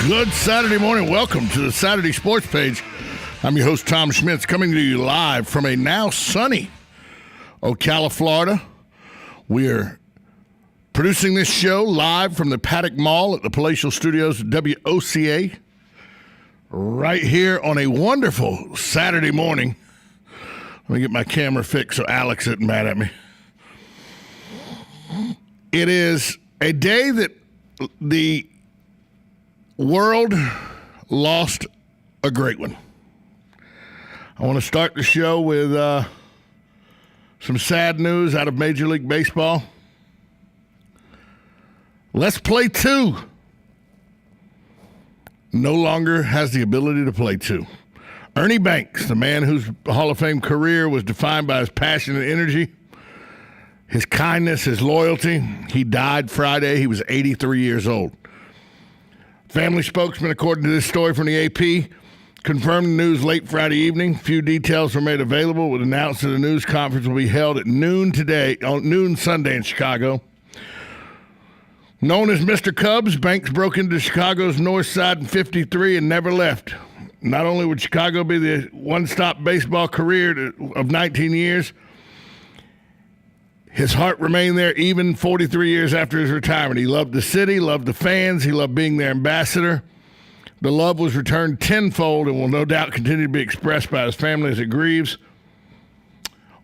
Good Saturday morning. Welcome to the Saturday Sports Page. I'm your host, Tom Schmitz, coming to you live from a now sunny Ocala, Florida. We are producing this show live from the Paddock Mall at the Palatial Studios at WOCA right here on a wonderful Saturday morning. Let me get my camera fixed so Alex isn't mad at me. It is a day that the world lost a great one. I want to start the show with some sad news out of Major League Baseball. Let's Play 2 no longer has the ability to play 2. Ernie Banks, the man whose Hall of Fame career was defined by his passion and energy, his kindness, his loyalty, he died Friday. He was 83 years old. Family spokesman, according to this story from the AP, confirmed the news late Friday evening. Few details were made available. It was announced that a news conference will be held at noon Sunday in Chicago. Known as Mr. Cubs, Banks broke into Chicago's north side in 53 and never left. Not only would Chicago be the one-stop baseball career of 19 years, his heart remained there even 43 years after his retirement. He loved the city, loved the fans, he loved being their ambassador. The love was returned tenfold and will no doubt continue to be expressed by his family as it grieves.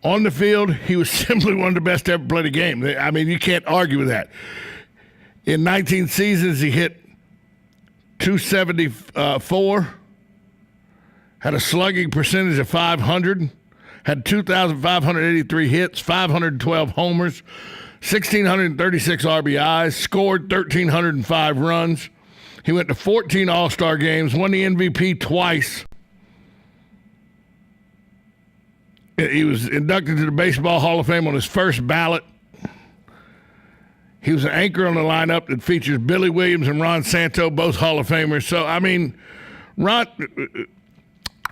On the field, he was simply one of the best to ever play the game. I mean, you can't argue with that. In 19 seasons, he hit .274, had a slugging percentage of .500, had 2,583 hits, 512 homers, 1,636 RBIs, scored 1,305 runs. He went to 14 All-Star games, won the MVP twice. He was inducted to the Baseball Hall of Fame on his first ballot. He was an anchor on the lineup that features Billy Williams and Ron Santo, both Hall of Famers. So, I mean,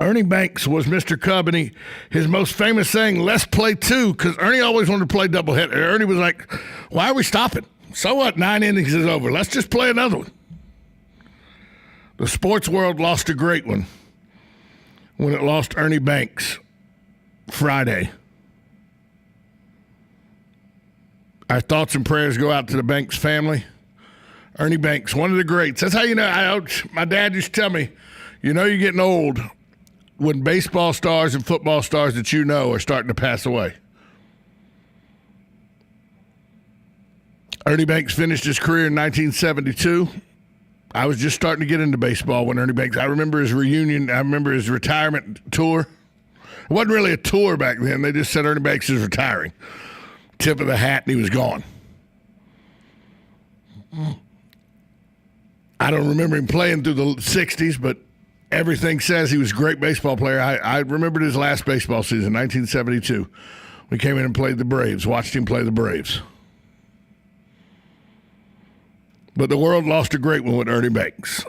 Ernie Banks was Mr. Cub, and his most famous saying, "Let's play 2," because Ernie always wanted to play doubleheader. Ernie was like, why are we stopping? So what? 9 innings is over. Let's just play another one. The sports world lost a great one when it lost Ernie Banks Friday. Our thoughts and prayers go out to the Banks family. Ernie Banks, one of the greats. That's how you know. My dad used to tell me, you know you're getting old when baseball stars and football stars that you know are starting to pass away. Ernie Banks finished his career in 1972. I was just starting to get into baseball when Ernie Banks, I remember his reunion, I remember his retirement tour. It wasn't really a tour back then. They just said Ernie Banks is retiring. Tip of the hat, and he was gone. I don't remember him playing through the 60s, but everything says he was a great baseball player. I remembered his last baseball season, 1972. We came in and played the Braves, watched him play the Braves. But the world lost a great one with Ernie Banks.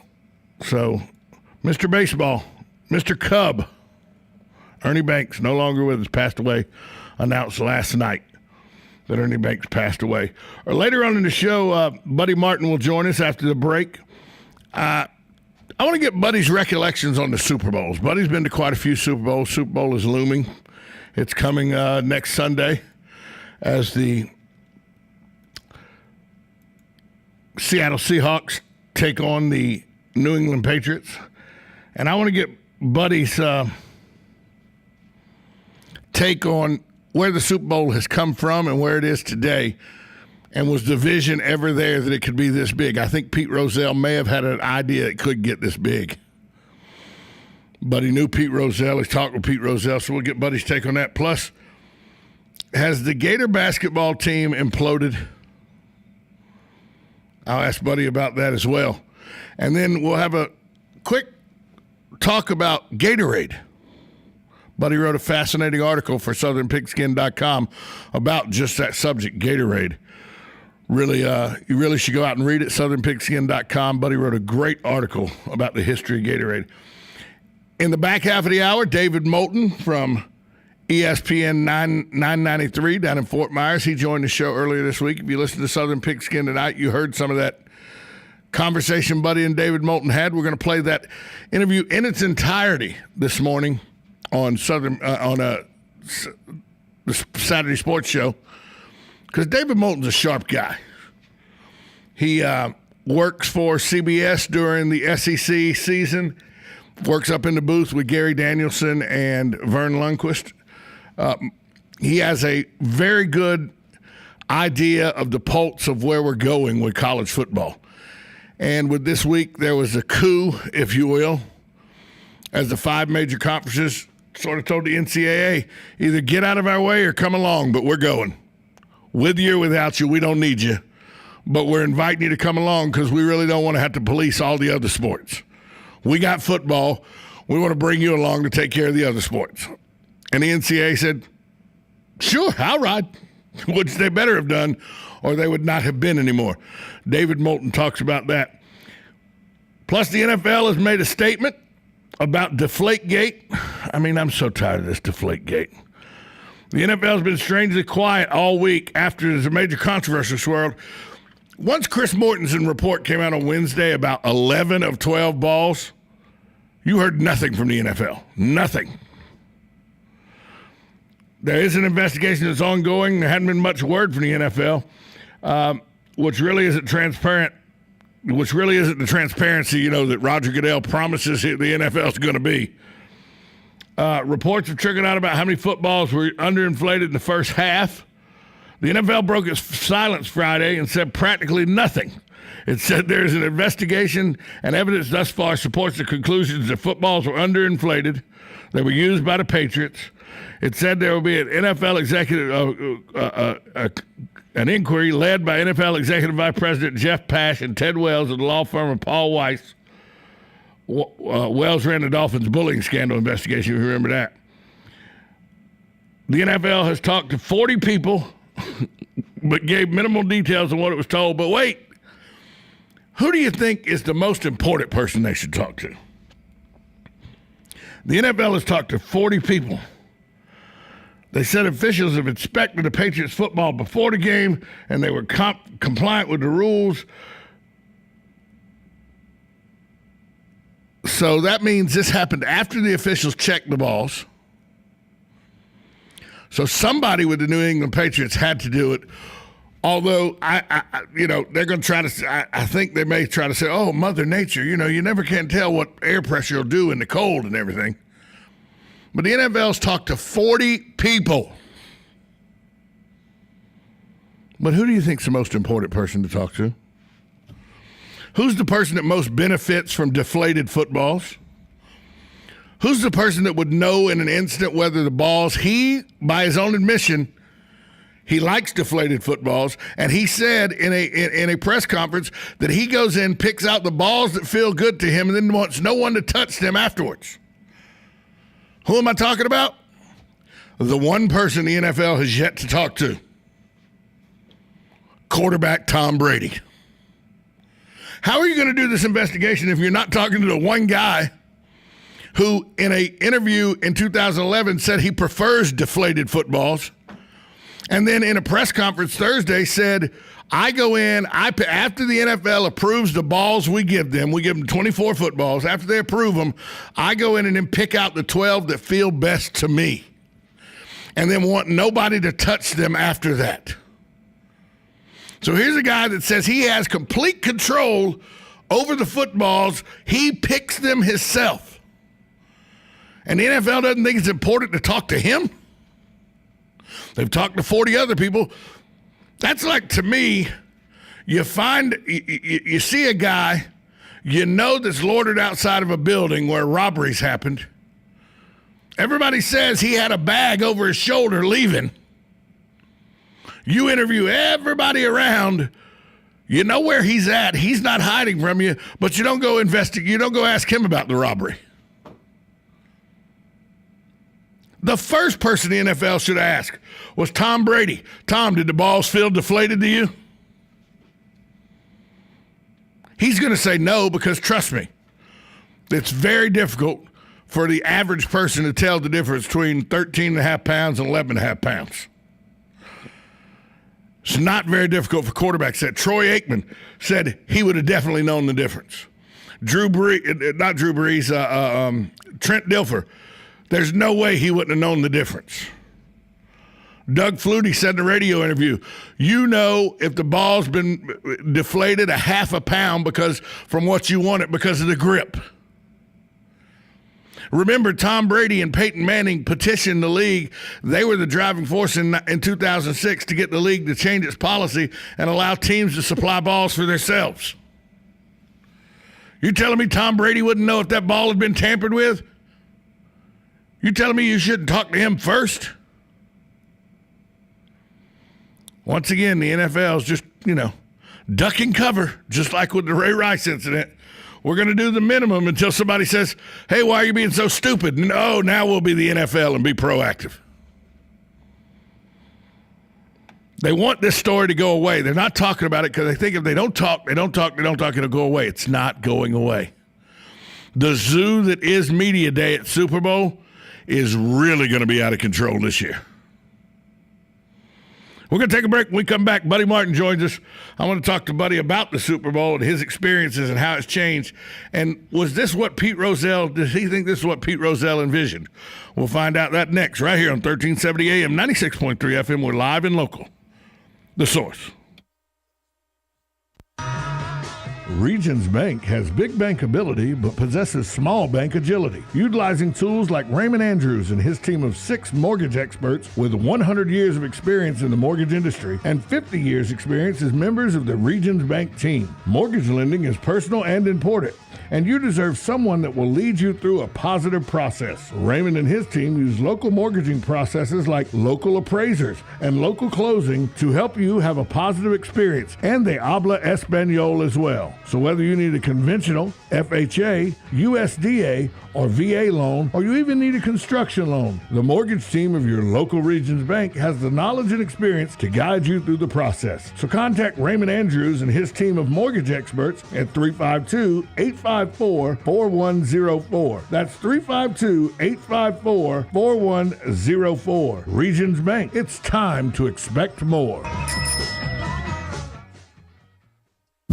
So, Mr. Baseball, Mr. Cub, Ernie Banks, no longer with us, passed away, announced last night that Ernie Banks passed away. Or later on in the show, Buddy Martin will join us after the break. I want to get Buddy's recollections on the Super Bowls. Buddy's been to quite a few Super Bowls. Super Bowl is looming. It's coming next Sunday as the Seattle Seahawks take on the New England Patriots. And I want to get Buddy's take on where the Super Bowl has come from and where it is today. And was the vision ever there that it could be this big? I think Pete Rozelle may have had an idea it could get this big. But he knew Pete Rozelle. He talked with Pete Rozelle, so we'll get Buddy's take on that. Plus, has the Gator basketball team imploded? I'll ask Buddy about that as well. And then we'll have a quick talk about Gatorade. Buddy wrote a fascinating article for SouthernPigskin.com about just that subject, Gatorade. Really, you really should go out and read it, SouthernPigskin.com. Buddy wrote a great article about the history of Gatorade. In the back half of the hour, David Moulton from ESPN 993 down in Fort Myers. He joined the show earlier this week. If you listen to Southern Pigskin tonight, you heard some of that conversation Buddy and David Moulton had. We're going to play that interview in its entirety this morning on the Saturday Sports Show, because David Moulton's a sharp guy. He works for CBS during the SEC season, works up in the booth with Gary Danielson and Vern Lundquist. He has a very good idea of the pulse of where we're going with college football. And with this week, there was a coup, if you will, as the 5 major conferences sort of told the NCAA, either get out of our way or come along, but we're going. With you or without you, we don't need you. But we're inviting you to come along because we really don't want to have to police all the other sports. We got football. We want to bring you along to take care of the other sports. And the NCAA said, sure, I'll ride, which they better have done, or they would not have been anymore. David Moulton talks about that. Plus, the NFL has made a statement about Deflategate. I mean, I'm so tired of this Deflategate. The NFL has been strangely quiet all week after there's a major controversy swirled. Once Chris Mortensen's report came out on Wednesday about 11 of 12 balls, you heard nothing from the NFL. Nothing. There is an investigation that's ongoing. There hadn't been much word from the NFL, which really isn't transparent, which really isn't the transparency, that Roger Goodell promises the NFL is going to be. Reports have trickled out about how many footballs were underinflated in the first half. The NFL broke its silence Friday and said practically nothing. It said there's an investigation and evidence thus far supports the conclusions that footballs were underinflated. They were used by the Patriots. It said there will be an NFL executive, an inquiry led by NFL Executive Vice President Jeff Pash and Ted Wells of the law firm of Paul Weiss. Wells ran the Dolphins bullying scandal investigation, if you remember that. The NFL has talked to 40 people, but gave minimal details on what it was told. But wait, who do you think is the most important person they should talk to? The NFL has talked to 40 people. They said officials have inspected the Patriots football before the game, and they were compliant with the rules. So that means this happened after the officials checked the balls. So somebody with the New England Patriots had to do it. Although, they're going to try to, I think they may try to say, oh, Mother Nature, you never can tell what air pressure will do in the cold and everything. But the NFL's talked to 40 people. But who do you think's the most important person to talk to? Who's the person that most benefits from deflated footballs? Who's the person that would know in an instant whether the balls, by his own admission, he likes deflated footballs, and he said in a press conference that he goes in, picks out the balls that feel good to him, and then wants no one to touch them afterwards. Who am I talking about? The one person the NFL has yet to talk to. Quarterback Tom Brady. How are you going to do this investigation if you're not talking to the one guy who, in an interview in 2011, said he prefers deflated footballs, and then in a press conference Thursday said, I go in, after the NFL approves the balls we give them 24 footballs. After they approve them, I go in and then pick out the 12 that feel best to me, and then want nobody to touch them after that. So here's a guy that says he has complete control over the footballs. He picks them himself. And the NFL doesn't think it's important to talk to him. They've talked to 40 other people. That's like, to me, you see a guy, that's loitered outside of a building where robberies happened. Everybody says he had a bag over his shoulder leaving. You interview everybody around. You know where he's at. He's not hiding from you, but you don't go investigate. You don't go ask him about the robbery. The first person the NFL should ask was Tom Brady. Tom, did the balls feel deflated to you? He's going to say no, because trust me, it's very difficult for the average person to tell the difference between 13.5 pounds and 11.5 pounds. It's not very difficult for quarterbacks. That Troy Aikman said he would have definitely known the difference. Trent Dilfer, there's no way he wouldn't have known the difference. Doug Flutie said in a radio interview, you know if the ball's been deflated a half a pound because from what you want it because of the grip. Remember, Tom Brady and Peyton Manning petitioned the league. They were the driving force in 2006 to get the league to change its policy and allow teams to supply balls for themselves. You telling me Tom Brady wouldn't know if that ball had been tampered with? You telling me you shouldn't talk to him first? Once again, the NFL is just, duck and cover, just like with the Ray Rice incident. We're going to do the minimum until somebody says, hey, why are you being so stupid? No, now we'll be the NFL and be proactive. They want this story to go away. They're not talking about it because they think if they don't talk, it'll go away. It's not going away. The zoo that is Media Day at Super Bowl is really going to be out of control this year. We're going to take a break. When we come back, Buddy Martin joins us. I want to talk to Buddy about the Super Bowl and his experiences and how it's changed. And was this what Pete Rozelle, did he think this is what Pete Rozelle envisioned? We'll find out that next, right here on 1370 AM, 96.3 FM. We're live and local. The Source. Regions Bank has big bank ability but possesses small bank agility. Utilizing tools like Raymond Andrews and his team of 6 mortgage experts with 100 years of experience in the mortgage industry and 50 years experience as members of the Regions Bank team. Mortgage lending is personal and important, and you deserve someone that will lead you through a positive process. Raymond and his team use local mortgaging processes like local appraisers and local closing to help you have a positive experience, and they habla Espanol as well. So whether you need a conventional, FHA, USDA, or VA loan, or you even need a construction loan, the mortgage team of your local Regions Bank has the knowledge and experience to guide you through the process. So contact Raymond Andrews and his team of mortgage experts at 352-854-4104. That's 352-854-4104. Regions Bank, it's time to expect more.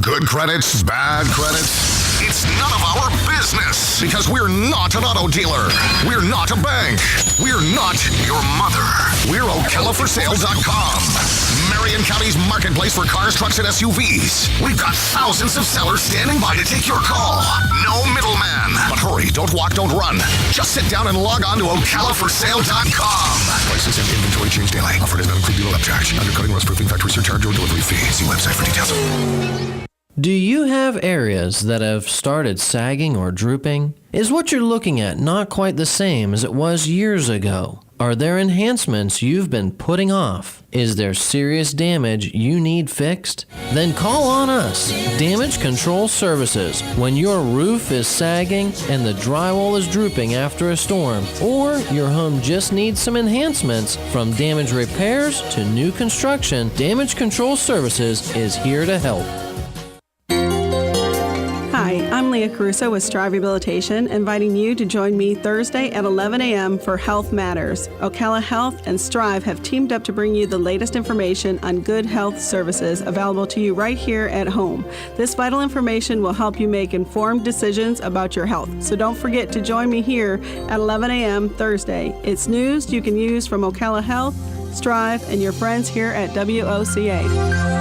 Good credits, bad credits. It's none of our business because we're not an auto dealer. We're not a bank. We're not your mother. We're OcalaForSale.com. Marion County's marketplace for cars, trucks, and SUVs. We've got thousands of sellers standing by to take your call. No middleman. But hurry, don't walk, don't run. Just sit down and log on to OcalaForSale.com. Prices and inventory change daily. Offer does not include dealer upcharge. Undercutting, rust proofing, factory surcharge, or delivery fee. See website for details. Do you have areas that have started sagging or drooping? Is what you're looking at not quite the same as it was years ago? Are there enhancements you've been putting off? Is there serious damage you need fixed? Then call on us, Damage Control Services. When your roof is sagging and the drywall is drooping after a storm, or your home just needs some enhancements, from damage repairs to new construction, Damage Control Services is here to help. Hi, I'm Leah Caruso with Strive Rehabilitation, inviting you to join me Thursday at 11 a.m. for Health Matters. Ocala Health and Strive have teamed up to bring you the latest information on good health services available to you right here at home. This vital information will help you make informed decisions about your health. So don't forget to join me here at 11 a.m. Thursday. It's news you can use from Ocala Health, Strive, and your friends here at WOCA.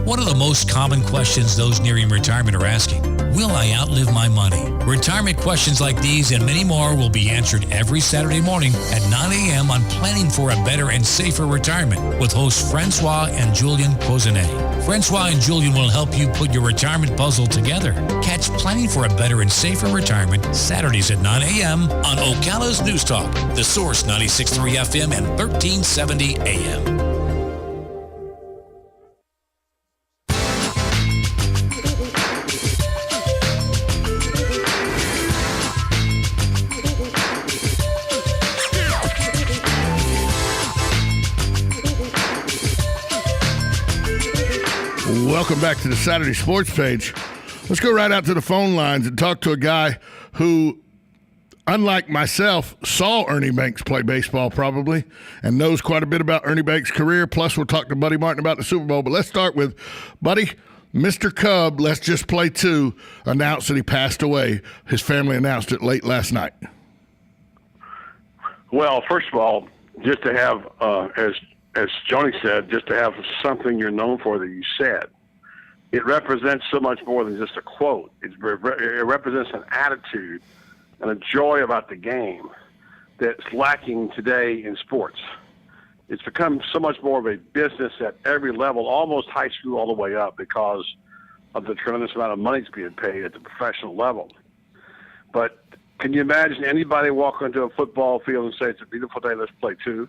One of the most common questions those nearing retirement are asking, will I outlive my money? Retirement questions like these and many more will be answered every Saturday morning at 9 a.m. on Planning for a Better and Safer Retirement with hosts Francois and Julian Cozenet. Francois and Julian will help you put your retirement puzzle together. Catch Planning for a Better and Safer Retirement Saturdays at 9 a.m. on Ocala's News Talk, The Source 96.3 FM and 1370 AM. Welcome back to the Saturday Sports Page. Let's go right out to the phone lines and talk to a guy who unlike myself, saw Ernie Banks play baseball probably and knows quite a bit about Ernie Banks' career. Plus, we'll talk to Buddy Martin about the Super Bowl. But let's start with Buddy. Mr. Cub, let's just play two, announced that he passed away. His family announced it late last night. Well, first of all, just to have, as Joni said, just to have something you're known for that you said, it represents so much more than just a quote. It represents an attitude and a joy about the game that's lacking today in sports. It's become so much more of a business at every level, almost high school all the way up, because of the tremendous amount of money that's being paid at the professional level. But can you imagine anybody walking into a football field and say, it's a beautiful day, let's play two?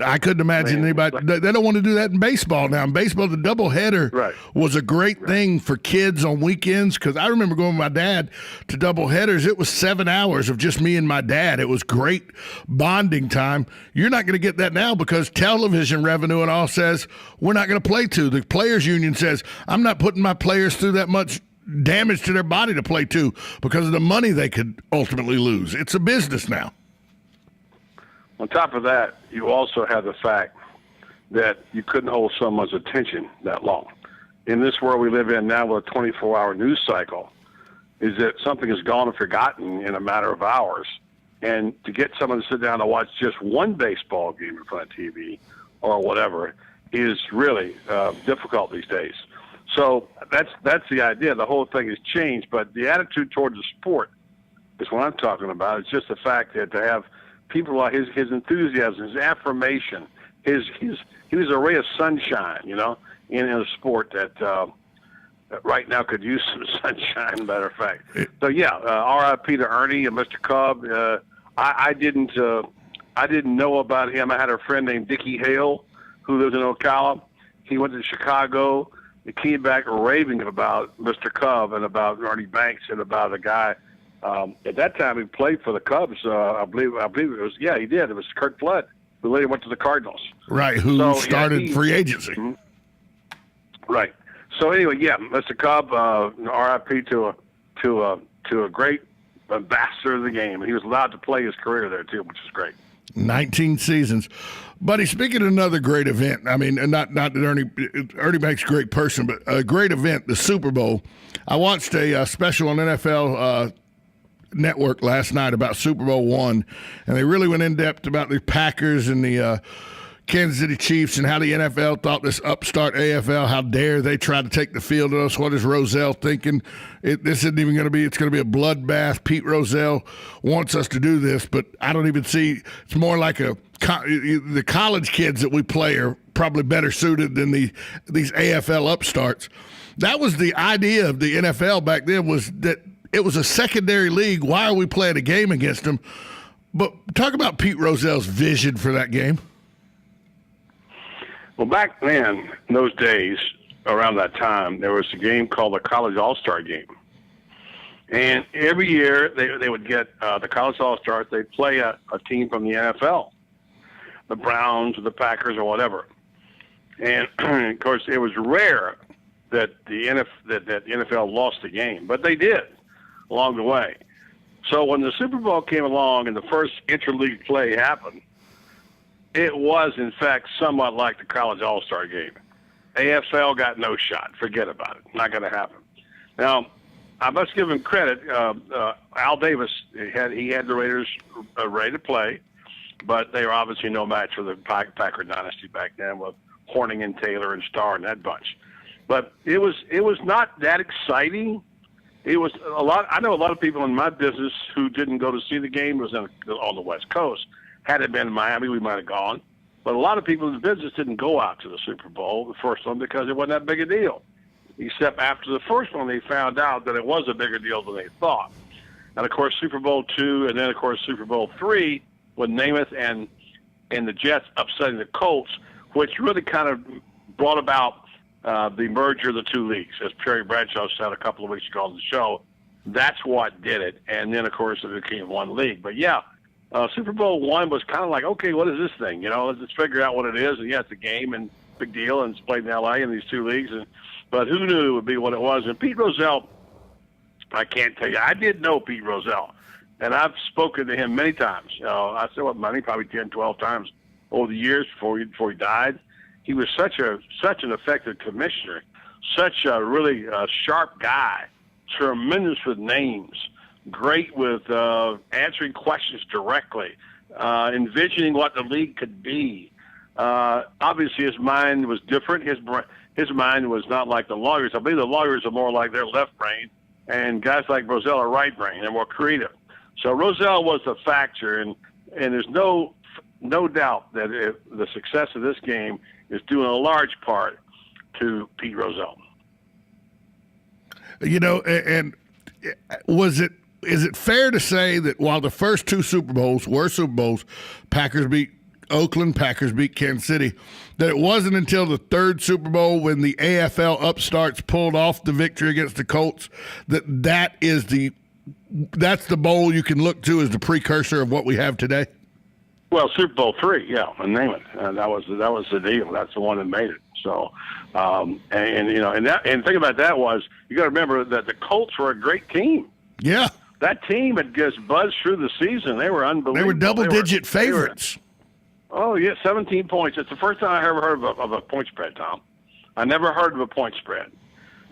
I couldn't imagine anybody. They don't want to do that in baseball now. In baseball, the doubleheader was a great thing for kids on weekends, because I remember going with my dad to doubleheaders. It was 7 hours of just me and my dad. It was great bonding time. You're not going to get that now because television revenue and all says we're not going to play two. The players union says I'm not putting my players through that much damage to their body to play two because of the money they could ultimately lose. It's a business now. On top of that, you also have the fact that you couldn't hold someone's attention that long. In this world we live in now with a 24-hour news cycle, is that something is gone and forgotten in a matter of hours. And to get someone to sit down and watch just one baseball game in front of TV or whatever is really difficult these days. So that's the idea. The whole thing has changed, but the attitude towards the sport is what I'm talking about. It's just the fact that to have people like his enthusiasm, his affirmation, he was a ray of sunshine, in a sport that right now could use some sunshine, matter of fact. So yeah, R.I.P. to Ernie and Mr. Cub. I didn't know about him. I had a friend named Dickie Hale who lives in Ocala. He went to Chicago. He came back raving about Mr. Cub and about Ernie Banks and about a guy. At that time, he played for the Cubs. I believe it was. Yeah, he did. It was Kurt Flood, who later went to the Cardinals. Right, who started free agency. Mm-hmm. Right. So anyway, yeah, Mr. Cub, R.I.P. to a great ambassador of the game. He was allowed to play his career there too, which is great. 19 seasons. Buddy, speaking of another great event, I mean, not that Ernie Banks is a great person, but a great event, the Super Bowl. I watched a special on NFL Network last night about Super Bowl I, and they really went in depth about the Packers and the Kansas City Chiefs and how the NFL thought this upstart AFL, how dare they try to take the field of us. What is Rozelle thinking? This isn't even going to be, it's going to be a bloodbath. Pete Rozelle wants us to do this, but I don't even see, it's more like the college kids that we play are probably better suited than these AFL upstarts. That was the idea of the NFL back then, was that it was a secondary league. Why are we playing a game against them? But talk about Pete Rozelle's vision for that game. Well, back then, in those days, around that time, there was a game called the College All-Star Game. And every year, they would get the College All-Stars. They'd play a team from the NFL, the Browns or the Packers or whatever. And, of course, it was rare that the NFL lost the game, but they did along the way. So when the Super Bowl came along and the first interleague play happened, it was, in fact, somewhat like the College All-Star Game. AFL got no shot. Forget about it. Not going to happen. Now, I must give him credit. Al Davis, he had the Raiders ready to play, but they were obviously no match for the Packer dynasty back then with Horning and Taylor and Starr and that bunch. But it was not that exciting. It was a lot. I know a lot of people in my business who didn't go to see the game. It was on the West Coast. Had it been in Miami, we might have gone. But a lot of people in the business didn't go out to the Super Bowl, the first one, because it wasn't that big a deal. Except after the first one, they found out that it was a bigger deal than they thought. And, of course, Super Bowl II and then, of course, Super Bowl III with Namath and the Jets upsetting the Colts, which really kind of brought about the merger of the two leagues. As Perry Bradshaw said a couple of weeks ago on the show, that's what did it. And then, of course, it became one league. But, yeah, Super Bowl I was kind of like, okay, what is this thing? Let's figure out what it is. And, yeah, it's a game and big deal, and it's played in L.A. in these two leagues. But who knew it would be what it was? And Pete Rozelle, I can't tell you. I did know Pete Rozelle. And I've spoken to him many times. I said what money, probably 10, 12 times over the years before he died. He was such an effective commissioner, such a really sharp guy, tremendous with names, great with answering questions directly, envisioning what the league could be. Obviously, his mind was different. His mind was not like the lawyers. I believe the lawyers are more like their left brain, and guys like Rozelle are right brain. They're more creative. So Rozelle was a factor, and there's no doubt that the success of this game is due in a large part to Pete Rozelle. And is it fair to say that while the first two Super Bowls were Super Bowls, Packers beat Oakland, Packers beat Kansas City, that it wasn't until the third Super Bowl when the AFL upstarts pulled off the victory against the Colts that's the bowl you can look to as the precursor of what we have today? Well, Super Bowl III, yeah, and name it. That was the deal. That's the one that made it. So, and think about that was you got to remember that the Colts were a great team. Yeah, that team had just buzzed through the season. They were unbelievable. They were double-digit favorites. Oh yeah, 17 points. It's the first time I ever heard of a point spread, Tom. I never heard of a point spread.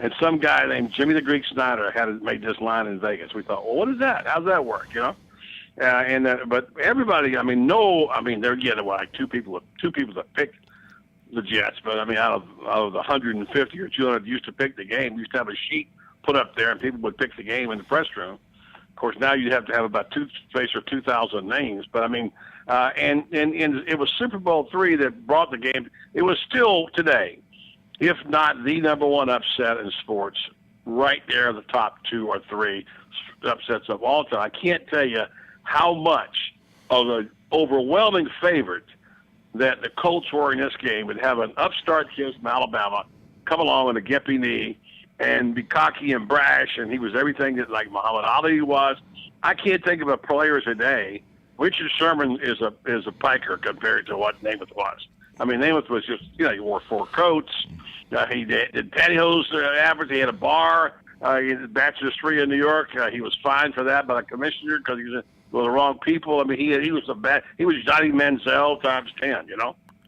And some guy named Jimmy the Greek Snyder had made this line in Vegas. We thought, well, what is that? How's that work? But everybody, they're getting like two people that picked the Jets. But out of the 150 or 200 used to pick the game, we used to have a sheet put up there, and people would pick the game in the press room. Of course, now you'd have to have about 2,000 names. But and it was Super Bowl III that brought the game. It was still today, if not the number one upset in sports, right there, the top 2 or 3 upsets of all time. I can't tell you how much of an overwhelming favorite that the Colts were in this game would have an upstart kid from Alabama come along with a gimpy knee and be cocky and brash, and he was everything that like Muhammad Ali was. I can't think of a player today. Richard Sherman is a piker compared to what Namath was. Namath was just, he wore 4 coats. He did pantyhose average. He had a bar. He had Bachelor's degree in New York. He was fined for that by the commissioner because he was with the wrong people. He was he was Johnny Manziel times 10.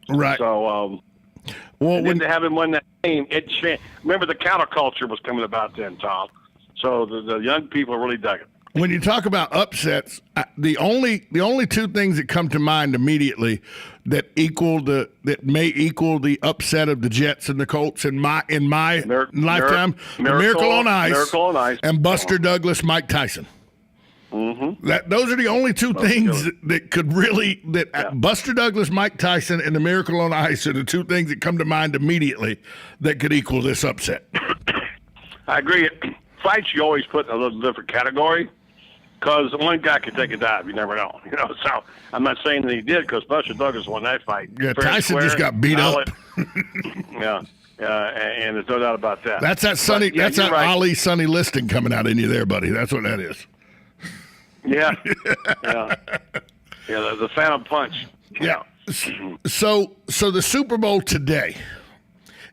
Right. So when to have him win that game, it changed. Remember, the counterculture was coming about then, Tom. So the young people really dug it. When you talk about upsets, the only 2 things that come to mind immediately that may equal the upset of the Jets and the Colts in my lifetime, Miracle on Ice, and Buster Douglas, Mike Tyson. Mm-hmm. Those are the only 2 things that could really Buster Douglas, Mike Tyson, and the Miracle on Ice are the 2 things that come to mind immediately that could equal this upset. I agree. Fights you always put in a little different category. Because one guy could take a dive, you never know. So I'm not saying that he did, because Buster Douglas won that fight. Yeah, Tyson just got beat up. And there's no doubt about that. That's that right. Ali Sonny Liston coming out in you there, buddy. That's what that is. Yeah, the Phantom Punch. Yeah. So the Super Bowl today.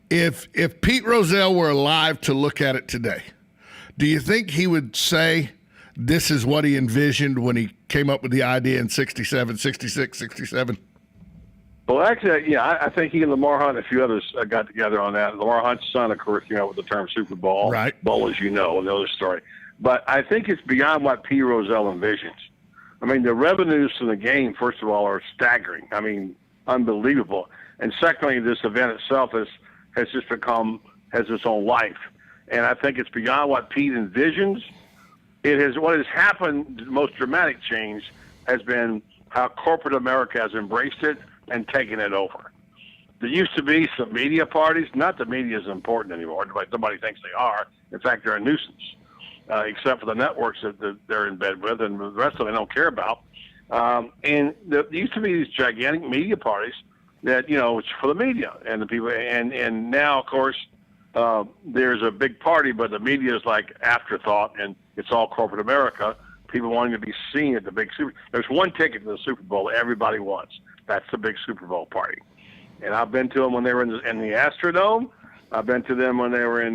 If Pete Rozelle were alive to look at it today, do you think he would say this is what he envisioned when he came up with the idea in 67, 66, 67? Well, actually, I think he and Lamar Hunt and a few others got together on that. Lamar Hunt's son, of course, with the term Super Bowl. Right. Bowl, as you know, another story. But I think it's beyond what Pete Rozelle envisions. The revenues from the game, first of all, are staggering. Unbelievable. And secondly, this event itself has its own life. And I think it's beyond what Pete envisions. What has happened, the most dramatic change has been how corporate America has embraced it and taken it over. There used to be some media parties. Not that media is important anymore. Nobody thinks they are. In fact, they're a nuisance, except for the networks that they're in bed with, and the rest of them they don't care about. And there used to be these gigantic media parties that, it's for the media and the people. And now, of course, there's a big party, but the media is like afterthought, and it's all corporate America. People wanting to be seen at the big Super. There's one ticket to the Super Bowl everybody wants. That's the big Super Bowl party. And I've been to them when they were in the Astrodome. I've been to them when they were in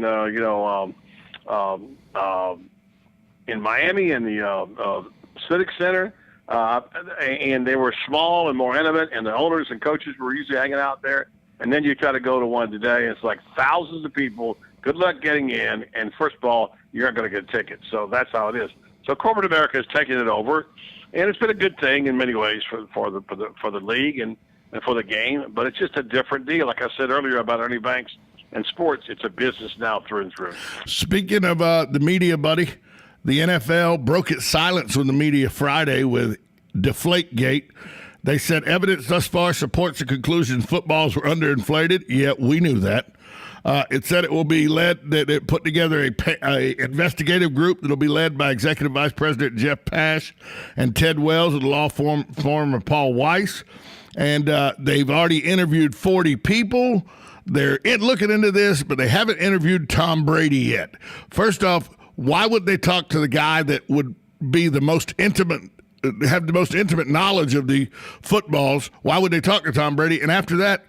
Miami, in the Civic Center, and they were small and more intimate, and the owners and coaches were usually hanging out there. And then you try to go to one today, and it's like thousands of people. Good luck getting in, and first of all, you're not going to get tickets. So that's how it is. So corporate America is taking it over, and it's been a good thing in many ways for the league and for the game. But it's just a different deal. Like I said earlier about Ernie Banks and sports, it's a business now through and through. Speaking of the media, buddy, the NFL broke its silence with the media Friday with Deflategate. They said evidence thus far supports the conclusion footballs were underinflated. Yeah, we knew that. It said it will be led, that it put together a investigative group that will be led by Executive Vice President Jeff Pash and Ted Wells of the law firm of Paul Weiss. And they've already interviewed 40 people. They're looking into this, but they haven't interviewed Tom Brady yet. First off, why would they talk to the guy that would be the most intimate, have the most intimate knowledge of the footballs? Why would they talk to Tom Brady? And after that,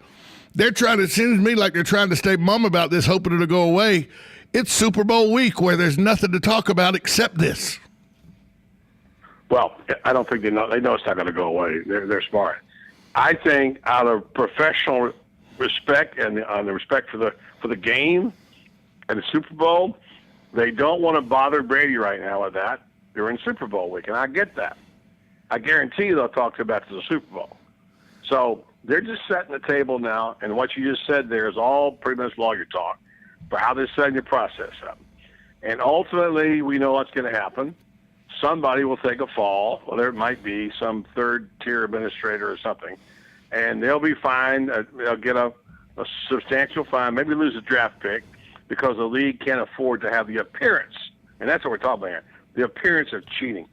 they're trying to, it seems to me like they're trying to stay mum about this, hoping it'll go away. It's Super Bowl week where there's nothing to talk about except this. Well, I don't think they know. They know it's not going to go away. They're smart. I think out of professional respect and the respect for the game and the Super Bowl, they don't want to bother Brady right now with that during Super Bowl week, and I get that. I guarantee you they'll talk about the Super Bowl. So they're just setting the table now, and what you just said there is all pretty much lawyer talk for how they're setting the process up. And ultimately, we know what's going to happen. Somebody will take a fall, or there might be some third-tier administrator or something, and they'll be fined. They'll get a substantial fine, maybe lose a draft pick, because the league can't afford to have the appearance, and that's what we're talking about here, the appearance of cheating.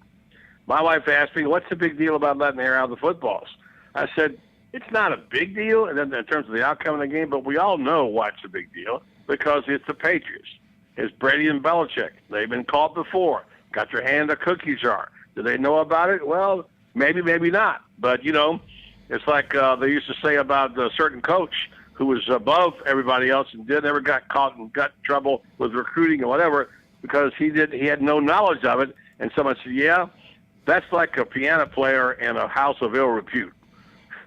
My wife asked me, what's the big deal about letting the air out of the footballs? I said, it's not a big deal in terms of the outcome of the game, but we all know why it's a big deal, because it's the Patriots. It's Brady and Belichick. They've been caught before. Got your hand in a cookie jar. Do they know about it? Well, maybe, maybe not. But, you know, it's like they used to say about a certain coach who was above everybody else and never got caught and got in trouble with recruiting or whatever because he had no knowledge of it. And someone said, yeah, that's like a piano player in a house of ill repute.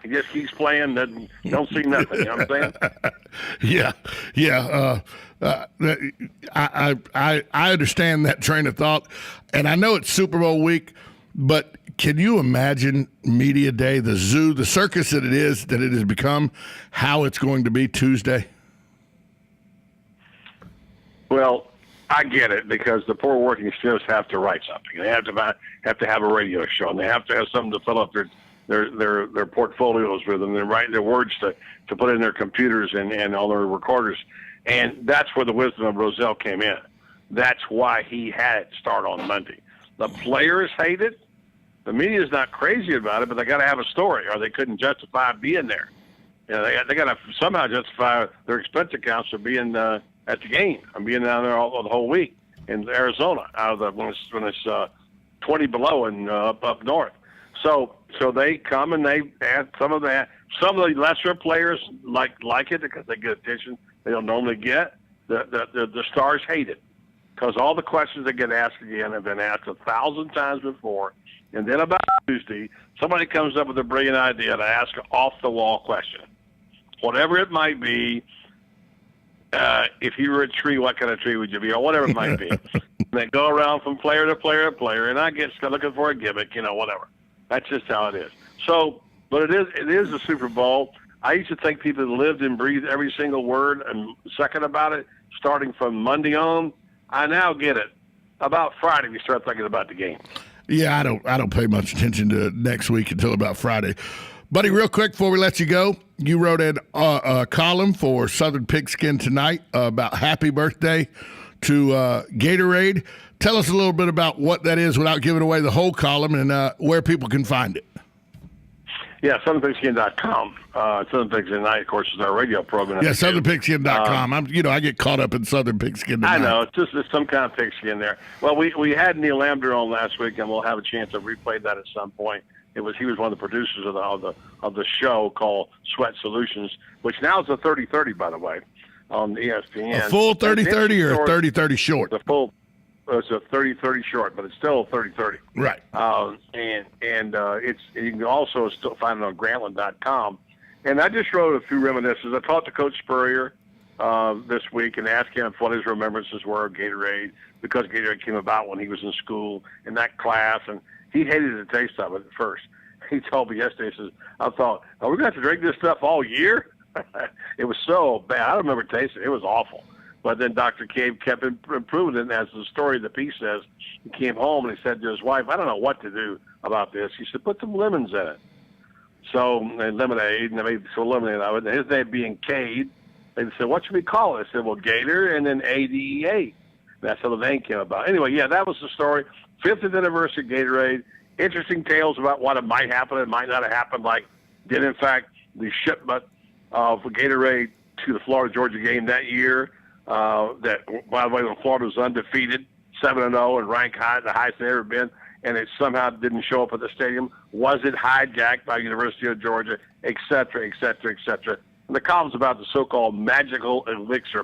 He just keeps playing, don't see nothing. You know what I'm saying? Yeah. I understand that train of thought, and I know it's Super Bowl week, but can you imagine media day, the zoo, the circus that it has become, how it's going to be Tuesday? Well, I get it, because the poor working students have to write something. They have to have a radio show, and they have to have something to fill up their portfolios with, and they write their words to put in their computers and all their recorders. And that's where the wisdom of Roselle came in. That's why he had it start on Monday. The players hate it. The media is not crazy about it, but they got to have a story, or they couldn't justify being there. You know, they got to somehow justify their expense accounts for being at the game and being down there the whole week in Arizona when it's 20 below and up north. So they come and they add some of the lesser players like it because they get attention they don't normally get. The stars hate it because all the questions that get asked again have been asked 1,000 times before. And then about Tuesday, somebody comes up with a brilliant idea to ask an off-the-wall question. Whatever it might be, if you were a tree, what kind of tree would you be? Or whatever it might be. They go around from player to player to player, and I get looking for a gimmick, whatever. That's just how it is. So, but it is the Super Bowl. I used to think people lived and breathed every single word and second about it, starting from Monday on. I now get it. About Friday, we start thinking about the game. Yeah, I don't pay much attention to next week until about Friday. Buddy, real quick before we let you go, you wrote a column for Southern Pigskin tonight about happy birthday to Gatorade. Tell us a little bit about what that is without giving away the whole column and where people can find it. Yeah, SouthernPigskin.com. Southern Pigskin Night, of course, is our radio program. Yeah, SouthernPigskin.com. I get caught up in Southern Pigskin tonight. I know. It's some kind of pigskin there. Well, we had Neil Lambert on last week, and we'll have a chance to replay that at some point. He was one of the producers of the show called Sweat Solutions, which now is a 30-30, by the way, on ESPN. A full 30-30 or a 30-30 short? The full it's a 30-30 short, but it's still a 30-30. Right. It's you can also still find it on Grantland.com. And I just wrote a few reminiscences. I talked to Coach Spurrier this week and asked him what his remembrances were of Gatorade, because Gatorade came about when he was in school in that class, and he hated the taste of it at first. He told me yesterday, he says, I thought, are we going to have to drink this stuff all year? It was so bad. I remember tasting it. It was awful. But then Dr. Cave kept improving it, and as the story of the piece says, he came home and he said to his wife, I don't know what to do about this. He said, put some lemons in it. So, and lemonade, and they made some lemonade out of it. His name being Cade, they said, what should we call it? I said, well, Gator, and then ADEA. That's how the name came about. Anyway, yeah, that was the story. 50th anniversary of Gatorade. Interesting tales about what it might happen and might not have happened, like did, in fact, the shipment of Gatorade to the Florida-Georgia game that year, that, by the way, when Florida was undefeated, 7-0, and ranked high, the highest they've ever been, and it somehow didn't show up at the stadium. Was it hijacked by University of Georgia, et cetera, et cetera, et cetera? And the column's about the so-called magic elixir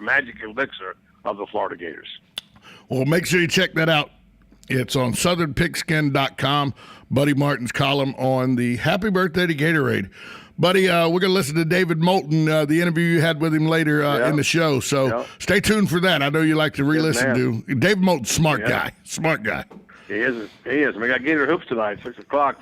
of the Florida Gators. Well, make sure you check that out. It's on southernpigskin.com. Buddy Martin's column on the Happy Birthday to Gatorade. Buddy, we're going to listen to David Moulton, the interview you had with him later in the show. So stay tuned for that. I know you like to re-listen to. David Moulton, smart guy. He is. We got Gator Hoops tonight, 6 o'clock.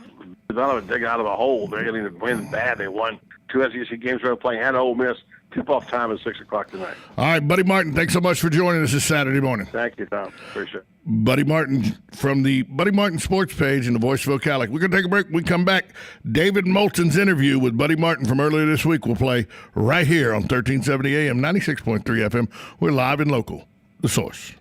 Digging out of a hole. They're going to win bad. They won 2 SEC games. They're playing Hannah Ole Miss. Tip-off time is 6 o'clock tonight. All right, Buddy Martin, thanks so much for joining us this Saturday morning. Thank you, Tom. Appreciate it. Buddy Martin from the Buddy Martin Sports page in the Voice of Ocala. We're going to take a break. When we come back, David Moulton's interview with Buddy Martin from earlier this week will play right here on 1370 AM, 96.3 FM. We're live and local. The Source.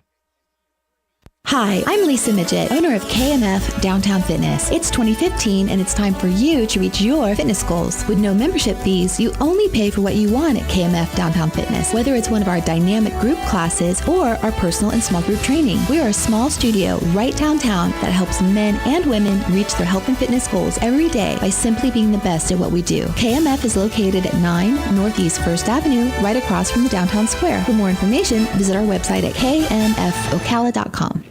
Hi, I'm Lisa Midget, owner of KMF Downtown Fitness. It's 2015 and it's time for you to reach your fitness goals. With no membership fees, you only pay for what you want at KMF Downtown Fitness, whether it's one of our dynamic group classes or our personal and small group training. We are a small studio right downtown that helps men and women reach their health and fitness goals every day by simply being the best at what we do. KMF is located at 9 Northeast 1st Avenue, right across from the downtown square. For more information, visit our website at kmfocala.com.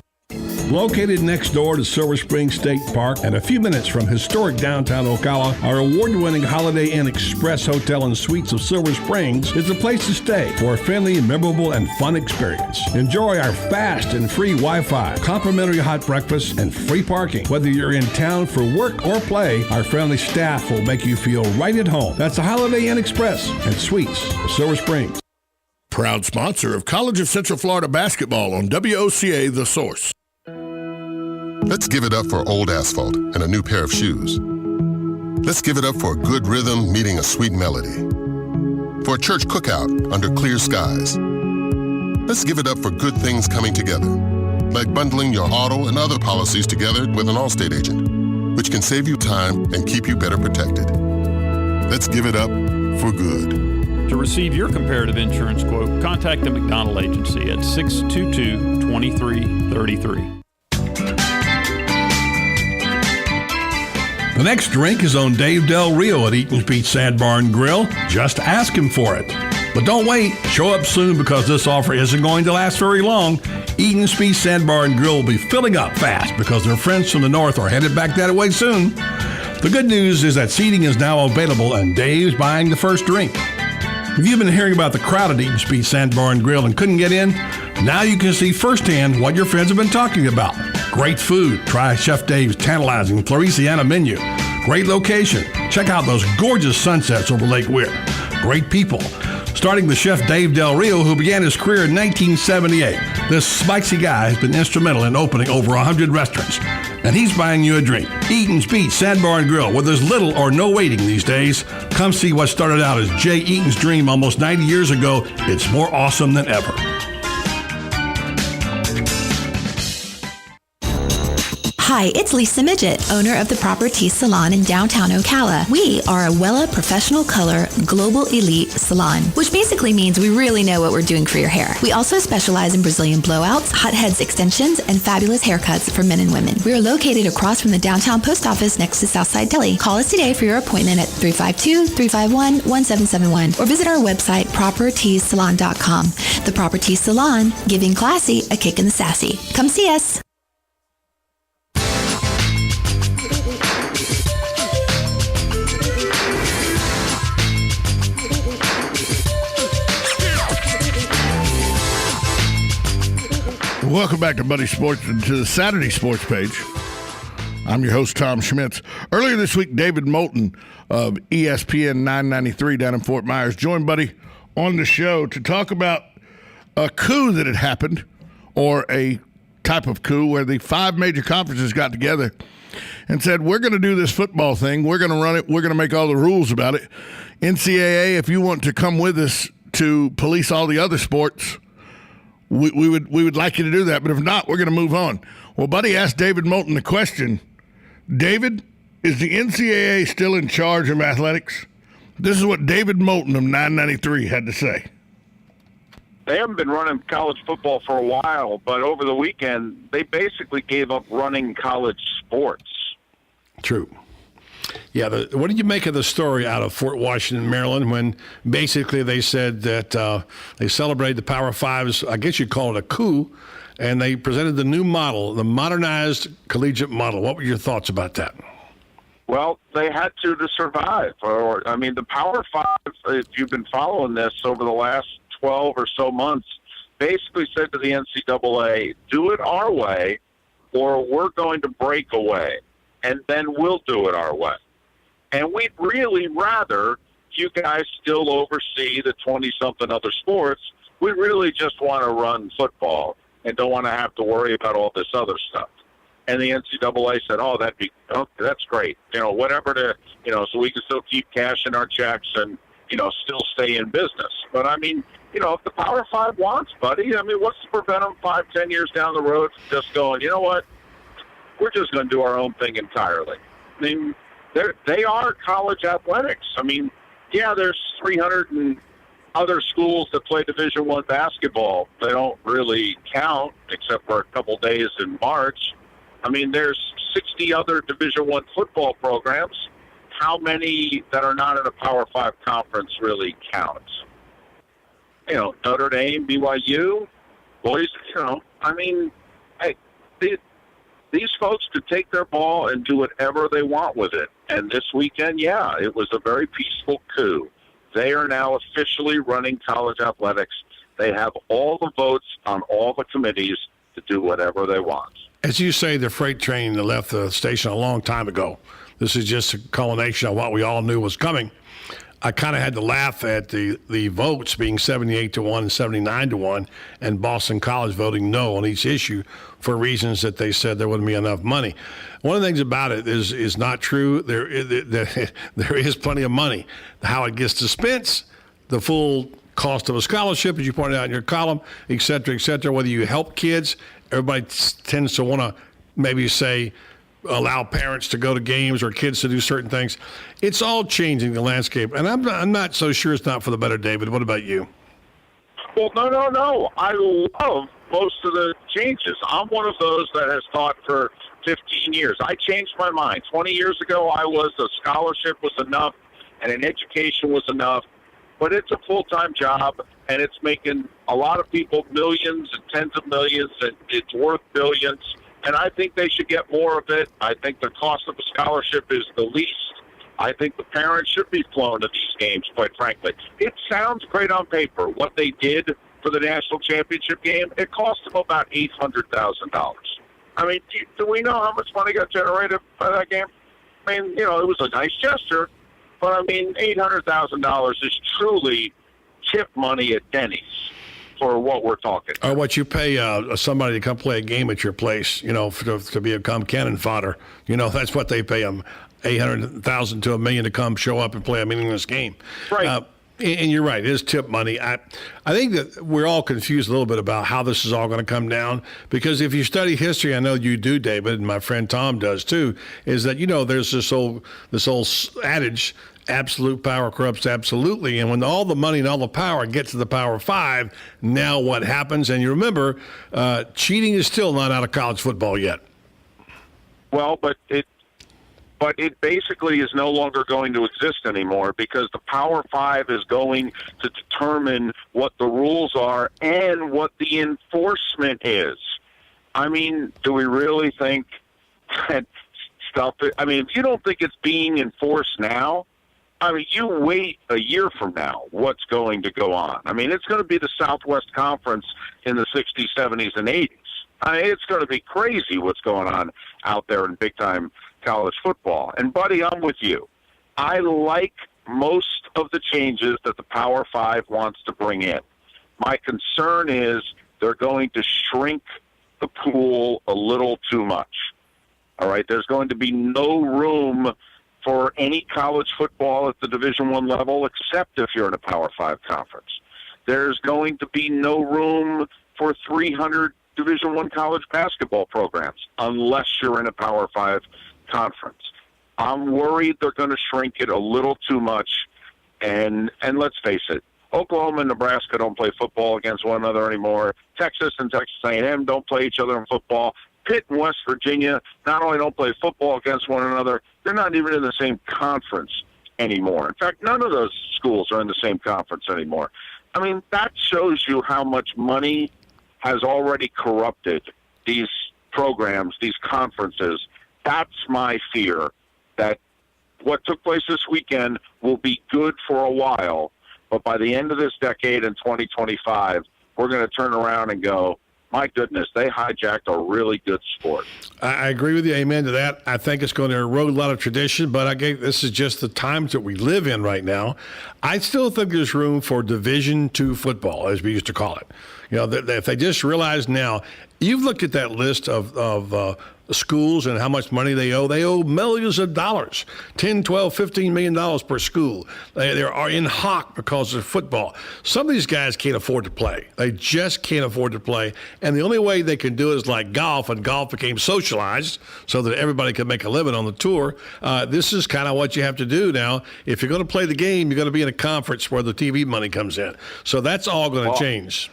Located next door to Silver Spring State Park and a few minutes from historic downtown Ocala, our award-winning Holiday Inn Express Hotel and Suites of Silver Springs is the place to stay for a friendly, memorable, and fun experience. Enjoy our fast and free Wi-Fi, complimentary hot breakfast, and free parking. Whether you're in town for work or play, our friendly staff will make you feel right at home. That's the Holiday Inn Express and Suites of Silver Springs. Proud sponsor of College of Central Florida basketball on WOCA The Source. Let's give it up for old asphalt and a new pair of shoes. Let's give it up for a good rhythm meeting a sweet melody. For a church cookout under clear skies. Let's give it up for good things coming together, like bundling your auto and other policies together with an Allstate agent, which can save you time and keep you better protected. Let's give it up for good. To receive your comparative insurance quote, contact the McDonald Agency at 622-2333. The next drink is on Dave Del Rio at Eaton's Beach Sandbar and Grill. Just ask him for it. But don't wait. Show up soon because this offer isn't going to last very long. Eaton's Beach Sandbar and Grill will be filling up fast because their friends from the north are headed back that way soon. The good news is that seating is now available and Dave's buying the first drink. If you've been hearing about the crowd at Eaton's Beach Sandbar and Grill and couldn't get in, now you can see firsthand what your friends have been talking about. Great food. Try Chef Dave's tantalizing Floresiana menu. Great location. Check out those gorgeous sunsets over Lake Weir. Great people. Starting with Chef Dave Del Rio, who began his career in 1978. This spicy guy has been instrumental in opening over 100 restaurants. And he's buying you a drink. Eaton's Beach Sandbar and Grill, where there's little or no waiting these days. Come see what started out as Jay Eaton's dream almost 90 years ago. It's more awesome than ever. Hi, it's Lisa Midget, owner of the Proper Teeth Salon in downtown Ocala. We are a Wella Professional Color Global Elite Salon, which basically means we really know what we're doing for your hair. We also specialize in Brazilian blowouts, hot heads extensions, and fabulous haircuts for men and women. We are located across from the downtown post office next to Southside Deli. Call us today for your appointment at 352-351-1771 or visit our website, properteesalon.com. The Property Salon, giving classy a kick in the sassy. Come see us. Welcome back to Buddy Sports and to the Saturday Sports page. I'm your host, Tom Schmitz. Earlier this week, David Moulton of ESPN 993 down in Fort Myers joined Buddy on the show to talk about a coup that had happened, or a type of coup where the 5 major conferences got together and said, we're going to do this football thing. We're going to run it. We're going to make all the rules about it. NCAA, if you want to come with us to police all the other sports, we would like you to do that. But if not, we're going to move on. Well, Buddy asked David Moulton the question, David, is the NCAA still in charge of athletics? This is what David Moulton of 993 had to say. They haven't been running college football for a while, but over the weekend, they basically gave up running college sports. True. Yeah, what did you make of the story out of Fort Washington, Maryland, when basically they said that they celebrated the Power Fives, I guess you'd call it a coup, and they presented the new model, the modernized collegiate model. What were your thoughts about that? Well, they had to survive. The Power Five, if you've been following this over the last 12 or so months, basically said to the NCAA, do it our way, or we're going to break away, and then we'll do it our way. And we'd really rather you guys still oversee the 20-something other sports. We really just want to run football and don't want to have to worry about all this other stuff. And the NCAA said, that's great. Whatever so we can still keep cashing our checks and, still stay in business. But, if the Power Five wants, buddy, what's to prevent them 5-10 years down the road from just going, you know what, we're just going to do our own thing entirely. They are college athletics. There's 300 and other schools that play Division I basketball. They don't really count except for a couple days in March. There's 60 other Division I football programs. How many that are not in a Power Five conference really counts? Notre Dame, BYU, boys, these folks could take their ball and do whatever they want with it. And this weekend, it was a very peaceful coup. They are now officially running college athletics. They have all the votes on all the committees to do whatever they want. As you say, the freight train that left the station a long time ago. This is just a culmination of what we all knew was coming. I kind of had to laugh at the votes being 78-1 and 79-1, and Boston College voting no on each issue for reasons that they said there wouldn't be enough money. One of the things about it is not true. There is plenty of money. How it gets dispensed, the full cost of a scholarship, as you pointed out in your column, et cetera, whether you help kids, everybody tends to want to maybe say, allow parents to go to games or kids to do certain things. It's all changing the landscape, and I'm not so sure it's not for the better, David. What about you? Well, no. I love most of the changes. I'm one of those that has thought for 15 years. I changed my mind. 20 years ago, I was a scholarship was enough and an education was enough, but it's a full-time job, and it's making a lot of people millions and tens of millions, and it's worth billions. And I think they should get more of it. I think the cost of a scholarship is the least. I think the parents should be flown to these games, quite frankly. It sounds great on paper. What they did for the national championship game, it cost them about $800,000. Do we know how much money got generated by that game? It was a nice gesture, but $800,000 is truly tip money at Denny's for what we're talking. Or what you pay somebody to come play a game at your place, to become cannon fodder. That's what they pay them, $800,000 to $1 million to come show up and play a meaningless game. Right. And you're right, it is tip money. I think that we're all confused a little bit about how this is all going to come down, because if you study history, I know you do, David, and my friend Tom does too, is that, there's this old adage, absolute power corrupts absolutely. And when all the money and all the power get to the Power Five, now what happens? And you remember, cheating is still not out of college football yet. Well, but but it basically is no longer going to exist anymore because the Power Five is going to determine what the rules are and what the enforcement is. I mean, do we really think that stuff? I mean, if you don't think it's being enforced now, I mean, you wait a year from now, what's going to go on? I mean, it's going to be the Southwest Conference in the 60s, 70s, and 80s. I mean, it's going to be crazy what's going on out there in big-time college football. And, buddy, I'm with you. I like most of the changes that the Power Five wants to bring in. My concern is they're going to shrink the pool a little too much. All right, there's going to be no room for any college football at the Division I level except if you're in a Power Five conference. There's going to be no room for 300 Division I college basketball programs unless you're in a Power Five conference. I'm worried they're going to shrink it a little too much, and let's face it, Oklahoma and Nebraska don't play football against one another anymore. Texas and Texas A&M don't play each other in football. Pitt and West Virginia not only don't play football against one another, they're not even in the same conference anymore. In fact, none of those schools are in the same conference anymore. I mean, that shows you how much money has already corrupted these programs, these conferences. That's my fear, that what took place this weekend will be good for a while, but by the end of this decade in 2025, we're going to turn around and go, my goodness, they hijacked a really good sport. I agree with you. Amen to that. I think it's going to erode a lot of tradition, but this is just the times that we live in right now. I still think there's room for Division II football, as we used to call it. You know, if they just realize now, you've looked at that list of schools and how much money they owe millions of dollars, $10, $12, $15 million per school. They are in hock because of football. Some of these guys can't afford to play. They just can't afford to play. And the only way they can do it is like golf, and golf became socialized so that everybody could make a living on the tour. This is kind of what you have to do now. If you're going to play the game, you're going to be in a conference where the TV money comes in. So that's all going to change.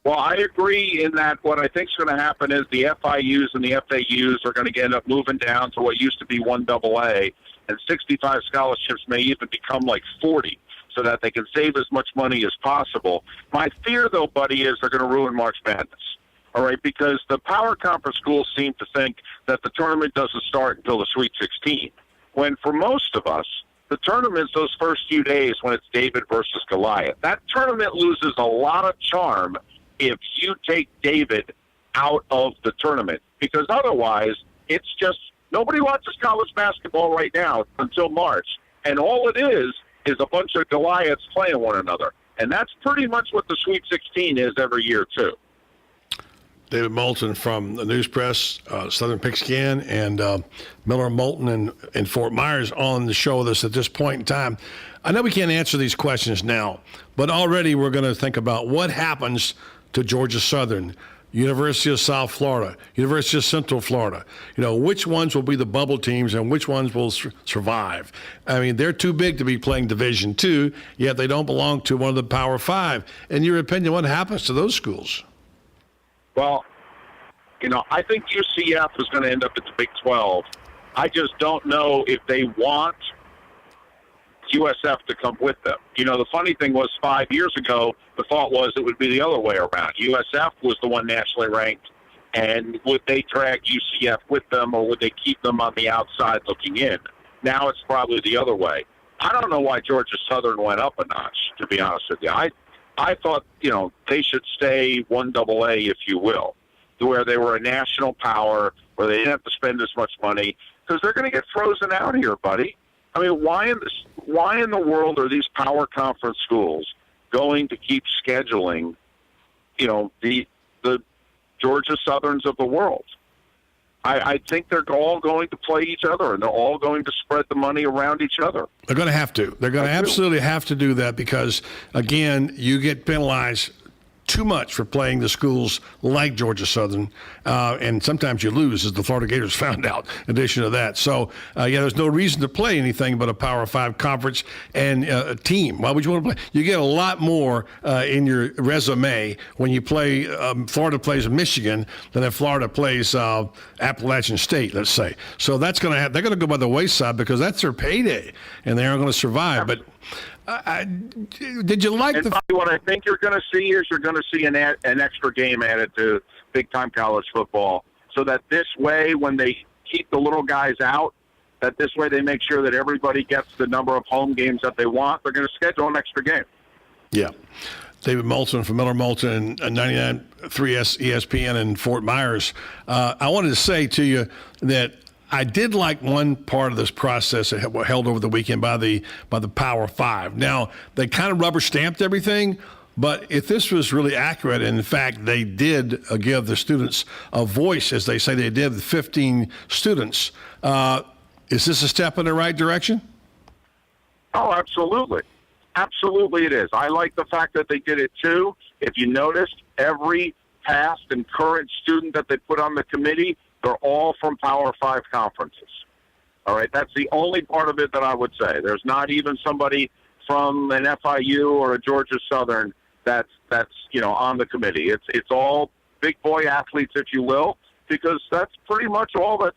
Well, I agree in that what I think is going to happen is the FIUs and the FAUs are going to end up moving down to what used to be 1AA, and 65 scholarships may even become like 40 so that they can save as much money as possible. My fear, though, buddy, is they're going to ruin March Madness, all right, because the power conference schools seem to think that the tournament doesn't start until the Sweet 16, when for most of us, the tournament's those first few days when it's David versus Goliath. That tournament loses a lot of charm if you take David out of the tournament, because otherwise it's just nobody watches college basketball right now until March, and all it is a bunch of Goliaths playing one another, and that's pretty much what the Sweet 16 is every year too. David Moulton from the News Press, Southern Pigskin, and Miller Moulton in Fort Myers on the show with us at this point in time. I know we can't answer these questions now, but already we're going to think about what happens to Georgia Southern, University of South Florida, University of Central Florida. You know, which ones will be the bubble teams and which ones will survive? I mean, they're too big to be playing Division II, yet they don't belong to one of the Power Five. In your opinion, what happens to those schools? Well, you know, I think UCF is going to end up at the Big 12. I just don't know if they want USF to come with them. You know, the funny thing was 5 years ago, the thought was it would be the other way around. USF was the one nationally ranked, and would they drag UCF with them, or would they keep them on the outside looking in? Now it's probably the other way. I don't know why Georgia Southern went up a notch, to be honest with you. I thought, you know, they should stay 1AA, if you will, to where they were a national power, where they didn't have to spend as much money, because they're going to get frozen out here, buddy. I mean, why in the world are these power conference schools going to keep scheduling, you know, the Georgia Southerns of the world? I think they're all going to play each other, and they're all going to spread the money around each other. They're going to have to. They're going to absolutely have to do that because, again, you get penalized too much for playing the schools like Georgia Southern, and sometimes you lose, as the Florida Gators found out, in addition to that. So, there's no reason to play anything but a Power 5 conference and a team. Why would you want to play? You get a lot more in your resume when you play, Florida plays Michigan than if Florida plays Appalachian State, let's say. So that's going to they're going to go by the wayside because that's their payday, and they aren't going to survive. But did you like and Bobby, what I think you're going to see is you're going to see an extra game added to big-time college football, so that this way, when they keep the little guys out, that this way they make sure that everybody gets the number of home games that they want. They're going to schedule an extra game. Yeah. David Moulton from Miller Moulton, 99.3 ESPN in Fort Myers. I wanted to say to you that I did like one part of this process that held over the weekend by the Power 5. Now, they kind of rubber stamped everything, but if this was really accurate, and in fact they did give the students a voice, as they say they did with 15 students, is this a step in the right direction? Oh, absolutely. Absolutely it is. I like the fact that they did it too. If you noticed, every past and current student that they put on the committee, they're all from Power 5 conferences. All right, that's the only part of it that I would say. There's not even somebody from an FIU or a Georgia Southern that's on the committee. It's all big boy athletes, if you will, because that's pretty much all that's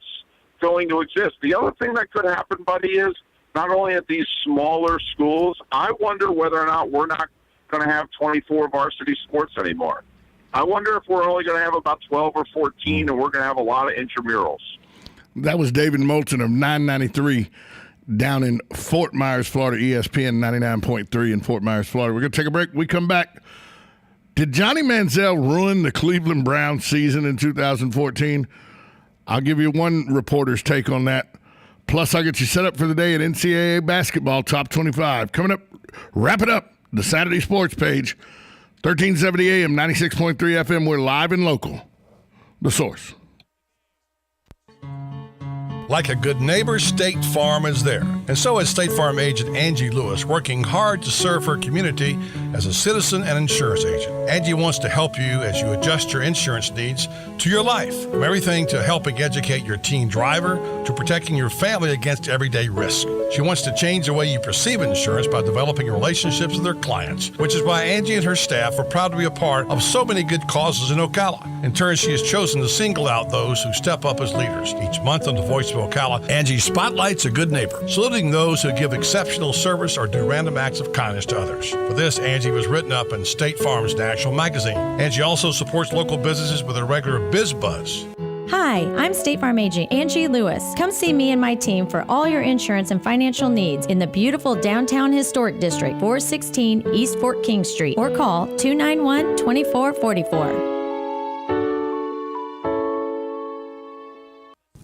going to exist. The other thing that could happen, buddy, is not only at these smaller schools, I wonder whether or not we're not going to have 24 varsity sports anymore. I wonder if we're only going to have about 12 or 14, and we're going to have a lot of intramurals. That was David Moulton of 993 down in Fort Myers, Florida, ESPN 99.3 in Fort Myers, Florida. We're going to take a break. We come back. Did Johnny Manziel ruin the Cleveland Browns season in 2014? I'll give you one reporter's take on that. Plus, I'll get you set up for the day at NCAA basketball top 25. Coming up, wrap it up, the Saturday sports page. 1370 AM, 96.3 FM. We're live and local. The Source. Like a good neighbor, State Farm is there. And so is State Farm agent Angie Lewis, working hard to serve her community as a citizen and insurance agent. Angie wants to help you as you adjust your insurance needs to your life. From everything to helping educate your teen driver to protecting your family against everyday risk. She wants to change the way you perceive insurance by developing relationships with her clients, which is why Angie and her staff are proud to be a part of so many good causes in Ocala. In turn, she has chosen to single out those who step up as leaders. Each month on the Voice of Ocala, Angie spotlights a good neighbor, saluting those who give exceptional service or do random acts of kindness to others. For this, Angie was written up in State Farm's National Magazine. Angie also supports local businesses with a regular Biz Buzz. Hi, I'm State Farm agent Angie Lewis. Come see me and my team for all your insurance and financial needs in the beautiful downtown historic district, 416 East Fort King Street, or call 291-2444.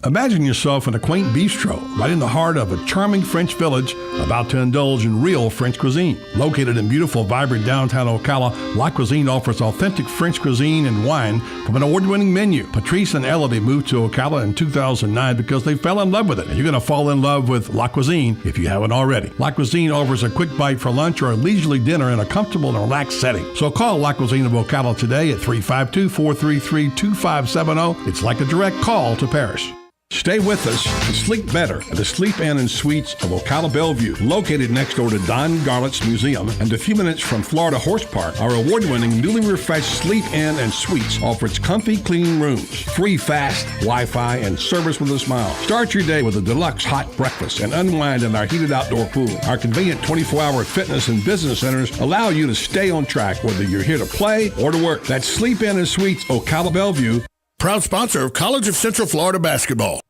Imagine yourself in a quaint bistro right in the heart of a charming French village about to indulge in real French cuisine. Located in beautiful, vibrant downtown Ocala, La Cuisine offers authentic French cuisine and wine from an award-winning menu. Patrice and Elodie moved to Ocala in 2009 because they fell in love with it. And you're going to fall in love with La Cuisine if you haven't already. La Cuisine offers a quick bite for lunch or a leisurely dinner in a comfortable and relaxed setting. So call La Cuisine of Ocala today at 352-433-2570. It's like a direct call to Paris. Stay with us and sleep better at the Sleep Inn and Suites of Ocala Bellevue. Located next door to Don Garlett's Museum and a few minutes from Florida Horse Park, our award-winning, newly refreshed Sleep Inn and Suites offers comfy, clean rooms, free fast Wi-Fi, and service with a smile. Start your day with a deluxe hot breakfast and unwind in our heated outdoor pool. Our convenient 24-hour fitness and business centers allow you to stay on track whether you're here to play or to work. That's Sleep Inn and Suites, Ocala Bellevue. Proud sponsor of College of Central Florida basketball.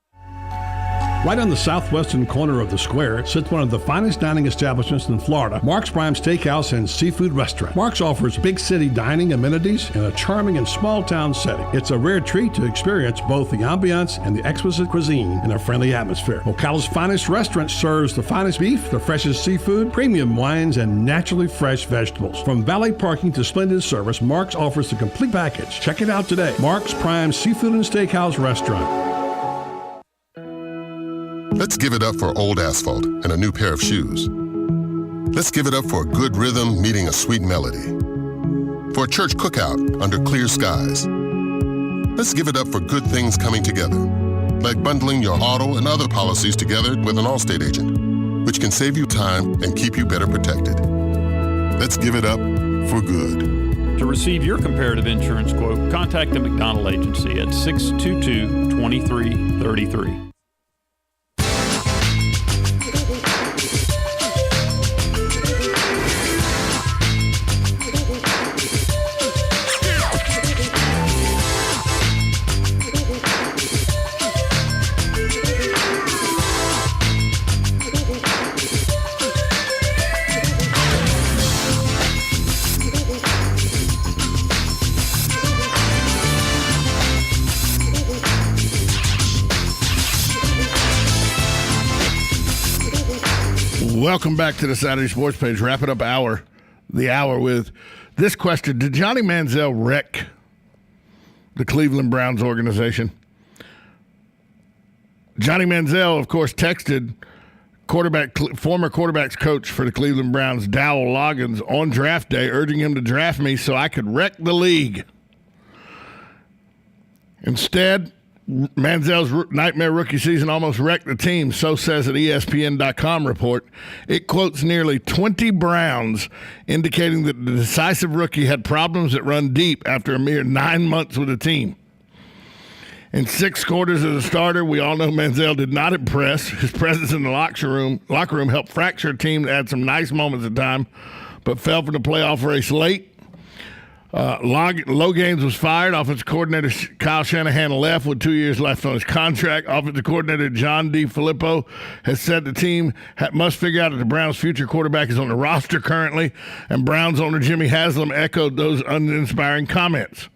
Right on the southwestern corner of the square sits one of the finest dining establishments in Florida, Mark's Prime Steakhouse and Seafood Restaurant. Mark's offers big city dining amenities in a charming and small town setting. It's a rare treat to experience both the ambiance and the exquisite cuisine in a friendly atmosphere. Ocala's finest restaurant serves the finest beef, the freshest seafood, premium wines, and naturally fresh vegetables. From valet parking to splendid service, Mark's offers the complete package. Check it out today. Mark's Prime Seafood and Steakhouse Restaurant. Let's give it up for old asphalt and a new pair of shoes. Let's give it up for a good rhythm meeting a sweet melody. for a church cookout under clear skies. Let's give it up for good things coming together, like bundling your auto and other policies together with an Allstate agent, which can save you time and keep you better protected. Let's give it up for good. To receive your comparative insurance quote, contact the McDonald Agency at 622-2333. Welcome back to the Saturday Sports Page. Wrapping up the hour with this question. Did Johnny Manziel wreck the Cleveland Browns organization? Johnny Manziel, of course, texted former quarterbacks coach for the Cleveland Browns, Dowell Loggins, on draft day, urging him to draft me so I could wreck the league. Instead, Manziel's nightmare rookie season almost wrecked the team, so says an ESPN.com report. It quotes nearly 20 Browns, indicating that the decisive rookie had problems that run deep after a mere 9 months with the team. In 6 quarters as a starter, we all know Manziel did not impress. His presence in the locker room helped fracture a team that had some nice moments at time, but fell from the playoff race late. Logains was fired. Offensive coordinator Kyle Shanahan left with 2 years left on his contract. Offensive coordinator John D. Filippo has said the team must figure out that the Browns' future quarterback is on the roster currently, and Browns owner Jimmy Haslam echoed those uninspiring comments.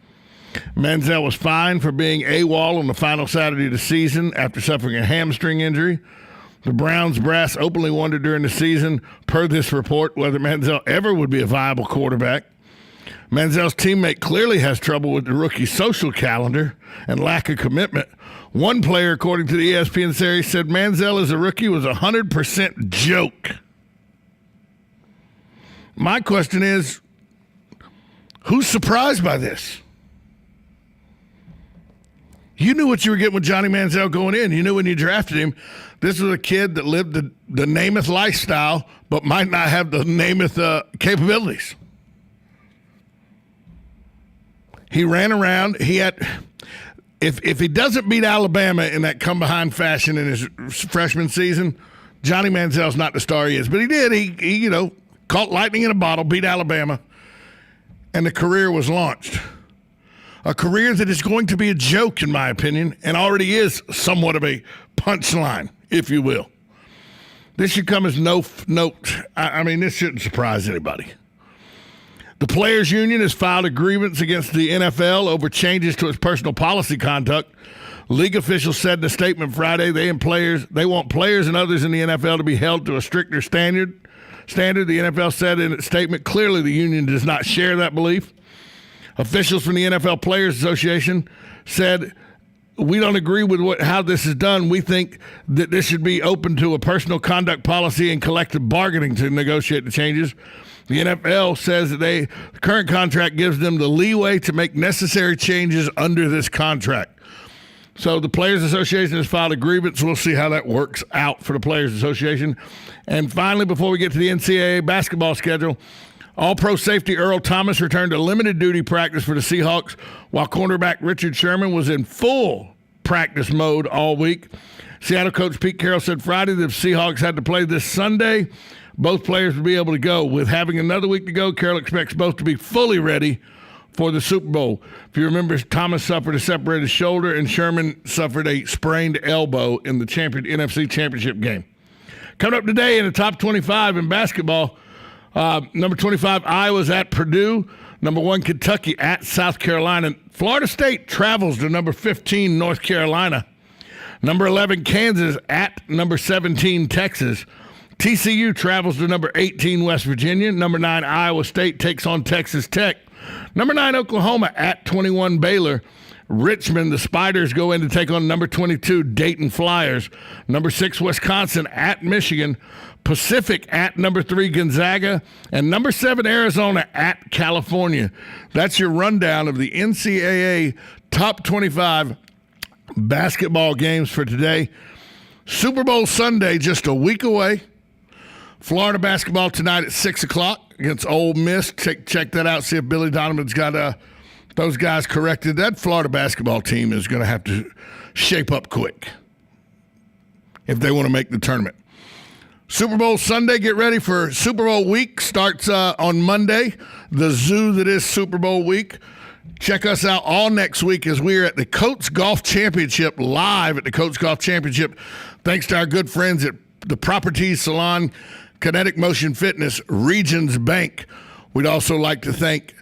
Manziel was fined for being AWOL on the final Saturday of the season after suffering a hamstring injury. The Browns brass openly wondered during the season, per this report, whether Manziel ever would be a viable quarterback. Manziel's teammate clearly has trouble with the rookie's social calendar and lack of commitment. One player, according to the ESPN series, said Manziel as a rookie was 100% joke. My question is, who's surprised by this? You knew what you were getting with Johnny Manziel going in. You knew when you drafted him, this was a kid that lived the Namath lifestyle, but might not have the Namath capabilities. He ran around. He had, if he doesn't beat Alabama in that come-behind fashion in his freshman season, Johnny Manziel's not the star he is. But he did. He caught lightning in a bottle, beat Alabama, and the career was launched. A career that is going to be a joke, in my opinion, and already is somewhat of a punchline, if you will. This should come as no. I mean, this shouldn't surprise anybody. The Players Union has filed a grievance against the NFL over changes to its personal policy conduct. League officials said in a statement Friday they want players and others in the NFL to be held to a stricter standard. The NFL said in its statement, clearly the union does not share that belief. Officials from the NFL Players Association said, we don't agree with how this is done. We think that this should be open to a personal conduct policy and collective bargaining to negotiate the changes. The NFL says that the current contract gives them the leeway to make necessary changes under this contract. So the Players Association has filed a grievance. We'll see how that works out for the Players Association. And finally, before we get to the NCAA basketball schedule, All-Pro safety Earl Thomas returned to limited duty practice for the Seahawks, while cornerback Richard Sherman was in full practice mode all week. Seattle coach Pete Carroll said Friday that if Seahawks had to play this Sunday, both players would be able to go. With having another week to go, Carroll expects both to be fully ready for the Super Bowl. If you remember, Thomas suffered a separated shoulder and Sherman suffered a sprained elbow in the NFC Championship game. Coming up today in the top 25 in basketball, number 25, Iowa's at Purdue. Number 1, Kentucky at South Carolina. Florida State travels to number 15, North Carolina. Number 11, Kansas at number 17, Texas. TCU travels to number 18, West Virginia. Number 9, Iowa State takes on Texas Tech. Number 9, Oklahoma at 21, Baylor. Richmond, the Spiders go in to take on number 22, Dayton Flyers. Number 6, Wisconsin at Michigan. Pacific at number 3 Gonzaga, and number 7 Arizona at California. That's your rundown of the NCAA top 25 basketball games for today. Super Bowl Sunday just a week away. Florida basketball tonight at 6 o'clock against Ole Miss. Check that out. See if Billy Donovan's got those guys corrected. That Florida basketball team is going to have to shape up quick if they want to make the tournament. Super Bowl Sunday, get ready for Super Bowl week. Starts on Monday, the zoo that is Super Bowl week. Check us out all next week as we're at the Coates Golf Championship, live at the Coates Golf Championship. Thanks to our good friends at the Properties Salon, Kinetic Motion Fitness, Regions Bank. We'd also like to thank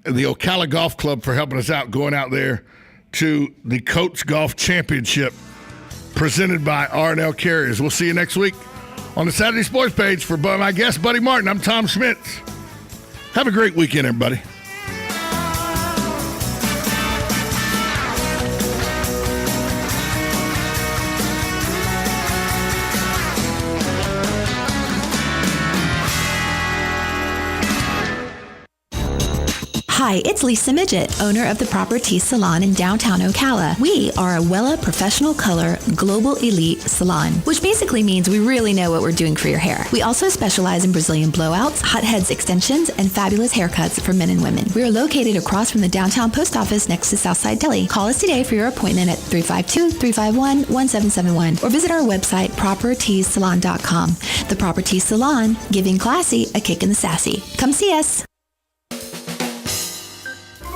the Ocala Golf Club for helping us out, going out there to the Coates Golf Championship presented by R&L Carriers. We'll see you next week on the Saturday Sports page. For my guest, Buddy Martin, I'm Tom Schmitz. Have a great weekend, everybody. Hi, it's Lisa Midget, owner of the Properties Salon in downtown Ocala. We are a Wella Professional Color Global Elite Salon, which basically means we really know what we're doing for your hair. We also specialize in Brazilian blowouts, hot heads extensions, and fabulous haircuts for men and women. We are located across from the downtown post office next to Southside Deli. Call us today for your appointment at 352-351-1771 or visit our website, propertiessalon.com. The Properties Salon, giving classy a kick in the sassy. Come see us.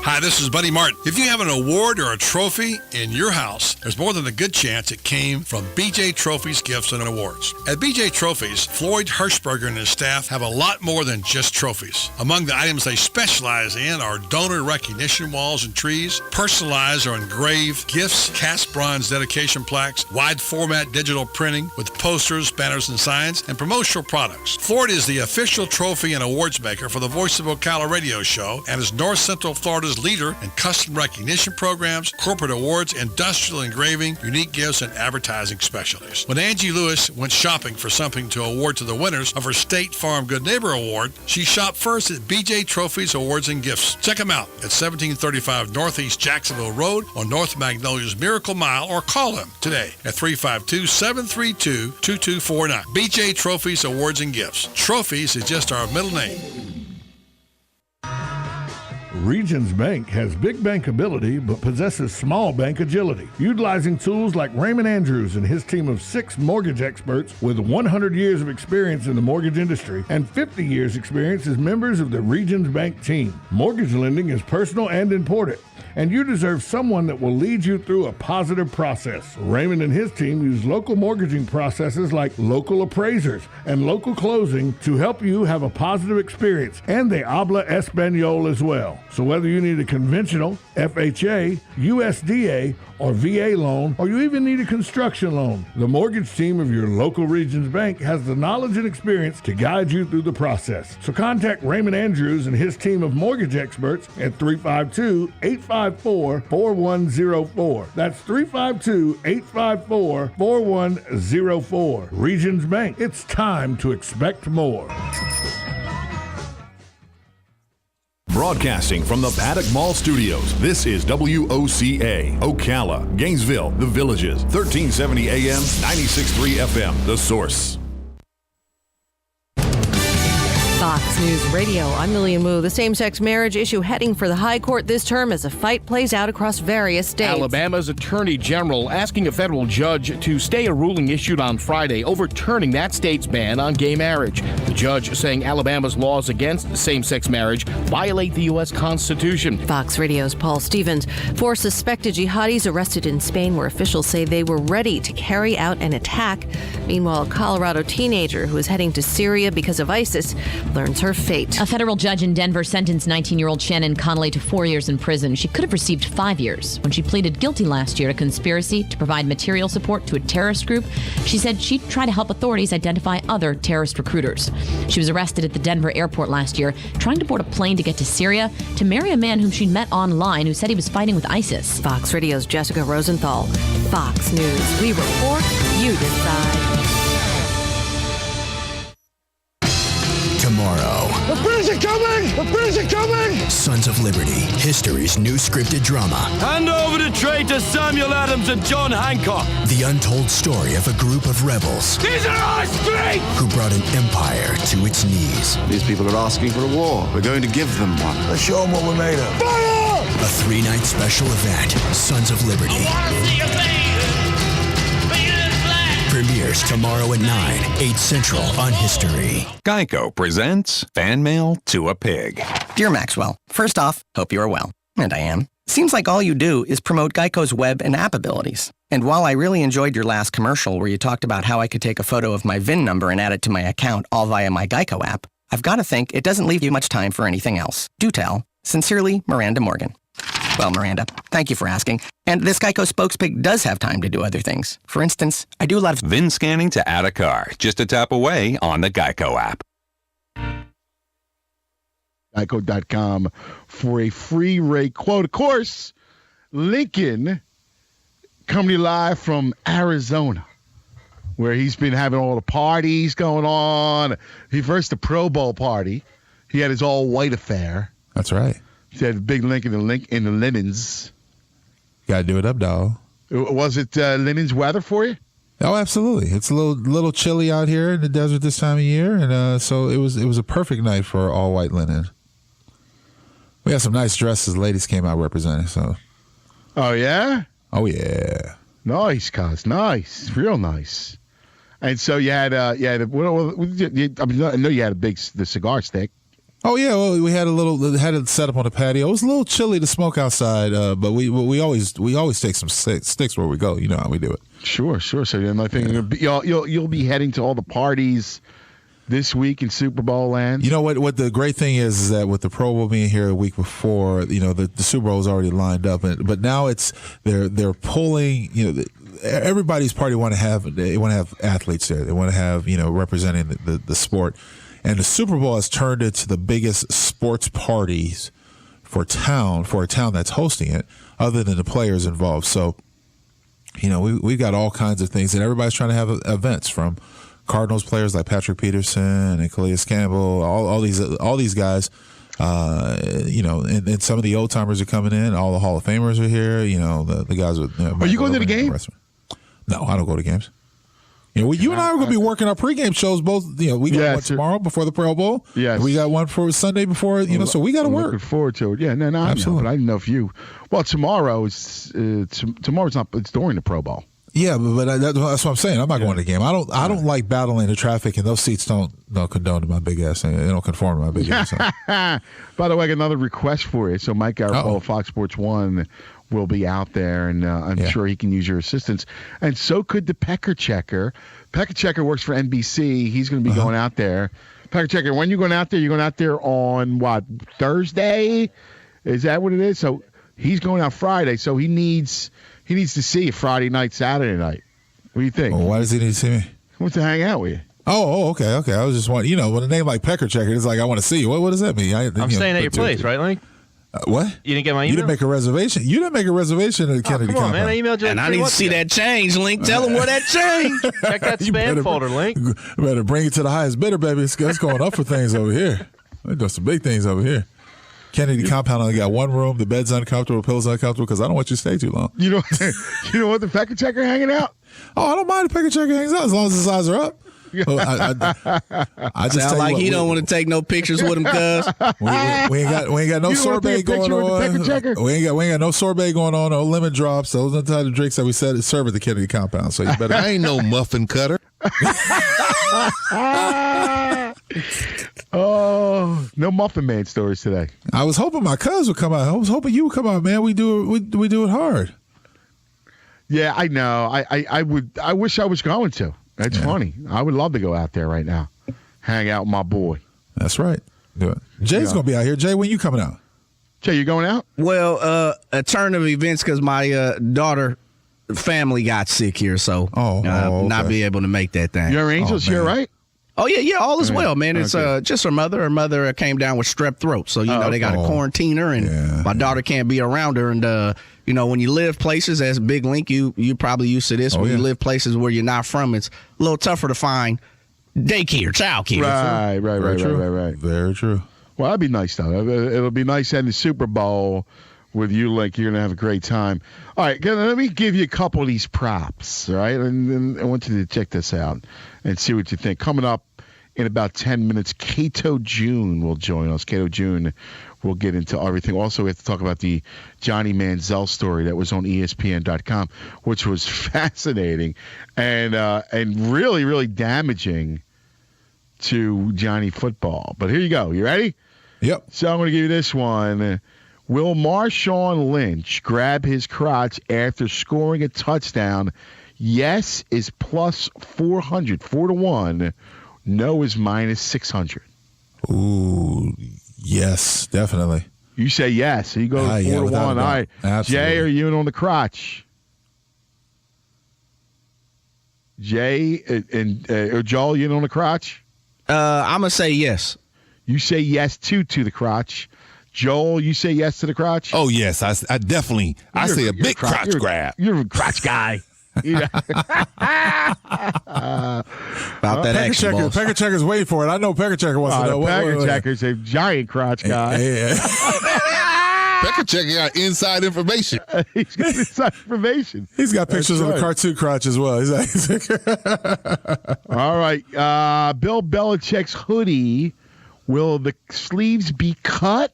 Hi, this is Buddy Martin. If you have an award or a trophy in your house, there's more than a good chance it came from BJ Trophies Gifts and Awards. At BJ Trophies, Floyd Hirschberger and his staff have a lot more than just trophies. Among the items they specialize in are donor recognition walls and trees, personalized or engraved gifts, cast bronze dedication plaques, wide format digital printing with posters, banners, and signs, and promotional products. Floyd is the official trophy and awards maker for the Voice of Ocala radio show and is North Central Florida's leader in custom recognition programs, corporate awards, industrial engraving, unique gifts, and advertising specialties. When Angie Lewis went shopping for something to award to the winners of her State Farm Good Neighbor Award, she shopped first at BJ Trophies Awards and Gifts. Check them out at 1735 Northeast Jacksonville Road on North Magnolia's Miracle Mile, or call them today at 352-732-2249. BJ Trophies Awards and Gifts. Trophies is just our middle name. Regions Bank has big bankability but possesses small bank agility. Utilizing tools like Raymond Andrews and his team of 6 mortgage experts with 100 years of experience in the mortgage industry and 50 years experience as members of the Regions Bank team. Mortgage lending is personal and important, and you deserve someone that will lead you through a positive process. Raymond and his team use local mortgaging processes like local appraisers and local closing to help you have a positive experience, and they habla Espanol as well. So whether you need a conventional, FHA, USDA, or VA loan, or you even need a construction loan, the mortgage team of your local Regions Bank has the knowledge and experience to guide you through the process. So contact Raymond Andrews and his team of mortgage experts at 352-854-4104. That's 352-854-4104. Regions Bank, it's time to expect more. Broadcasting from the Paddock Mall Studios, this is WOCA, Ocala, Gainesville, The Villages, 1370 AM, 96.3 FM, The Source. Fox News Radio, I'm Lillian Wu. The same-sex marriage issue heading for the high court this term as a fight plays out across various states. Alabama's Attorney General asking a federal judge to stay a ruling issued on Friday overturning that state's ban on gay marriage. The judge saying Alabama's laws against same-sex marriage violate the U.S. Constitution. Fox Radio's Paul Stevens. 4 suspected jihadis arrested in Spain, where officials say they were ready to carry out an attack. Meanwhile, a Colorado teenager who is heading to Syria because of ISIS learns her fate. A federal judge in Denver sentenced 19-year-old Shannon Connolly to 4 years in prison. She could have received 5 years. When she pleaded guilty last year to conspiracy to provide material support to a terrorist group, she said she'd try to help authorities identify other terrorist recruiters. She was arrested at the Denver airport last year, trying to board a plane to get to Syria to marry a man whom she'd met online who said he was fighting with ISIS. Fox Radio's Jessica Rosenthal. Fox News. We report, you decide. coming! The British are coming! Sons of Liberty, history's new scripted drama. Hand over the tray to Samuel Adams and John Hancock. The untold story of a group of rebels. These are our streets! Who brought an empire to its knees. These people are asking for a war. We're going to give them one. Let's show them what we're made of. Fire! A 3-night special event, Sons of Liberty. Premieres tomorrow at 9, 8 Central on History. Geico presents Fan Mail to a Pig. Dear Maxwell, first off, hope you are well. And I am. Seems like all you do is promote Geico's web and app abilities. And while I really enjoyed your last commercial where you talked about how I could take a photo of my VIN number and add it to my account all via my Geico app, I've got to think it doesn't leave you much time for anything else. Do tell. Sincerely, Miranda Morgan. Well, Miranda, thank you for asking. And this Geico spokespig does have time to do other things. For instance, I do a lot of VIN scanning to add a car. Just a tap away on the Geico app. Geico.com for a free rate quote. Of course, Lincoln coming live from Arizona, where he's been having all the parties going on. He first the Pro Bowl party. He had his all-white affair. That's right. He had Big Lincoln in the linens. Got to do it up, dog. Was it linens weather for you? Oh, absolutely. It's a little chilly out here in the desert this time of year, and so it was a perfect night for all white linen. We had some nice dresses. Ladies came out representing. So. Oh yeah. Oh yeah. Nice, cuz nice, real nice. And so you had I know you had the cigar stick. Oh yeah, well we had it set up on the patio. It was a little chilly to smoke outside, but we always take some sticks where we go. You know how we do it. Sure. So then I think you'll be heading to all the parties this week in Super Bowl land. You know what the great thing is that with the Pro Bowl being here a week before, you know the Super Bowl is already lined up, but now they're pulling. You know, everybody's party want to have athletes there. They want to have representing the sport. And the Super Bowl has turned into the biggest sports parties for a town that's hosting it, other than the players involved. So, we've got all kinds of things, and everybody's trying to have events from Cardinals players like Patrick Peterson and Calais Campbell, all these guys. And some of the old timers are coming in. All the Hall of Famers are here. The guys with. Are you going to the game? No, I don't go to games. You and I are going to be working our pregame shows both. We got one tomorrow before the Pro Bowl. Yes. We got one for Sunday before. So we got to work. Looking forward to it. Yeah, no, absolutely. But I didn't know if you. Well, tomorrow's not. It's during the Pro Bowl. Yeah, but that's what I'm saying. I'm not going to the game. I don't like battling the traffic, and those seats don't condone to my big ass. They don't conform to my big ass. By the way, I got another request for you. So Mike Garofalo of Fox Sports 1 will be out there, and I'm sure he can use your assistance. And so could the Pecker Checker. Pecker Checker works for NBC. He's going to be going out there. Pecker Checker, when you going out there? You're going out there on what, Thursday? Is that what it is? So he's going out Friday. So he needs to see you Friday night, Saturday night. What do you think? Well, why does he need to see me? He wants to hang out with you. Oh, okay. I was just wondering. With a name like Pecker Checker, it's like I want to see you. What does that mean? I'm staying at your place, right, Link? What? You didn't get my email? You didn't make a reservation. You didn't make a reservation at the Kennedy Come on, compound. man. I emailed you. And I need to see that change, Link. Tell him where that changed. Check that spam folder, Link. You better bring it to the highest bidder, baby. It's going up for things over here. We're doing some big things over here. Kennedy compound only got one room. The bed's uncomfortable. The pillow's uncomfortable because I don't want you to stay too long. You know what? The Pecker Checker hanging out? Oh, I don't mind the Pecker Checker hangs out as long as the sides are up. I just sound like he don't want to take no pictures with him, cuz. We ain't got no sorbet going on. We ain't got no sorbet going on. No lemon drops. Those are the type of drinks that we serve at the Kennedy compound. So you better. I ain't no muffin cutter. Oh, no Muffin Man stories today. I was hoping my cuz would come out. I was hoping you would come out, man. We do it hard. Yeah, I know. I wish I was going to. That's funny. I would love to go out there right now, hang out with my boy. That's right. Do it. Jay's going to be out here. Jay, when you coming out? Jay, you going out? Well, a turn of events because my daughter family got sick here, so okay. not be able to make that thing. Your Angel's here, right? Oh, yeah, all is well, man. It's just her mother. Her mother came down with strep throat, so, they got to quarantine her, and my daughter can't be around her. And, when you live places, as Big Link, you probably used to this, when you live places where you're not from, it's a little tougher to find daycare, child care. Right. Very true. Very true. Well, that'd be nice, though. It'll be nice in the Super Bowl with you, Link. You're going to have a great time. All right, let me give you a couple of these props, all right? And I want you to check this out and see what you think. Coming up in about 10 minutes, Cato June will join us. Cato June will get into everything. Also, we have to talk about the Johnny Manziel story that was on ESPN.com, which was fascinating and really, really damaging to Johnny football. But here you go. You ready? Yep. So I'm going to give you this one. Will Marshawn Lynch grab his crotch after scoring a touchdown? Yes is plus 400, 4-1. No is minus 600. Ooh, yes, definitely. You say yes. So you go 4-1. All right. Absolutely. Jay, are you in on the crotch? Jay or Joel, you in on the crotch? I'm going to say yes. You say yes to the crotch. Joel, you say yes to the crotch? Oh, yes. I definitely. I say a big crotch grab. You're a crotch guy. About that action, boss. Pecker Checker's waiting for it. I know Pecker Checker wants to know. Pecker Checker's a giant crotch guy. Pecker Checker got inside information. He's got inside information. He's got pictures of a cartoon crotch as well. All right. Bill Belichick's hoodie. Will the sleeves be cut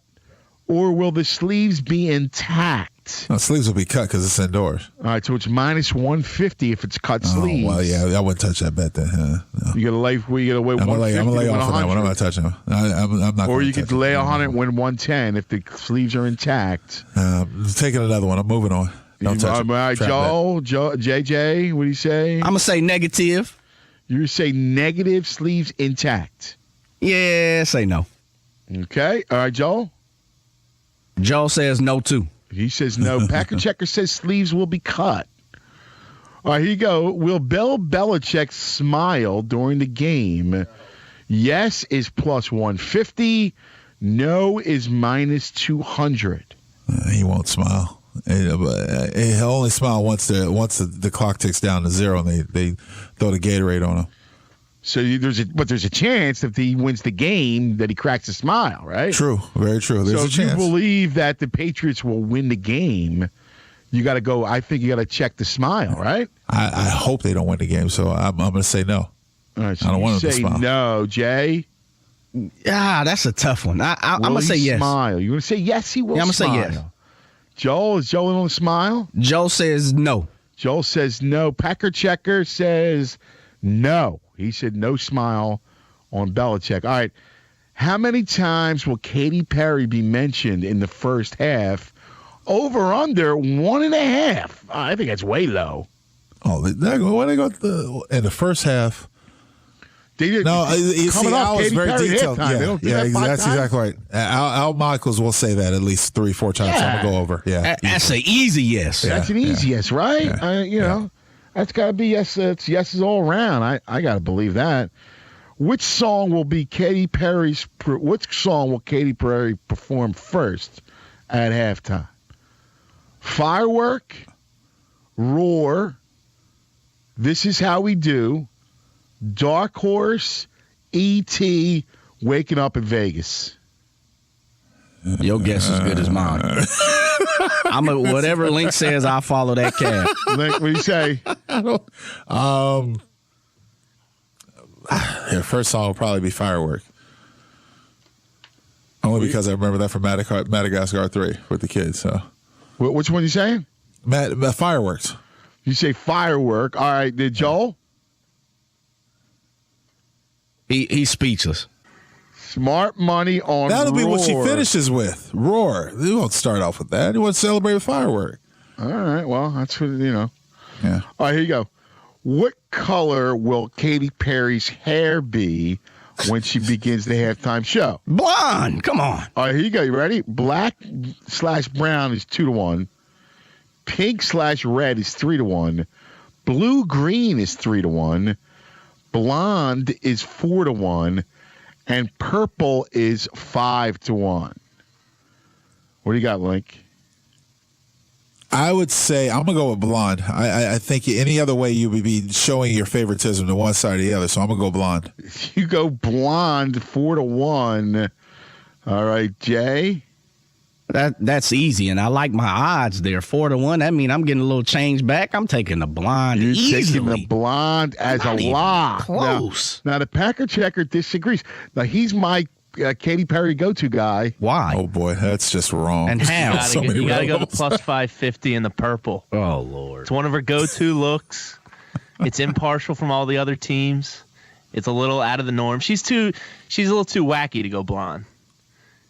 or will the sleeves be intact? No, sleeves will be cut because it's indoors. All right, so it's minus 150 if it's cut sleeves. Well, yeah, I wouldn't touch that bet then. No. You got to lay. You got to wait. I'm gonna lay off on that one. I'm not touching them. I'm not. Or you could lay 100 and win 110 if the sleeves are intact. Taking another one. I'm moving on. Don't touch all right, Joel, JJ, what do you say? I'm gonna say negative. You say negative, sleeves intact. Yeah, say no. Okay. All right, Joel. Joel says no too. He says no. Packer Checker says sleeves will be cut. All right, here you go. Will Bill Belichick smile during the game? Yes is plus 150. No is minus 200. He won't smile. He'll only smile once the clock ticks down to 0 and they throw the Gatorade on him. So there's a chance if he wins the game that he cracks a smile, right? True, very true. There's a chance. If you believe that the Patriots will win the game, you got to go. I think you got to check the smile, right? I hope they don't win the game, so I'm going to say no. All right, so I don't want them to say smile. No, Jay. That's a tough one. I'm going to say yes. Smile. You going to say yes? He will. Yeah, I'm smile. going to say yes. Joel, is Joel on smile? Joel says no. Joel says no. Packer Checker says no. He said no smile on Belichick. All right. How many times will Katy Perry be mentioned in the first half? Over under 1.5. I think that's way low. Oh, when they go in the first half. Coming up, Katy very Perry detailed. halftime. That's exactly right. Al Michaels will say that at least 3-4 times. So I'm going to go over. Yeah, that's an easy yes. That's an easy yes, right? Yeah. You know. That's got to be yes. It's yeses all around. I got to believe that. Which song will Katy Perry perform first at halftime? Firework, Roar, This Is How We Do, Dark Horse, E.T., Waking Up in Vegas. Your guess is good as mine. Whatever Link says, I'll follow that cab. Link, what do you say? First song will probably be Firework. Only because I remember that from Madagascar 3 with the kids. So, which one you saying? Fireworks. You say Firework. All right. Did Joel? He's speechless. Smart money on That'll Roar. be what she finishes with. Roar. They won't start off with that. He wants to celebrate with Firework. All right. Well, that's what, Yeah. All right, here you go. What color will Katy Perry's hair be when she begins the halftime show? Blonde. Come on. All right, here you go. You ready? Black/brown is 2-1. Pink/red is 3-1. Blue-green is 3-1. Blonde is 4-1. And purple is 5-1. What do you got, Link? I would say I'm gonna go with blonde. I think any other way you would be showing your favoritism to one side or the other. So I'm gonna go blonde. You go blonde 4-1. All right, Jay. That's easy, and I like my odds there. 4-1. That means I'm getting a little change back. I'm taking the blonde easily. Taking the blonde as a lock. Close. Now, the Packer checker disagrees. Now, he's my Katy Perry go-to guy. Why? Oh, boy, that's just wrong. And how? You got to go to plus 550 in the purple. Oh, Lord. It's one of her go-to looks. It's impartial from all the other teams. It's a little out of the norm. She's a little too wacky to go blonde.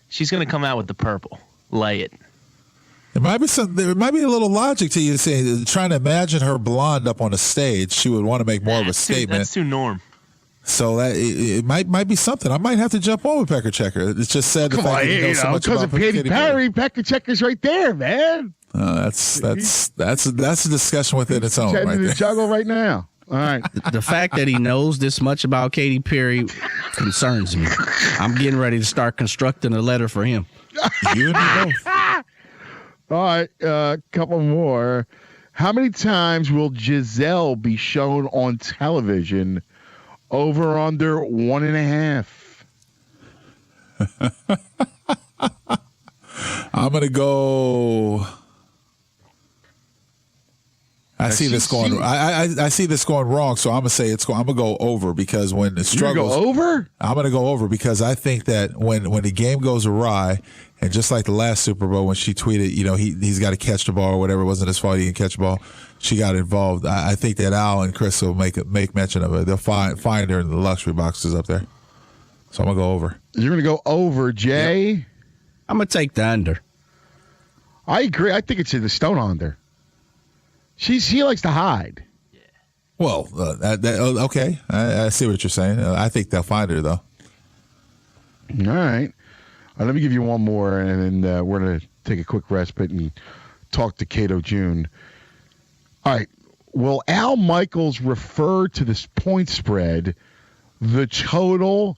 She's going to come out with the purple. Lay it. There might be a little logic to you saying, trying to imagine her blonde up on a stage. She would want to make more of a statement. That's too norm. So that it might be something. I might have to jump on with Pecker Checker. It's just sad the fact that he knows so much because about of Katy Perry. Pecker Checker's right there, man. That's a discussion within its own. He's Right the there. juggle right now. All right. The fact that he knows this much about Katy Perry concerns me. I'm getting ready to start constructing a letter for him. You and me both. All right, couple more. How many times will Giselle be shown on television? Over under 1.5. I'm gonna go. I see this going. I see this going wrong, so I'm gonna say I'm gonna go over because when it struggles, you go over. I'm gonna go over because I think that when the game goes awry, and just like the last Super Bowl when she tweeted, he's got to catch the ball or whatever, it wasn't his fault he didn't catch the ball. She got involved. I think that Al and Chris will make mention of it. They'll find her in the luxury boxes up there. So I'm gonna go over. You're gonna go over, Jay. Yep. I'm gonna take the under. I agree. I think it's in the stone under. She likes to hide. Yeah. Well, okay. I see what you're saying. I think they'll find her though. All right. Let me give you one more, and then we're going to take a quick respite and talk to Cato June. All right. Will Al Michaels refer to this point spread, the total,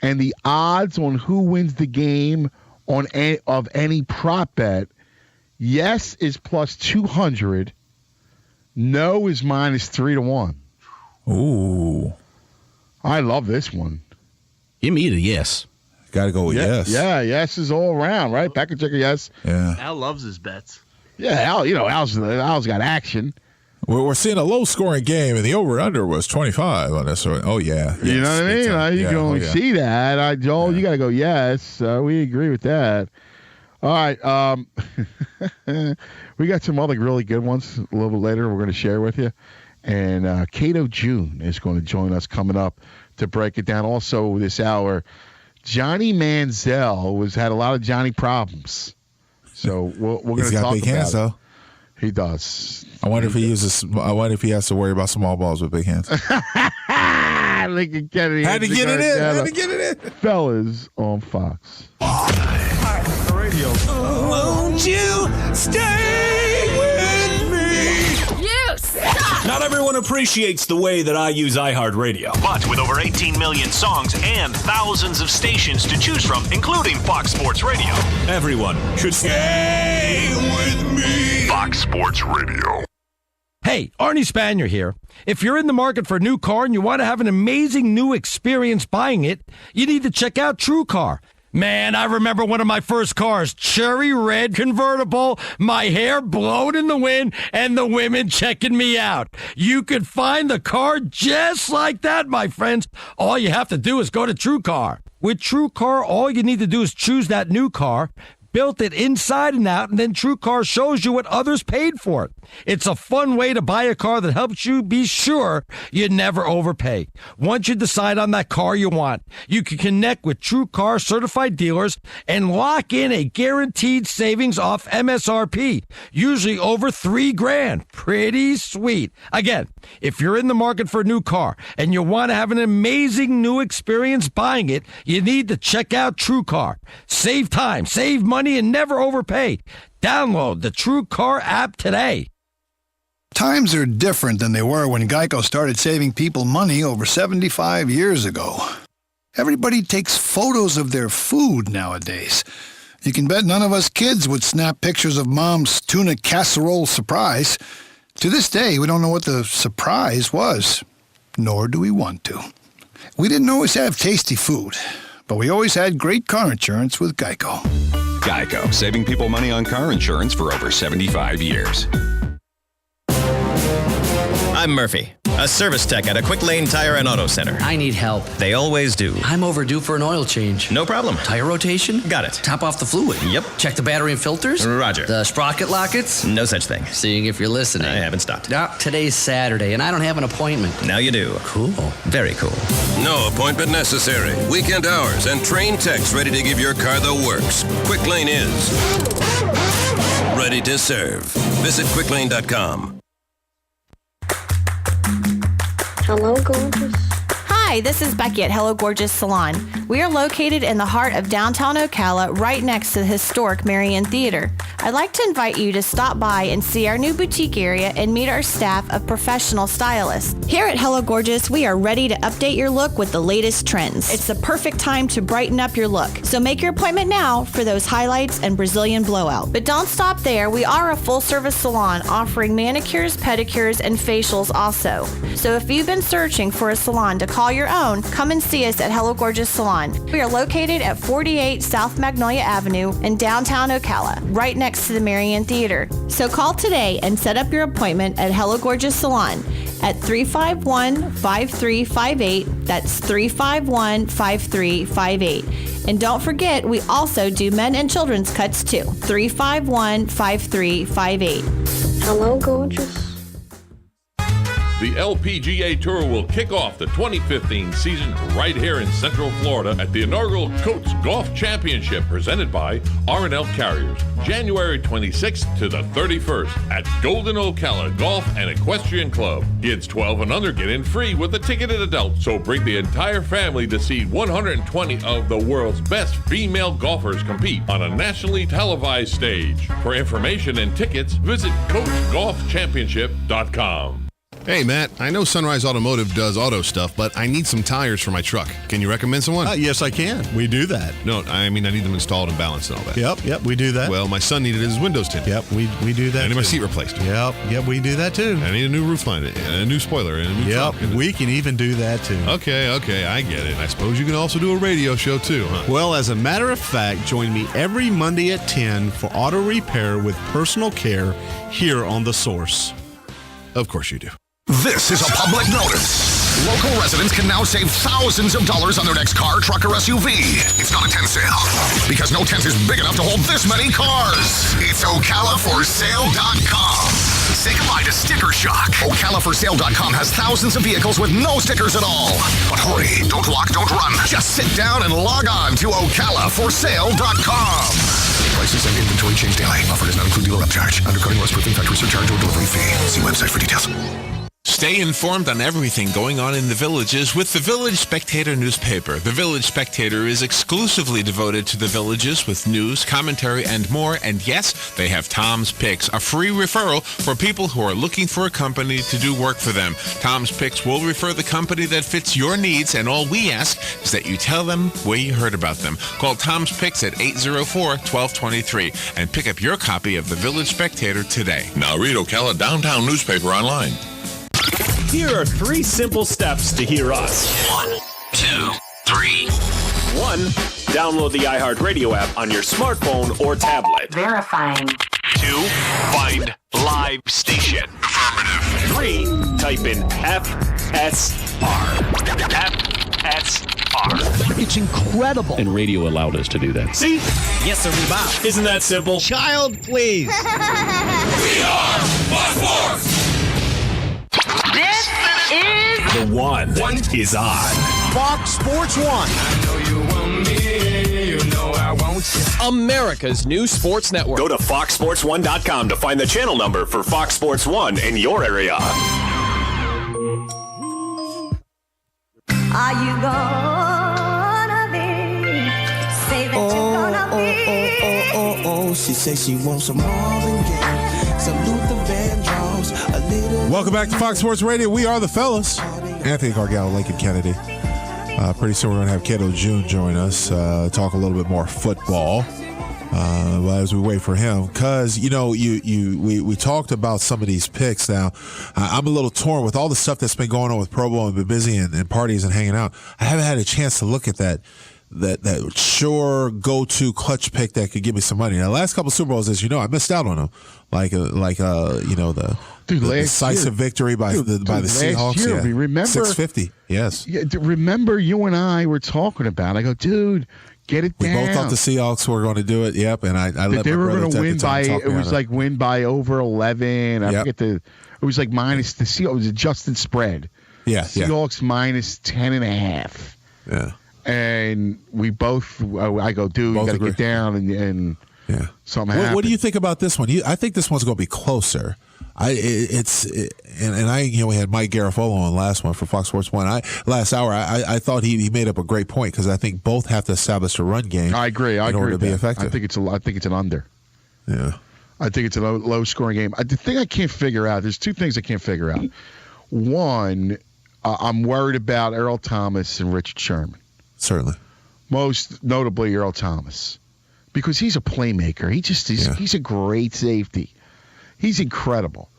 and the odds on who wins the game of any prop bet? Yes is plus 200. No is minus 3-1. Ooh. I love this one. Give me the yes. Got to go with yes. Yeah, yes is all around, right? Packer checker, yes. Yeah. Al loves his bets. Yeah, Al. Al's got action. We're seeing a low-scoring game, and the over/under was 25 on this one. Oh yeah, yes, you know what I mean? You can only see that. Joel, you got to go yes. We agree with that. All right. We got some other really good ones a little bit later we're going to share with you. And Cato June is going to join us coming up to break it down. Also this hour, Johnny Manziel has had a lot of Johnny problems. So we're going to talk about big hands, though. He does. I wonder if he has to worry about small balls with big hands. Lincoln Kennedy had to get it in. Fellas on Fox. Radio. Won't you stay with me? You suck! Not everyone appreciates the way that I use iHeartRadio. But with over 18 million songs and thousands of stations to choose from, including Fox Sports Radio, everyone should stay with me. Fox Sports Radio. Hey, Arnie Spanier here. If you're in the market for a new car and you want to have an amazing new experience buying it, you need to check out TrueCar. Man, I remember one of my first cars, cherry red convertible, my hair blowing in the wind, and the women checking me out. You could find the car just like that, my friends. All you have to do is go to TrueCar. With TrueCar, all you need to do is choose that new car, built it inside and out, and then TrueCar shows you what others paid for it. It's a fun way to buy a car that helps you be sure you never overpay. Once you decide on that car you want, you can connect with TrueCar certified dealers and lock in a guaranteed savings off MSRP, usually over $3,000. Pretty sweet. Again, if you're in the market for a new car and you want to have an amazing new experience buying it, you need to check out TrueCar. Save time, save money, and never overpay. Download the TrueCar app today. Times are different than they were when Geico started saving people money over 75 years ago. Everybody takes photos of their food nowadays. You can bet none of us kids would snap pictures of Mom's tuna casserole surprise. To this day, we don't know what the surprise was, nor do we want to. We didn't always have tasty food. But we always had great car insurance with Geico. Geico, saving people money on car insurance for over 75 years. I'm Murphy, a service tech at a Quick Lane Tire and Auto Center. I need help. They always do. I'm overdue for an oil change. No problem. Tire rotation? Got it. Top off the fluid? Yep. Check the battery and filters? Roger. The sprocket lockets? No such thing. Seeing if you're listening. I haven't stopped. Today's Saturday, and I don't have an appointment. Now you do. Cool. Very cool. No appointment necessary. Weekend hours and trained techs ready to give your car the works. Quick Lane is ready to serve. Visit quicklane.com. Hello, gorgeous. Hi, this is Becky at Hello Gorgeous Salon. We are located in the heart of downtown Ocala, right next to the historic Marion Theater. I'd like to invite you to stop by and see our new boutique area and meet our staff of professional stylists. Here at Hello Gorgeous, we are ready to update your look with the latest trends. It's the perfect time to brighten up your look. So make your appointment now for those highlights and Brazilian blowout. But don't stop there. We are a full-service salon offering manicures, pedicures, and facials also. So if you've been searching for a salon to call your own, come and see us at Hello Gorgeous Salon. We are located at 48 South Magnolia Avenue in downtown Ocala, right next to the Marion Theater. So call today and set up your appointment at Hello Gorgeous Salon at 351-5358. That's 351-5358. And don't forget, we also do men and children's cuts too. 351-5358. Hello, gorgeous. The LPGA Tour will kick off the 2015 season right here in Central Florida at the inaugural Coates Golf Championship presented by R&L Carriers, January 26th to the 31st at Golden Ocala Golf and Equestrian Club. Kids 12 and under get in free with a ticketed adult, so bring the entire family to see 120 of the world's best female golfers compete on a nationally televised stage. For information and tickets, visit CoachGolfChampionship.com. Hey, Matt, I know Sunrise Automotive does auto stuff, but I need some tires for my truck. Can you recommend someone? Yes, I can. We do that. No, I mean, I need them installed and balanced and all that. Yep, we do that. Well, my son needed his windows tinted. Yep, we do that. I need my seat replaced. Yep, we do that too. I need a new roof line, and a new spoiler, and a new trunk. We can even do that too. Okay, I get it. I suppose you can also do a radio show too, huh? Well, as a matter of fact, join me every Monday at 10 for auto repair with personal care here on The Source. Of course you do. This is a public notice. Local residents can now save thousands of dollars on their next car, truck, or SUV. It's not a tent sale, because no tent is big enough to hold this many cars. It's OcalaForSale.com. Say goodbye to sticker shock. OcalaForSale.com has thousands of vehicles with no stickers at all. But hurry, don't walk, don't run. Just sit down and log on to OcalaForSale.com. Prices and inventory change daily. Offer does not include dealer upcharge, undercutting, loss proofing, factory surcharge, or delivery fee. See website for details. Stay informed on everything going on in the Villages with the Village Spectator newspaper. The Village Spectator is exclusively devoted to the Villages with news, commentary, and more. And yes, they have Tom's Picks, a free referral for people who are looking for a company to do work for them. Tom's Picks will refer the company that fits your needs, and all we ask is that you tell them where you heard about them. Call Tom's Picks at 804-1223 and pick up your copy of the Village Spectator today. Now read Ocala Downtown newspaper online. Here are 3 simple steps to hear us. 1, 2, 3. 1. Download the iHeartRadio app on your smartphone or tablet. Verifying. 2. Find live station. Affirmative. 3. Type in FSR. FSR. It's incredible. And radio allowed us to do that. See? Yes, sir, Bob. Isn't that simple? Child, please. We are Fox Sports. This is The one is on. Fox Sports 1. I know you want me, you know I want you. America's new sports network. Go to foxsports1.com to find the channel number for Fox Sports 1 in your area. Are you gonna be? Say that you're gonna be. Oh, she says she wants some Marvin Gaye, some Luther Vandross, a little. Welcome back to Fox Sports Radio. We are the fellas. Anthony Gargalo, Lincoln Kennedy. Pretty soon we're going to have Cato June join us, talk a little bit more football as we wait for him. Because, you know, we talked about some of these picks now. I'm a little torn with all the stuff that's been going on with Pro Bowl and been busy and parties and hanging out. I haven't had a chance to look at that that sure go-to clutch pick that could give me some money. Now, the last couple of Super Bowls, as you know, I missed out on them. The decisive victory by the Seahawks. Year, yeah. remember 650. Yes. Yeah, remember you and I were talking about. I go, dude, get it down. We both thought the Seahawks were going to do it. Yep, and I let they my were brother going to win by. It was like win by over 11. I forget It was like minus the Seahawks. It was adjusted spread. Yeah, Seahawks minus 10.5. Yeah. And we both. I go, dude, you got to get down and something happened. What do you think about this one? I think this one's going to be closer. We had Mike Garafolo on last one for Fox Sports 1. Last hour, I thought he made up a great point because I think both have to establish a run game. I agree. In order to be effective. I think it's an under. Yeah. I think it's a low scoring game. The thing I can't figure out. There's two things I can't figure out. One, I'm worried about Earl Thomas and Richard Sherman. Certainly. Most notably Earl Thomas, because he's a playmaker. He's a great safety. He's incredible.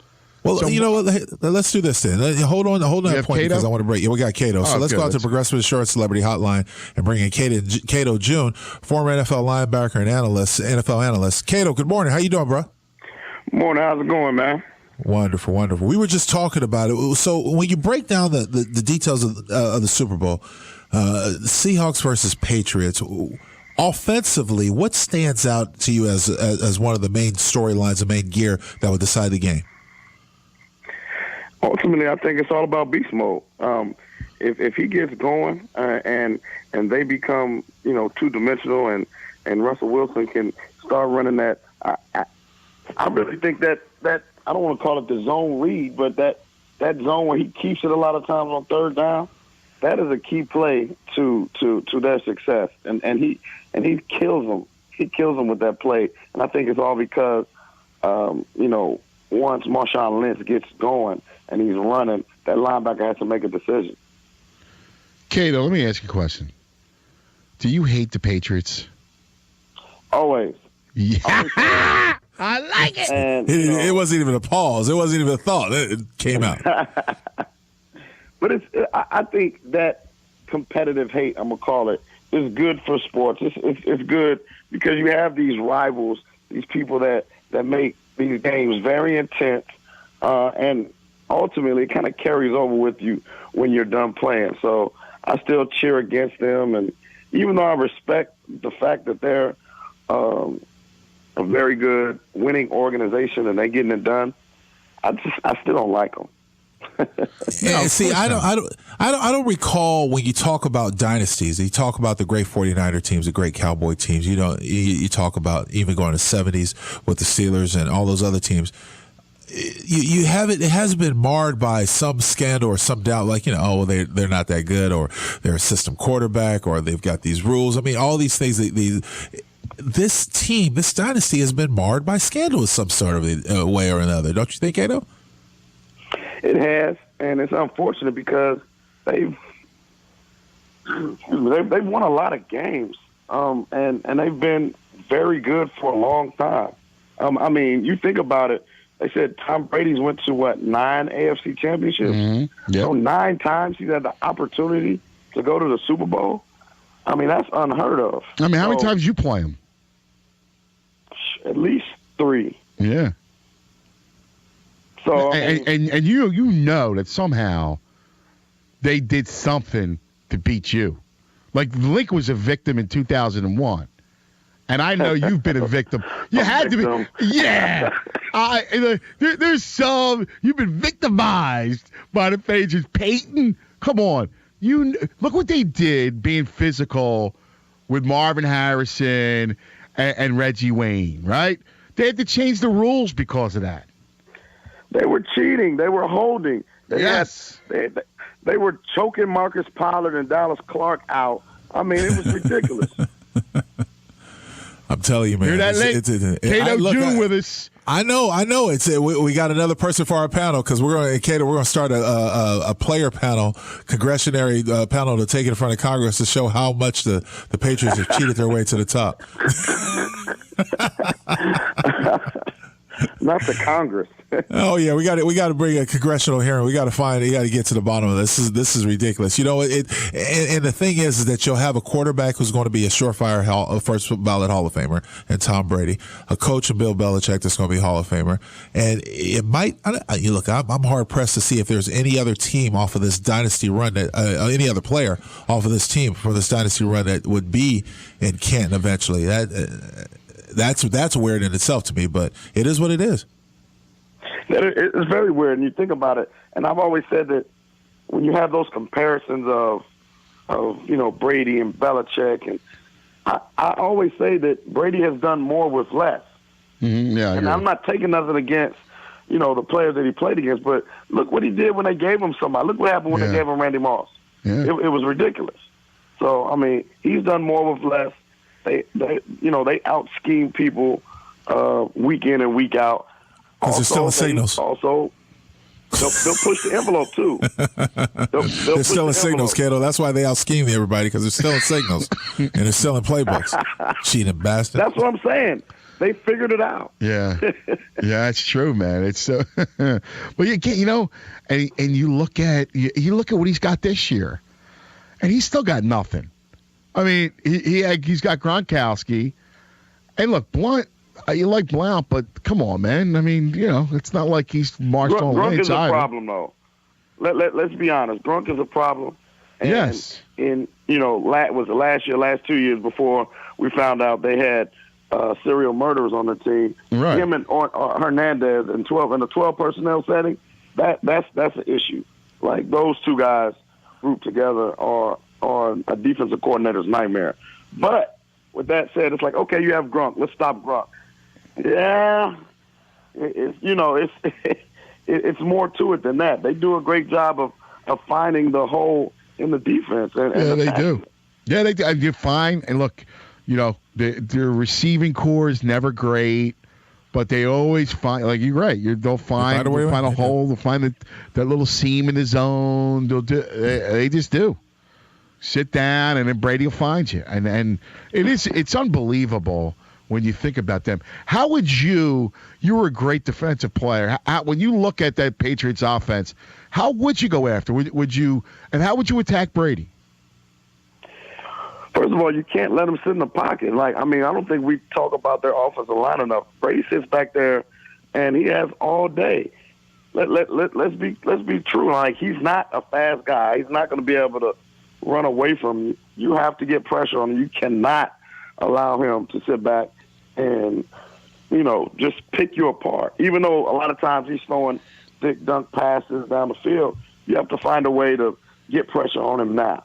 Well, you know what? Let's do this then. Hold on that point because I want to break. Yeah, we got Cato. So let's go out to Progressive Insurance Celebrity Hotline and bring in Cato June, former NFL linebacker and NFL analyst. Cato, good morning. How you doing, bro? Morning. How's it going, man? Wonderful, wonderful. We were just talking about it. So when you break down the details of the Super Bowl, Seahawks versus Patriots. Offensively, what stands out to you as one of the main storylines, the main gear that would decide the game? Ultimately, I think it's all about beast mode. If he gets going and they become two-dimensional and Russell Wilson can start running that, I really think that I don't want to call it the zone read, but that zone where he keeps it a lot of times on third down, that is a key play to their success, and he kills them. He kills them with that play, and I think it's all because once Marshawn Lynch gets going and he's running, that linebacker has to make a decision. Cato, let me ask you a question. Do you hate the Patriots? Always. Yeah. Always. I like it. And, it wasn't even a pause. It wasn't even a thought. It came out. But I think that competitive hate, I'm going to call it, is good for sports. It's good because you have these rivals, these people that make these games very intense, and ultimately it kind of carries over with you when you're done playing. So I still cheer against them, and even though I respect the fact that they're a very good winning organization and they're getting it done, I still don't like them. See, I don't recall when you talk about dynasties. You talk about the great 49er teams, the great Cowboy teams. You talk about even going to 70s with the Steelers and all those other teams. You haven't. It hasn't been marred by some scandal or some doubt, like they're not that good, or they're a system quarterback, or they've got these rules. I mean, all these things. This team, this dynasty, has been marred by scandal in some sort of a way or another. Don't you think, Cato? It has, and it's unfortunate because they've won a lot of games, and they've been very good for a long time. I mean, you think about it. They said Tom Brady's went to 9 AFC championships. Mm-hmm. Yep. So 9 times he's had the opportunity to go to the Super Bowl. I mean, that's unheard of. I mean, how many times you play him? At least 3. Yeah. So and you know that somehow they did something to beat you. Like Link was a victim in 2001, and I know you've been a victim. You had to be. Yeah. There's some you've been victimized by the Patriots. Peyton, come on. Look what they did being physical with Marvin Harrison and Reggie Wayne, right? They had to change the rules because of that. They were cheating. They were holding. They were choking Marcus Pollard and Dallas Clark out. I mean, it was ridiculous. I'm telling you, man. Hear that, Cato June with us. I know. We got another person for our panel because we're going to start a player panel, congressionary panel to take it in front of Congress to show how much the Patriots have cheated their way to the top. Not the Congress. Oh yeah, we got to bring a congressional hearing. We got to get to the bottom of this. This is ridiculous. You know, and the thing is that you'll have a quarterback who's going to be a surefire first ballot Hall of Famer, and Tom Brady, a coach in Bill Belichick that's going to be Hall of Famer, and it might. You look, I'm hard pressed to see if there's any other team off of this dynasty run that any other player off of this team for this dynasty run that would be in Canton eventually. That's weird in itself to me, but it is what it is. It's very weird, and you think about it. And I've always said that when you have those comparisons of Brady and Belichick, and I always say that Brady has done more with less. Mm-hmm. Yeah, and I'm not taking nothing against the players that he played against, but look what he did when they gave him somebody. Look what happened when they gave him Randy Moss. Yeah. It was ridiculous. So I mean, he's done more with less. They out scheme people week in and week out. Because they're still in signals. Also, they'll push the envelope too. They're still in signals, Cato. That's why they out scheme everybody, because they're still in signals and they're still in playbooks. Cheating bastard. That's what I'm saying. They figured it out. Yeah, yeah, it's true, man. It's so. But you get, and you look at what he's got this year, and he's still got nothing. I mean, he's got Gronkowski, and look, Blount. You like Blount, but come on, man. I mean, it's not like he's marched on Gronk lanes is a problem, though. Let's be honest. Gronk is a problem. And yes. Was the last year, last 2 years before we found out they had serial murderers on the team. Right. Him and Hernandez in the 12 personnel setting. That's an issue. Like those two guys grouped together are a defensive coordinator's nightmare. But with that said, it's like, okay, you have Gronk. Let's stop Gronk. Yeah, it's more to it than that. They do a great job of finding the hole in the defense. And they do. Yeah, they do. You're fine. And look, their receiving core is never great, but they always find, like you're right. They'll find a hole. They'll find that little seam in the zone. They just do. Sit down, and then Brady will find you. And it's unbelievable when you think about them. How would you were a great defensive player. When you look at that Patriots offense, how would you go after? Would you how would you attack Brady? First of all, you can't let him sit in the pocket. I don't think we talk about their offensive line enough. Brady sits back there, and he has all day. Let's be true. Like, he's not a fast guy. He's not going to be able to run away from you. You have to get pressure on him. You cannot allow him to sit back and, just pick you apart. Even though a lot of times he's throwing thick dunk passes down the field, you have to find a way to get pressure on him now.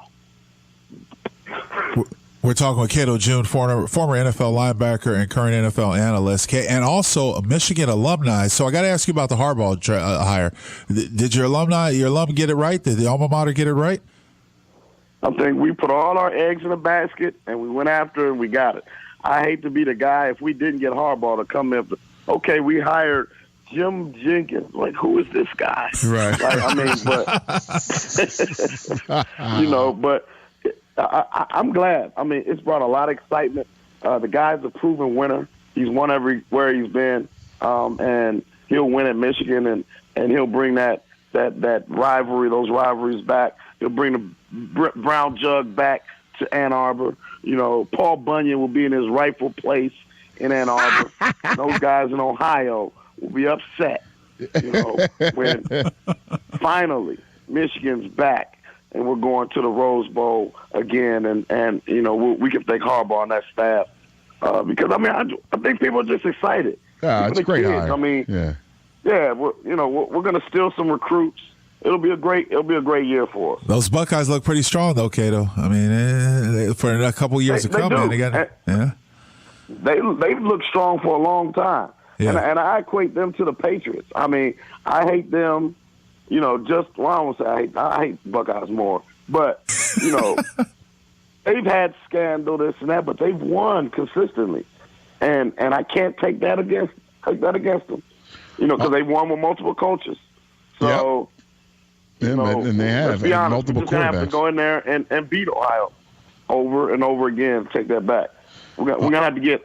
We're talking with Cato June, former NFL linebacker and current NFL analyst, and also a Michigan alumni. So I got to ask you about the Harbaugh hire. Did your alum get it right? Did the alma mater get it right? I think we put all our eggs in a basket, and we went after it, and we got it. I hate to be the guy, if we didn't get Harbaugh, to come in. Okay, we hired Jim Jenkins. Like, who is this guy? Right. But I'm glad. It's brought a lot of excitement. The guy's a proven winner. He's won everywhere he's been, and he'll win at Michigan, and he'll bring that rivalry, those rivalries back. He'll bring the brown jug back to Ann Arbor. Paul Bunyan will be in his rightful place in Ann Arbor. Those guys in Ohio will be upset, when finally Michigan's back and we're going to the Rose Bowl again. And we can thank Harbaugh and that staff because, I think people are just excited. Yeah, it's a great hire. We're going to steal some recruits. It'll be a great year for us. Those Buckeyes look pretty strong, though, Cato. For a couple years to come, They've looked strong for a long time, and I equate them to the Patriots. I hate them. I hate Buckeyes more, but they've had scandal, this and that, but they've won consistently, and I can't take that against them. Because they've won with multiple coaches. So. Yeah, and they have. Let's be honest, multiple we just have to go in there and beat Ohio over and over again. Take that back. We're gonna have to get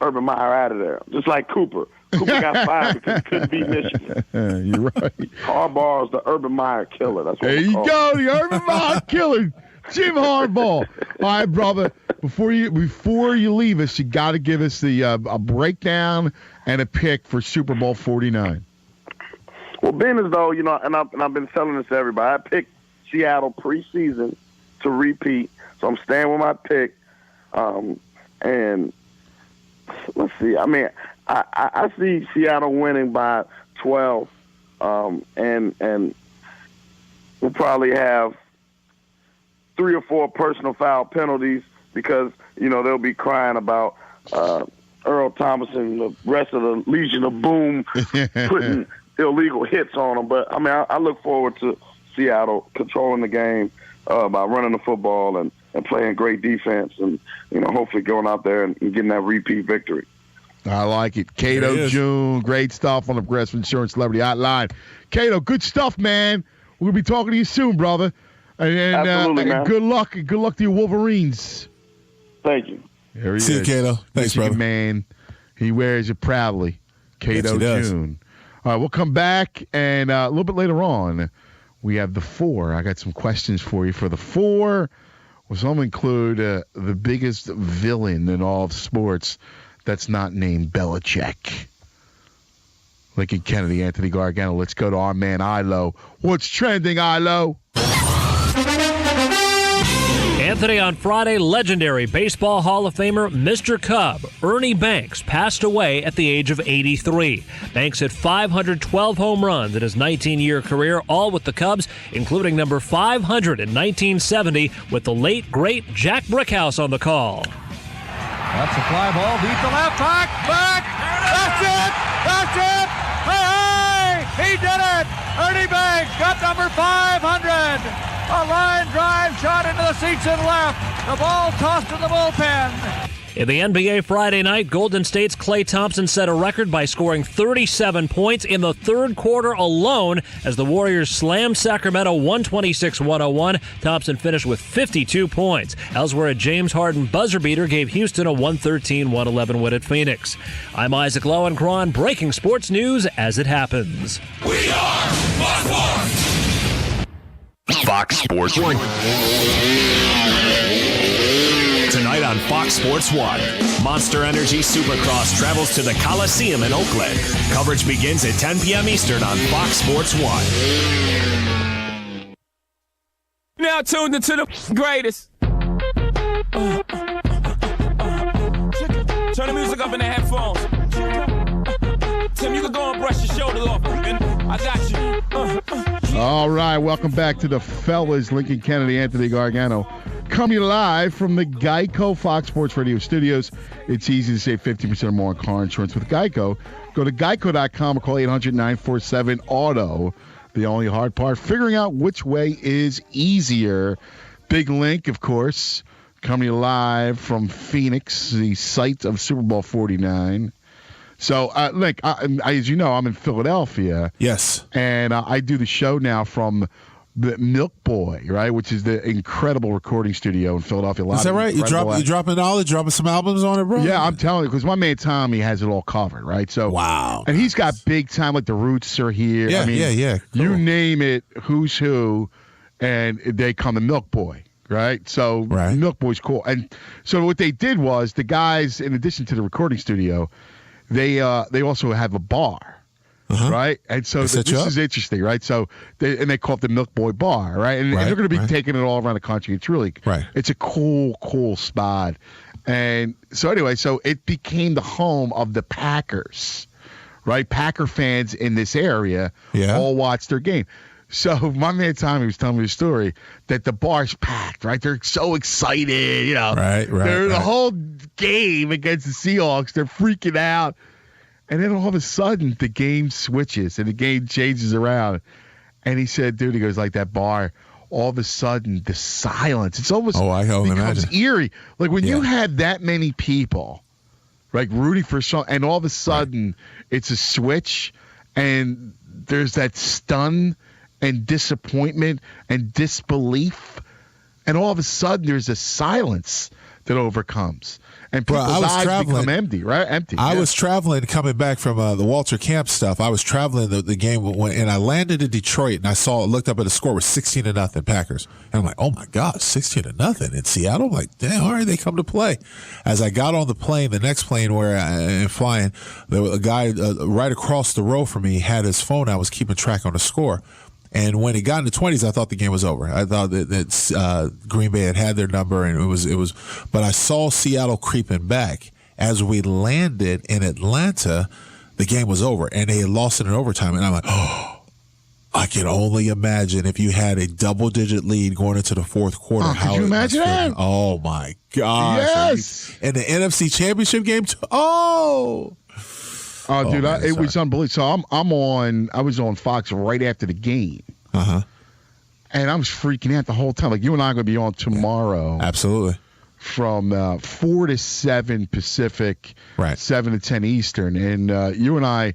Urban Meyer out of there, just like Cooper. Cooper got fired because he couldn't beat Michigan. You're right. Harbaugh is the Urban Meyer killer. That's what there you go, the Urban Meyer killer, Jim Harbaugh. All right, brother. Before you leave us, you got to give us the a breakdown and a pick for Super Bowl 49. Well, being as though, and I've been telling this to everybody, I picked Seattle preseason to repeat, so I'm staying with my pick. And let's see. I mean, I see Seattle winning by 12, and we'll probably have 3 or 4 personal foul penalties because they'll be crying about Earl Thomas and the rest of the Legion of Boom putting illegal hits on them. But I mean, I look forward to Seattle controlling the game by running the football and playing great defense, and hopefully going out there and getting that repeat victory. I like it. Cato June, great stuff on the Progressive Insurance Celebrity Hotline. Cato, good stuff, man. We'll be talking to you soon, brother. And Absolutely, man. Good luck. Good luck to your Wolverines. Thank you. There he See is. you, Cato. Thanks, Michigan brother. Man, he wears it proudly. Cato June. All right, we'll come back, and a little bit later on, we have the 4. I got some questions for you for the 4. Well, some include the biggest villain in all of sports that's not named Belichick. Lincoln Kennedy, Anthony Gargano. Let's go to our man, Ilo. What's trending, Ilo? Anthony, on Friday, legendary Baseball Hall of Famer Mr. Cub Ernie Banks passed away at the age of 83. Banks hit 512 home runs in his 19-year career, all with the Cubs, including number 500 in 1970 with the late, great Jack Brickhouse on the call. That's a fly ball, deep to left, back! That's it! Hey! He did it! Ernie Banks got number 500! A line drive shot into the seats and left. The ball tossed in the bullpen. In the NBA Friday night, Golden State's Klay Thompson set a record by scoring 37 points in the third quarter alone as the Warriors slammed Sacramento 126-101. Thompson finished with 52 points. Elsewhere, a James Harden buzzer beater gave Houston a 113-111 win at Phoenix. I'm Isaac Lowenkron, breaking sports news as it happens. We are Fox Sports. Fox Sports 1. Tonight on Fox Sports 1, Monster Energy Supercross travels to the Coliseum in Oakland. Coverage begins at 10 p.m. Eastern on Fox Sports 1. Now tuned into the greatest. Turn the music up in the headphones. Tim, you can go and brush your shoulders off, man. I got you. All right, welcome back to the fellas. Lincoln Kennedy, Anthony Gargano, coming live from the Geico Fox Sports Radio studios. It's easy to save 50% or more on car insurance with Geico. Go to geico.com or call 800-947-AUTO. The only hard part, figuring out which way is easier. Big Link, of course, coming live from Phoenix, the site of Super Bowl 49. So, Link, as you know, I'm in Philadelphia. Yes. And I do the show now from the Milk Boy, right, which is the incredible recording studio in Philadelphia. Is that right? You dropping some albums on it, bro? Yeah, I'm telling you, because my man Tommy has it all covered, right? So wow. And he's got big time, like the Roots are here. Yeah, I mean, yeah. Cool. You name it, who's who, and they come to Milk Boy. Right, so Milk Boy's cool, and so what they did was the guys, in addition to the recording studio, they also have a bar, right? And so this is interesting, right? So they call it the Milk Boy Bar, right? And they're going to be taking it all around the country. It's really it's a cool spot, and so anyway, so it became the home of the Packers, right? Packer fans in this area all watch their game. So my man Tommy was telling me a story that the bar's packed, right? They're so excited, Right. They're the whole game against the Seahawks. They're freaking out. And then all of a sudden, the game switches and the game changes around. And he said, dude, he goes, like that bar, all of a sudden, the silence. It's almost becomes eerie. Like when you had that many people, like rooting for something, and all of a sudden, it's a switch, and there's that stun and disappointment and disbelief, and all of a sudden there's a silence that overcomes. And people's I was eyes traveling, become empty, right? Empty. I was traveling, coming back from the Walter Camp stuff. I was traveling the game, and I landed in Detroit, and looked up at the score was 16-0 Packers. And I'm like, oh my God, 16-0 in Seattle. I'm like, damn, all right, they come to play. As I got on the plane, the next plane where I am flying, there was a guy right across the row from me had his phone. I was keeping track on the score. And when it got in the 20s, I thought the game was over. I thought that Green Bay had their number, and it was. But I saw Seattle creeping back as we landed in Atlanta. The game was over, and they had lost it in overtime. And I'm like, oh, I can only imagine if you had a double-digit lead going into the fourth quarter. Could you imagine that? Oh my gosh! Yes. And the NFC Championship game too. Oh. Oh, dude, man, it was unbelievable. So I was on Fox right after the game. Uh-huh. And I was freaking out the whole time. Like, you and I are going to be on tomorrow. Yeah, absolutely. From 4 to 7 Pacific, right. 7 to 10 Eastern. And you and I,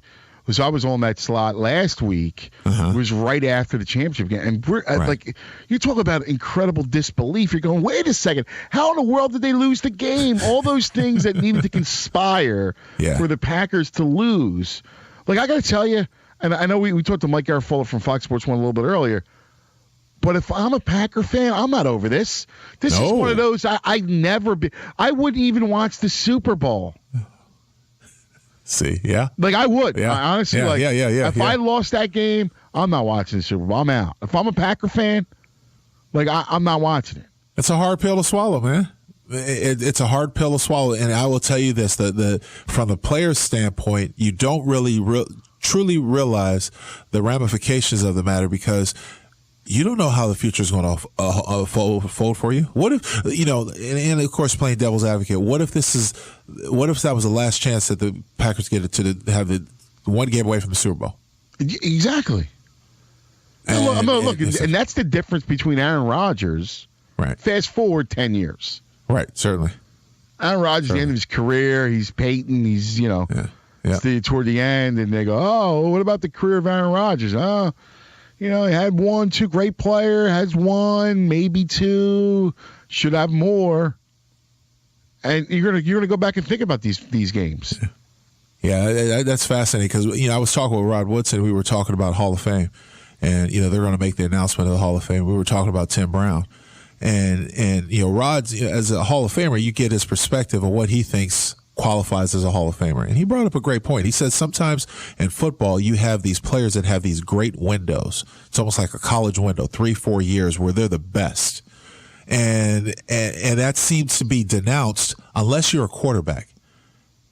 so I was on that slot last week. It was right after the championship game. And we're like, you talk about incredible disbelief. You're going, wait a second. How in the world did they lose the game? All those things that needed to conspire for the Packers to lose. Like, I got to tell you, and I know we talked to Mike Garafolo from Fox Sports 1 a little bit earlier, but if I'm a Packer fan, I'm not over this. This is one of those I'd never be. I wouldn't even watch the Super Bowl. See, yeah. Like, I would. Yeah. I honestly, if I lost that game, I'm not watching the Super Bowl. I'm out. If I'm a Packer fan, like, I'm not watching it. It's a hard pill to swallow, man. It's a hard pill to swallow. And I will tell you this, from the player's standpoint, you don't really truly realize the ramifications of the matter because you don't know how the future is going to fold for you. What if, and of course, playing devil's advocate, what if that was the last chance that the Packers get to have the one game away from the Super Bowl? Exactly. And that's the difference between Aaron Rodgers. Right. Fast forward 10 years. Right, certainly. Aaron Rodgers, at the end of his career, he's Peyton, he's, toward the end, and they go, oh, what about the career of Aaron Rodgers? Oh, he had 1-2 great player, has one, maybe two, should have more. And you're gonna go back and think about these games. Yeah, that's fascinating because I was talking with Rod Woodson. We were talking about Hall of Fame, and they're going to make the announcement of the Hall of Fame. We were talking about Tim Brown, and Rod's as a Hall of Famer, you get his perspective of what he thinks qualifies as a Hall of Famer. And he brought up a great point. He said sometimes in football, you have these players that have these great windows. It's almost like a college window, 3-4 years where they're the best. And that seems to be denounced unless you're a quarterback.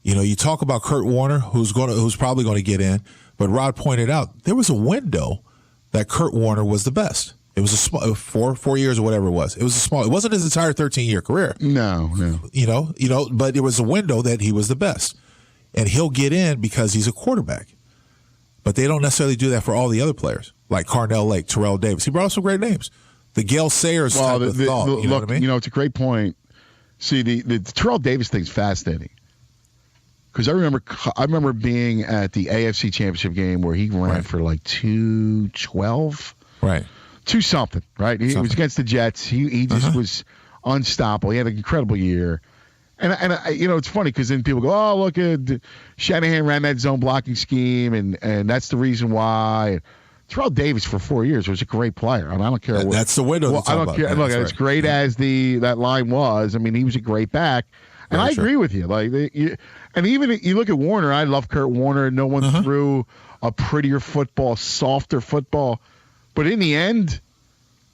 You talk about Kurt Warner, who's probably going to get in, but Rod pointed out there was a window that Kurt Warner was the best. It was a small 4 years or whatever it was. It was a small. It wasn't his entire 13-year career. No. But it was a window that he was the best, and he'll get in because he's a quarterback. But they don't necessarily do that for all the other players, like Carnell Lake, Terrell Davis. He brought up some great names. The Gale Sayers type of thought. You know what I mean? It's a great point. See, the Terrell Davis thing's fascinating because I remember being at the AFC Championship game where he ran for like 212. Right. 2-something, right? He was against the Jets. He just was unstoppable. He had an incredible year. And it's funny because then people go, oh, look at Shanahan ran that zone blocking scheme, and that's the reason why. Terrell Davis for 4 years was a great player. I don't care what. That's the window. Well, I don't care. Look, as great as that line was, he was a great back. And I agree with you. And even you look at Warner. I love Kurt Warner. No one threw a prettier football, softer football. But in the end,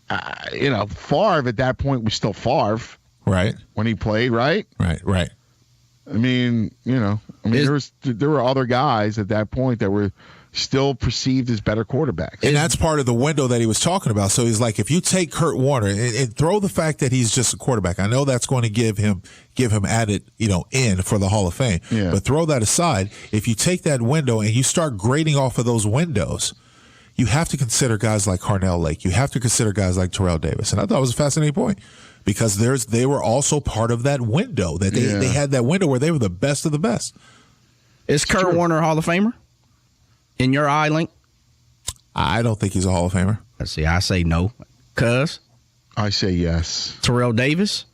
Favre at that point was still Favre. Right. When he played, right? Right. There were other guys at that point that were still perceived as better quarterbacks. And that's part of the window that he was talking about. So he's like, if you take Kurt Warner and throw the fact that he's just a quarterback, I know that's going to give him added, in for the Hall of Fame. Yeah. But throw that aside. If you take that window and you start grading off of those windows, you have to consider guys like Carnell Lake. You have to consider guys like Terrell Davis. And I thought it was a fascinating point because they were also part of that window. That they had that window where they were the best of the best. Is Kurt Warner a Hall of Famer? In your eye, Link? I don't think he's a Hall of Famer. Let's see. I say no. Cuz? I say yes. Terrell Davis?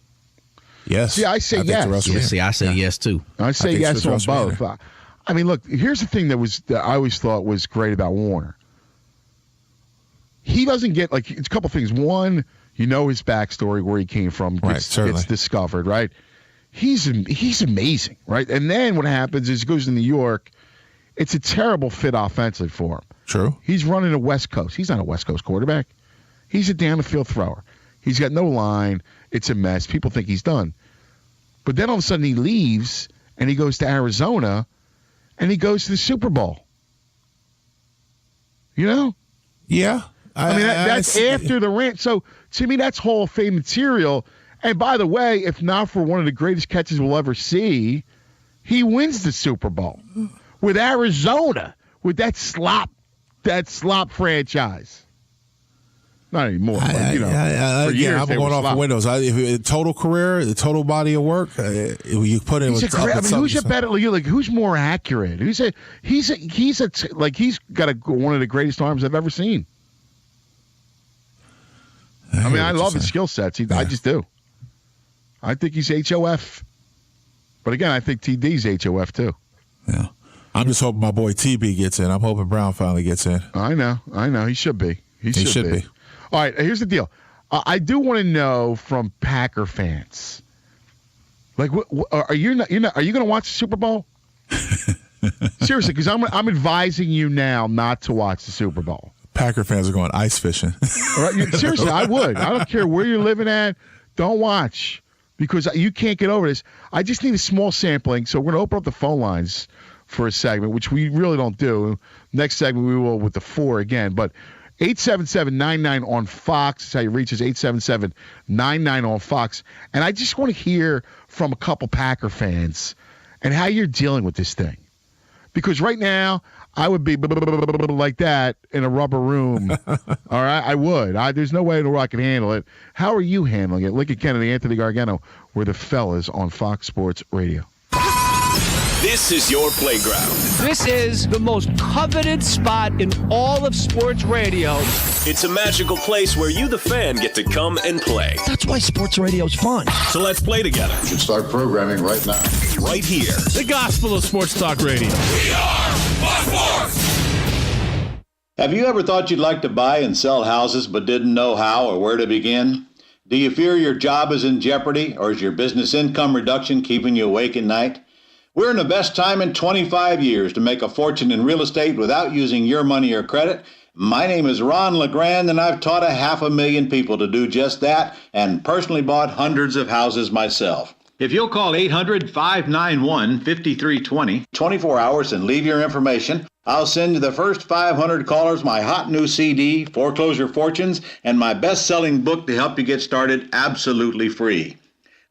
Yes. See, I say yes. See, I say yes too. I say yes on both. Manor. I mean, look, here's the thing that I always thought was great about Warner. He doesn't get, like, it's a couple things. One, you know his backstory, where he came from, gets discovered, right? He's amazing, right? And then what happens is he goes to New York. It's a terrible fit offensively for him. True. He's running a West Coast. He's not a West Coast quarterback. He's a down-the-field thrower. He's got no line. It's a mess. People think he's done. But then all of a sudden he leaves, and he goes to Arizona, and he goes to the Super Bowl. You know? Yeah. I mean, that's after the rant. So, to me, that's Hall of Fame material. And by the way, if not for one of the greatest catches we'll ever see, he wins the Super Bowl with Arizona, with that slop franchise. Not anymore, but, for years I'm going off the windows. Total career, the total body of work, you put in. Who's a better? Like, who's more accurate? He's got one of the greatest arms I've ever seen. I mean, I love his skill sets. I just do. I think he's HOF. But again, I think TD's HOF too. Yeah. I'm just hoping my boy TB gets in. I'm hoping Brown finally gets in. I know. He should be. He should be. All right, here's the deal. I do want to know from Packer fans. Like, are you going to watch the Super Bowl? Seriously, because I'm advising you now not to watch the Super Bowl. Packer fans are going ice fishing. All right, seriously, I would. I don't care where you're living at. Don't watch, because you can't get over this. I just need a small sampling, so we're going to open up the phone lines for a segment, which we really don't do. Next segment, we will with the 4 again. But 877-99 on Fox is how you reach us, 877-99 on Fox. And I just want to hear from a couple Packer fans and how you're dealing with this thing. Because right now, I would be like that in a rubber room. All right? I would. There's no way in the world I can handle it. How are you handling it? Lincoln Kennedy, Anthony Gargano, we're the fellas on Fox Sports Radio. This is your playground. This is the most coveted spot in all of sports radio. It's a magical place where you, the fan, get to come and play. That's why sports radio's fun. So let's play together. You should start programming right now. Right here. The gospel of sports talk radio. We are Fox Sports. Have you ever thought you'd like to buy and sell houses but didn't know how or where to begin? Do you fear your job is in jeopardy, or is your business income reduction keeping you awake at night? We're in the best time in 25 years to make a fortune in real estate without using your money or credit. My name is Ron LeGrand, and I've taught 500,000 people to do just that and personally bought hundreds of houses myself. If you'll call 800-591-5320, 24 hours, and leave your information, I'll send you the first 500 callers my hot new CD, Foreclosure Fortunes, and my best-selling book to help you get started absolutely free.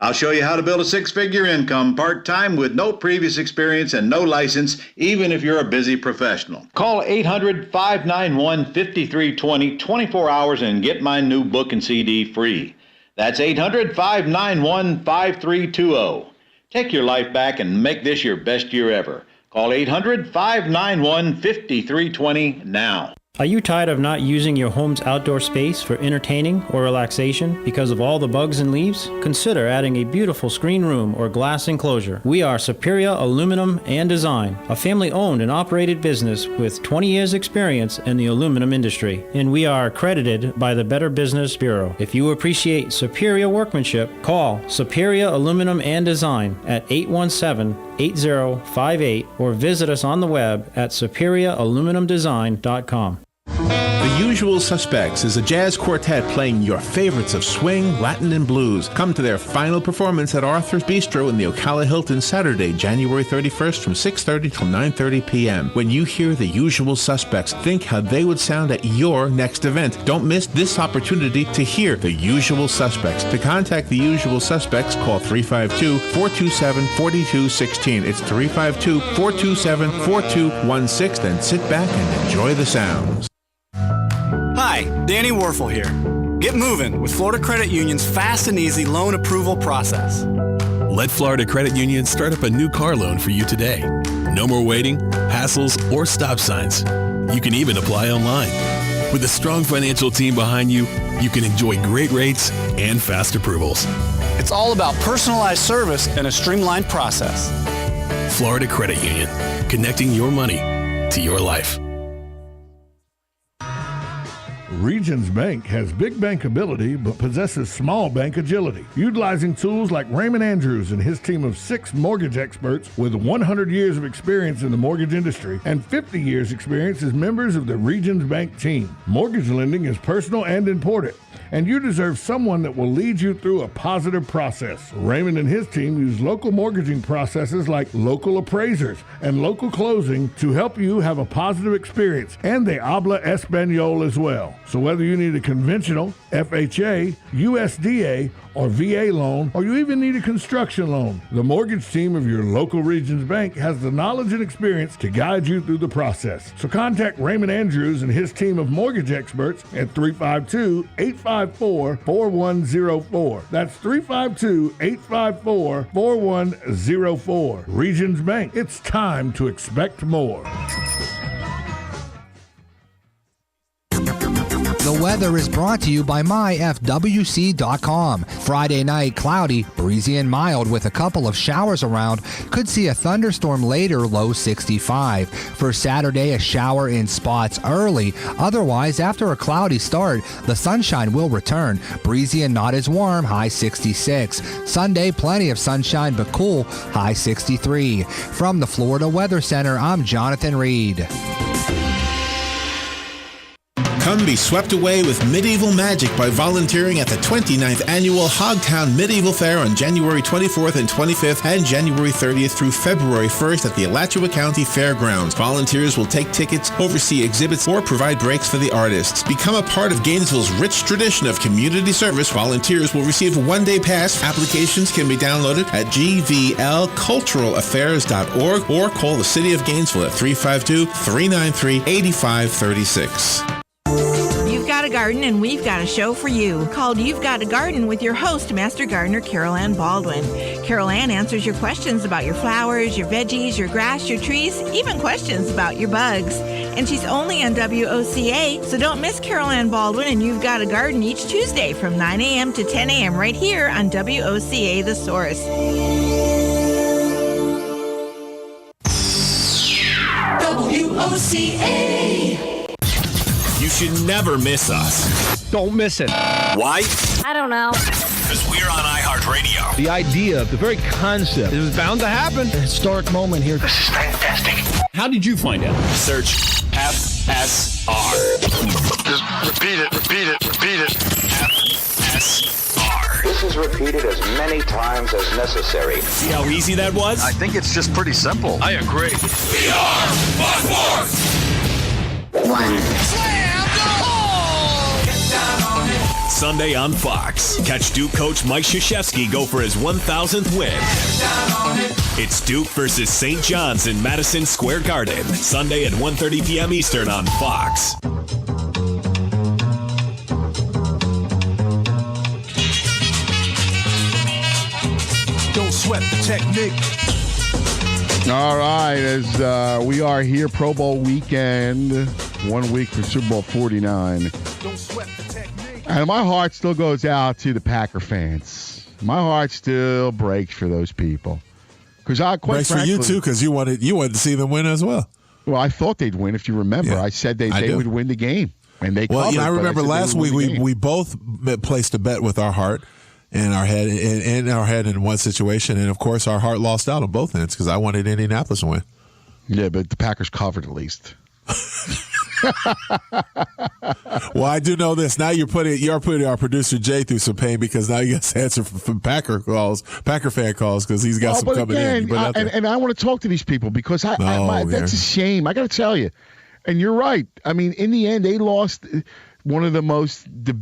I'll show you how to build a 6-figure income part-time with no previous experience and no license, even if you're a busy professional. Call 800-591-5320, 24 hours, and get my new book and CD free. That's 800-591-5320. Take your life back and make this your best year ever. Call 800-591-5320 now. Are you tired of not using your home's outdoor space for entertaining or relaxation because of all the bugs and leaves? Consider adding a beautiful screen room or glass enclosure. We are Superior Aluminum and Design, a family-owned and operated business with 20 years experience in the aluminum industry, and we are accredited by the Better Business Bureau. If you appreciate superior workmanship, call Superior Aluminum and Design at 817-8058 or visit us on the web at superiораluminumdesign.com. The Usual Suspects is a jazz quartet playing your favorites of swing, Latin, and blues. Come to their final performance at Arthur's Bistro in the Ocala Hilton Saturday, January 31st from 6:30 till 9:30 p.m. When you hear The Usual Suspects, think how they would sound at your next event. Don't miss this opportunity to hear The Usual Suspects. To contact The Usual Suspects, call 352-427-4216. It's 352-427-4216. Then sit back and enjoy the sounds. Hi, Danny Werfel here. Get moving with Florida Credit Union's fast and easy loan approval process. Let Florida Credit Union start up a new car loan for you today. No more waiting, hassles, or stop signs. You can even apply online. With a strong financial team behind you, you can enjoy great rates and fast approvals. It's all about personalized service and a streamlined process. Florida Credit Union, connecting your money to your life. Regions Bank has big bank ability but possesses small bank agility. Utilizing tools like Raymond Andrews and his team of 6 mortgage experts with 100 years of experience in the mortgage industry and 50 years experience as members of the Regions Bank team. Mortgage lending is personal and important, and you deserve someone that will lead you through a positive process. Raymond and his team use local mortgaging processes like local appraisers and local closing to help you have a positive experience, and they habla Espanol as well. So whether you need a conventional, FHA, USDA, or VA loan, or you even need a construction loan, the mortgage team of your local Regions Bank has the knowledge and experience to guide you through the process. So contact Raymond Andrews and his team of mortgage experts at 352-854-4104. That's 352-854-4104. Regions Bank, it's time to expect more. The weather is brought to you by myfwc.com. Friday night, cloudy, breezy and mild with a couple of showers around. Could see a thunderstorm later, low 65. For Saturday, a shower in spots early. Otherwise, after a cloudy start, the sunshine will return. Breezy and not as warm, high 66. Sunday, plenty of sunshine but cool, high 63. From the Florida Weather Center, I'm Jonathan Reed. Come be swept away with medieval magic by volunteering at the 29th Annual Hogtown Medieval Fair on January 24th and 25th and January 30th through February 1st at the Alachua County Fairgrounds. Volunteers will take tickets, oversee exhibits, or provide breaks for the artists. Become a part of Gainesville's rich tradition of community service. Volunteers will receive a one-day pass. Applications can be downloaded at gvlculturalaffairs.org or call the City of Gainesville at 352-393-8536. You've got a garden and we've got a show for you called You've Got a Garden with your host, Master Gardener Carol Ann Baldwin. Carol Ann answers your questions about your flowers, your veggies, your grass, your trees, even questions about your bugs. And she's only on WOCA, so don't miss Carol Ann Baldwin and You've Got a Garden each Tuesday from 9 a.m. to 10 a.m. right here on WOCA The Source. WOCA. You should never miss us. Don't miss it. Why? I don't know. Because we're on iHeartRadio. The idea, the very concept, it was bound to happen. A historic moment here. This is fantastic. How did you find out? Search FSR. Just repeat it. FSR. This is repeated as many times as necessary. See how easy that was? I think it's just pretty simple. I agree. We are Fox Sports. 1. Sunday on Fox. Catch Duke coach Mike Krzyzewski go for his 1,000th win. It's Duke versus St. John's in Madison Square Garden. Sunday at 1:30 p.m. Eastern on Fox. Don't sweat the technique. All right, as we are here, Pro Bowl weekend, 1 week for Super Bowl 49. Don't sweat the technique. And my heart still goes out to the Packer fans. My heart still breaks for those people. Because I quite breaks frankly, for you too, because you wanted to see them win as well. Well, I thought they'd win. If you remember, I said they would win the game, and they covered. Well, I remember last week we we both placed a bet with our heart and our head in one situation, and of course our heart lost out on both ends because I wanted Indianapolis to win. Yeah, but the Packers covered at least. Well, I do know this. Now you're putting our producer Jay through some pain because now he has to answer from Packer fan calls because he's got some coming in. And I want to talk to these people because that's a shame. I got to tell you, and you're right. I mean, in the end, they lost one of the most to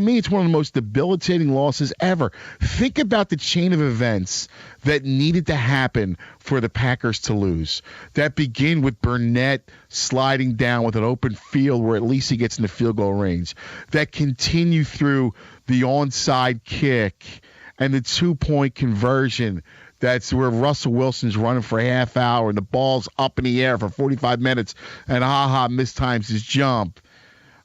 me, it's one of the most debilitating losses ever. Think about the chain of events that needed to happen for the Packers to lose. That begin with Burnett sliding down with an open field where at least he gets in the field goal range. That continue through the onside kick and the 2-point conversion. That's where Russell Wilson's running for a half hour and the ball's up in the air for 45 minutes and mistimes his jump.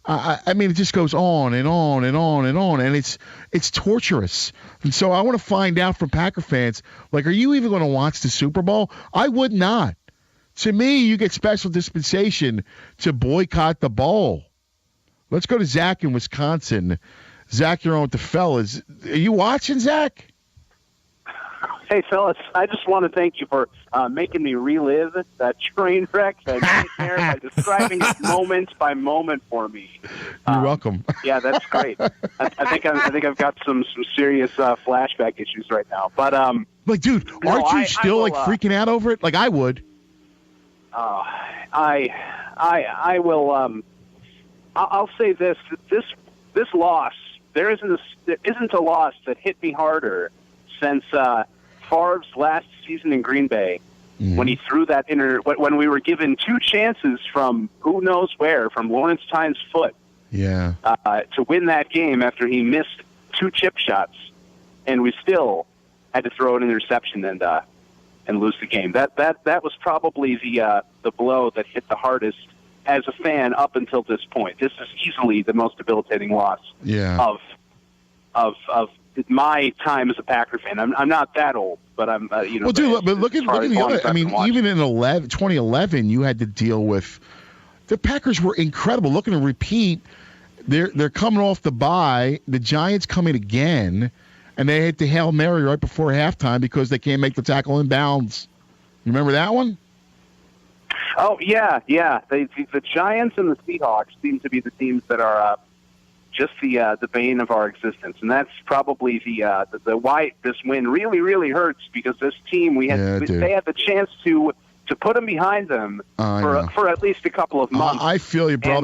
I mean, it just goes on and on and on and on, and it's torturous. And so I want to find out from Packer fans, like, are you even going to watch the Super Bowl? I would not. To me, you get special dispensation to boycott the bowl. Let's go to Zach in Wisconsin. Zach, you're on with the fellas. Are you watching, Zach? Hey, fellas, I just want to thank you for making me relive that train wreck that nightmare by describing it moment by moment for me. You're welcome. Yeah, that's great. I think I've got some serious flashback issues right now. But like, dude, aren't you still freaking out over it? Like I would. I will. I'll say this loss. There isn't a loss that hit me harder since Favre's last season in Green Bay, when he threw that when we were given two chances from who knows where, from Lawrence Tynes' foot, to win that game after he missed two chip shots, and we still had to throw an interception and lose the game. That was probably the blow that hit the hardest as a fan up until this point. This is easily the most debilitating loss of my time as a Packer fan. I'm not that old, but I'm Well, dude, but look at the other. I mean, even in 2011, you had to deal with the Packers were incredible. Looking to repeat, they're coming off the bye. The Giants coming again, and they hit the Hail Mary right before halftime because they can't make the tackle in bounds. You remember that one? Oh yeah. The Giants and the Seahawks seem to be the teams that are just the bane of our existence, and that's probably the why this win really, really hurts, because this team they had the chance to put them behind them for at least a couple of months. I feel you, bro.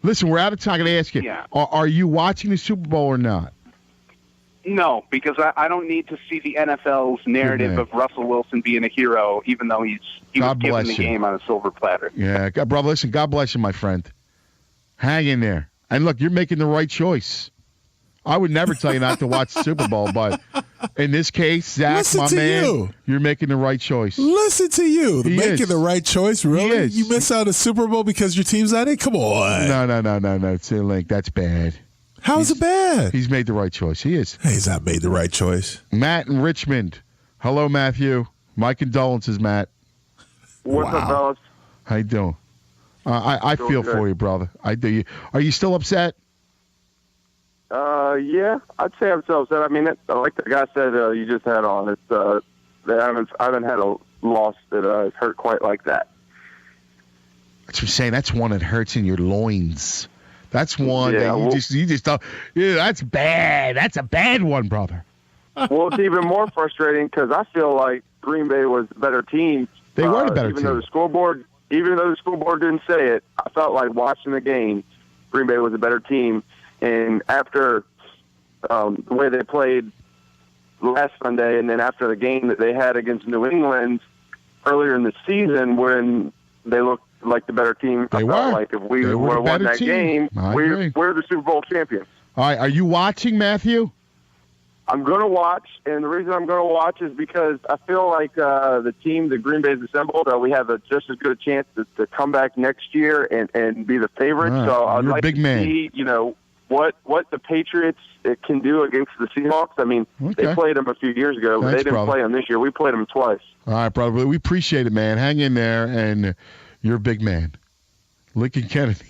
Listen, we're out of time. I'm going to ask you: are you watching the Super Bowl or not? No, because I don't need to see the NFL's narrative of Russell Wilson being a hero, even though he was given the game on a silver platter. Yeah, brother. Listen, God bless you, my friend. Hang in there. And look, you're making the right choice. I would never tell you not to watch the Super Bowl, but in this case, Zach, my man, you're making the right choice. Listen to you. Making the right choice, really? He You miss out a Super Bowl because your team's not in? Come on. No. It's a link. That's bad. How is it bad? He's made the right choice. He is. Hey, he's not made the right choice. Matt in Richmond. Hello, Matthew. My condolences, Matt. What's up, fellas? How you doing? I feel for you, brother. I do. Are you still upset? Yeah, I'd say I'm still upset. I mean, like the guy said you just had on, I haven't had a loss that has hurt quite like that. That's what I'm saying. That's one that hurts in your loins. That's one that you just don't. Yeah, that's bad. That's a bad one, brother. Well, it's even more frustrating because I feel like Green Bay was the better team. They were the better team. Even though the scoreboard didn't say it, I felt like watching the game, Green Bay was a better team. And after the way they played last Sunday, and then after the game that they had against New England earlier in the season when they looked like the better team, I felt like if we would have won that game, we're the Super Bowl champions. All right, are you watching, Matthew? I'm going to watch, and the reason I'm going to watch is because I feel like the team that Green Bay's assembled, we have just as good a chance to come back next year and be the favorite. Right. So I'd like to see, what the Patriots can do against the Seahawks. I mean, they played them a few years ago, but they didn't play them this year. We played them twice. All right, brother. We appreciate it, man. Hang in there, and you're a big man. Lincoln Kennedy.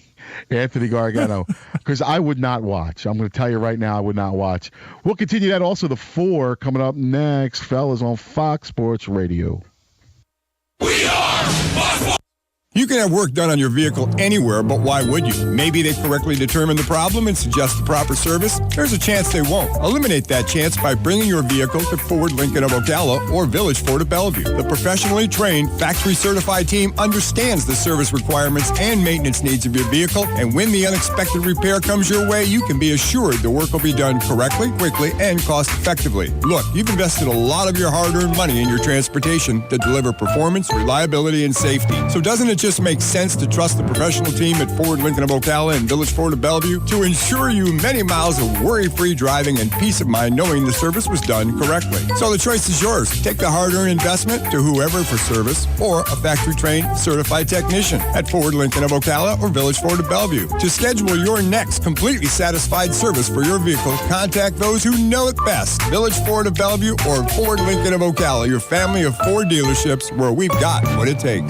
Anthony Gargano, because I would not watch. I'm going to tell you right now, I would not watch. We'll continue that also. The 4 coming up next, fellas, on Fox Sports Radio. You can have work done on your vehicle anywhere, but why would you? Maybe they correctly determine the problem and suggest the proper service. There's a chance they won't. Eliminate that chance by bringing your vehicle to Ford Lincoln of Ocala or Village Ford of Bellevue. The professionally trained, factory-certified team understands the service requirements and maintenance needs of your vehicle, and when the unexpected repair comes your way, you can be assured the work will be done correctly, quickly, and cost-effectively. Look, you've invested a lot of your hard-earned money in your transportation to deliver performance, reliability, and safety. So doesn't it just just makes sense to trust the professional team at Ford Lincoln of Ocala and Village Ford of Bellevue to ensure you many miles of worry-free driving and peace of mind knowing the service was done correctly. So the choice is yours. Take the hard-earned investment to whoever for service or a factory-trained certified technician at Ford Lincoln of Ocala or Village Ford of Bellevue. To schedule your next completely satisfied service for your vehicle, contact those who know it best. Village Ford of Bellevue or Ford Lincoln of Ocala, your family of Ford dealerships where we've got what it takes.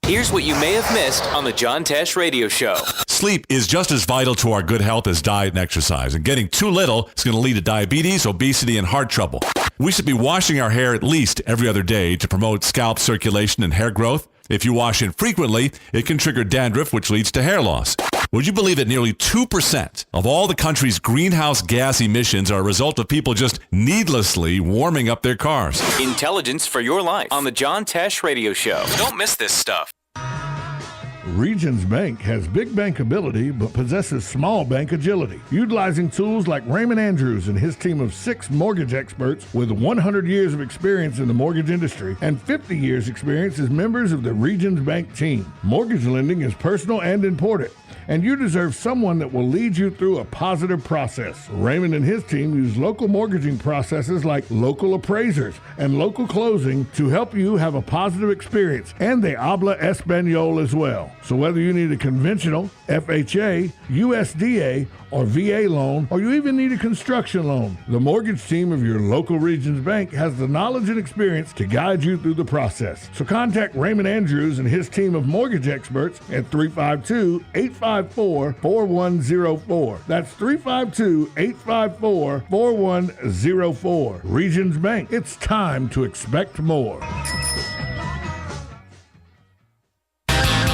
Here's what you may have missed on the John Tesh Radio Show. Sleep is just as vital to our good health as diet and exercise, and getting too little is going to lead to diabetes, obesity, and heart trouble. We should be washing our hair at least every other day to promote scalp circulation and hair growth. If you wash infrequently, it can trigger dandruff, which leads to hair loss. Would you believe that nearly 2% of all the country's greenhouse gas emissions are a result of people just needlessly warming up their cars? Intelligence for your life on the John Tesh Radio Show. Don't miss this stuff. Regions Bank has big bankability but possesses small bank agility. Utilizing tools like Raymond Andrews and his team of 6 mortgage experts with 100 years of experience in the mortgage industry and 50 years experience as members of the Regions Bank team. Mortgage lending is personal and important, and you deserve someone that will lead you through a positive process. Raymond and his team use local mortgaging processes like local appraisers and local closing to help you have a positive experience, and they habla Espanol as well. So whether you need a conventional, FHA, USDA, or VA loan, or you even need a construction loan, the mortgage team of your local Regions Bank has the knowledge and experience to guide you through the process. So contact Raymond Andrews and his team of mortgage experts at 352-854-4104. That's 352-854-4104. Regions Bank, it's time to expect more.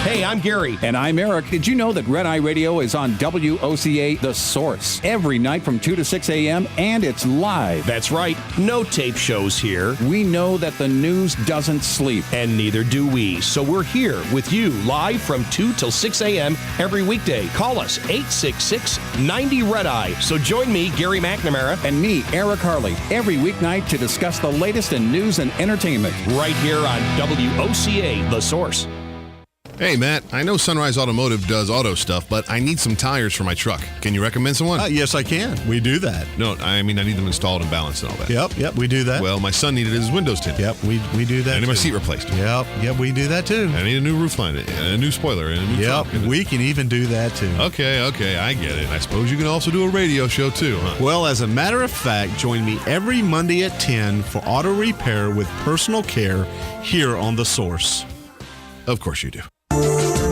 Hey, I'm Gary. And I'm Eric. Did you know that Red Eye Radio is on WOCA The Source every night from 2 to 6 a.m. and it's live? That's right. No tape shows here. We know that the news doesn't sleep. And neither do we. So we're here with you live from 2 till 6 a.m. every weekday. Call us 866-90-RED-EYE. So join me, Gary McNamara. And me, Eric Harley, every weeknight to discuss the latest in news and entertainment. Right here on WOCA The Source. Hey, Matt, I know Sunrise Automotive does auto stuff, but I need some tires for my truck. Can you recommend someone? Yes, I can. We do that. No, I mean, I need them installed and balanced and all that. Yep, we do that. Well, my son needed his windows tinted. Yep, we do that. I need my seat replaced. Yep, we do that too. I need a new roof line, and a new spoiler, and a new trunk. We can even do that too. Okay, I get it. I suppose you can also do a radio show too, huh? Well, as a matter of fact, join me every Monday at 10 for auto repair with personal care here on The Source. Of course you do.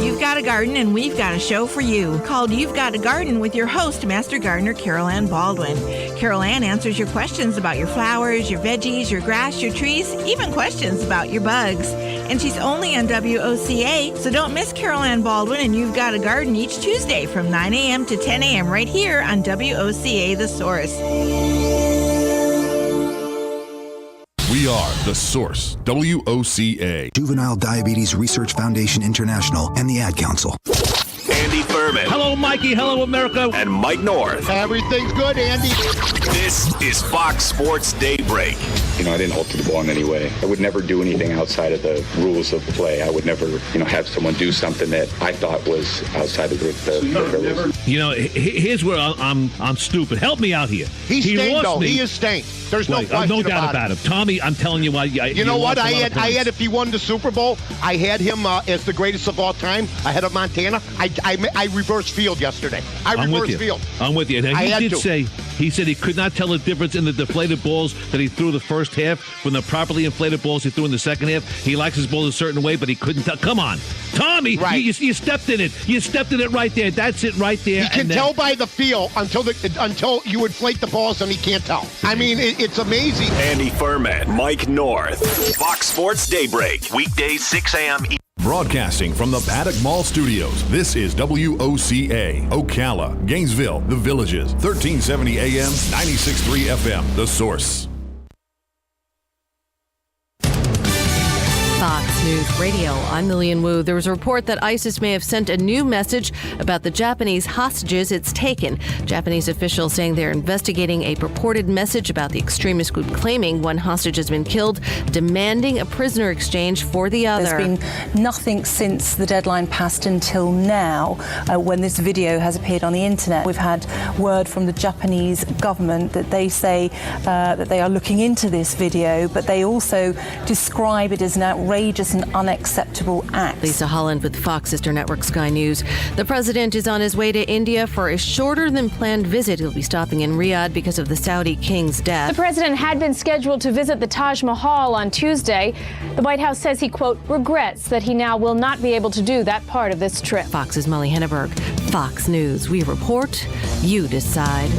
You've got a garden, and we've got a show for you called You've Got a Garden with your host, Master Gardener Carol Ann Baldwin. Carol Ann answers your questions about your flowers, your veggies, your grass, your trees, even questions about your bugs. And she's only on WOCA, so don't miss Carol Ann Baldwin and You've Got a Garden each Tuesday from 9 a.m. to 10 a.m. right here on WOCA The Source. We are The Source, WOCA. Juvenile Diabetes Research Foundation International and the Ad Council. Andy Furman. Hello, Mikey. Hello, America. And Mike North. Everything's good, Andy. This is Fox Sports Daybreak. You know, I didn't alter the ball in any way. I would never do anything outside of the rules of play. I would never, have someone do something that I thought was outside of the rules. Here's where I'm stupid. Help me out here. He's stained, though. He is stained. There's no question no doubt about it. Tommy, I'm telling you why. You know what? I had if he won the Super Bowl, I had him as the greatest of all time ahead of Montana. I reversed field yesterday. I'm with you. He said he could not tell the difference in the deflated balls that he threw the first half from the properly inflated balls he threw in the second half. He likes his balls a certain way, but he couldn't tell. Come on, Tommy, right. you stepped in it. You stepped in it right there. That's it right there. He can tell by the feel until you inflate the balls and he can't tell. I mean, it's amazing. Andy Furman, Mike North, Fox Sports Daybreak, weekdays 6 a.m. Broadcasting from the Paddock Mall Studios, this is WOCA, Ocala, Gainesville, The Villages, 1370 AM, 96.3 FM, The Source. Fox News News Radio. I'm Lillian Wu. There was a report that ISIS may have sent a new message about the Japanese hostages it's taken. Japanese officials saying they're investigating a purported message about the extremist group claiming one hostage has been killed, demanding a prisoner exchange for the other. There's been nothing since the deadline passed until now, when this video has appeared on the internet. We've had word from the Japanese government that they say that they are looking into this video, but they also describe it as an outrageous and unacceptable act. Lisa Holland with Fox Sister Network Sky News. The president is on his way to India for a shorter than planned visit. He'll be stopping in Riyadh because of the Saudi king's death. The president had been scheduled to visit the Taj Mahal on Tuesday. The White House says he, quote, regrets that he now will not be able to do that part of this trip. Fox's Molly Henneberg. Fox News. We report, you decide.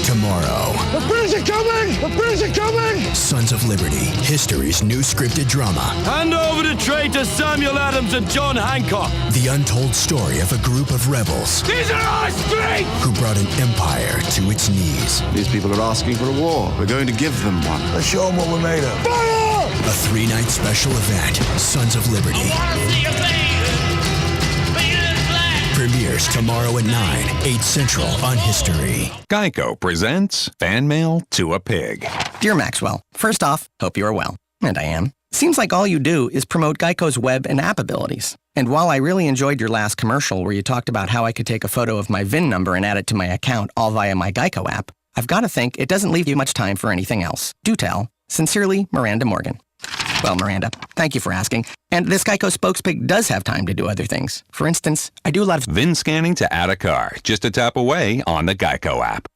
Tomorrow. The British are coming! The British are coming! Sons of Liberty, history's new scripted drama. Hand over the tray to Samuel Adams and John Hancock. The untold story of a group of rebels. These are our streets! Who brought an empire to its knees. These people are asking for a war. We're going to give them one. Let's show them what we're made of. Fire! A 3-night special event, Sons of Liberty. Premieres tomorrow at 9, 8 Central on History. Geico presents Fan Mail to a Pig. Dear Maxwell, first off, hope you are well. And I am. Seems like all you do is promote Geico's web and app abilities. And while I really enjoyed your last commercial where you talked about how I could take a photo of my VIN number and add it to my account all via my Geico app, I've got to think it doesn't leave you much time for anything else. Do tell. Sincerely, Miranda Morgan. Well, Miranda, thank you for asking. And this Geico spokespig does have time to do other things. For instance, I do a lot of VIN scanning to add a car. Just a tap away on the Geico app.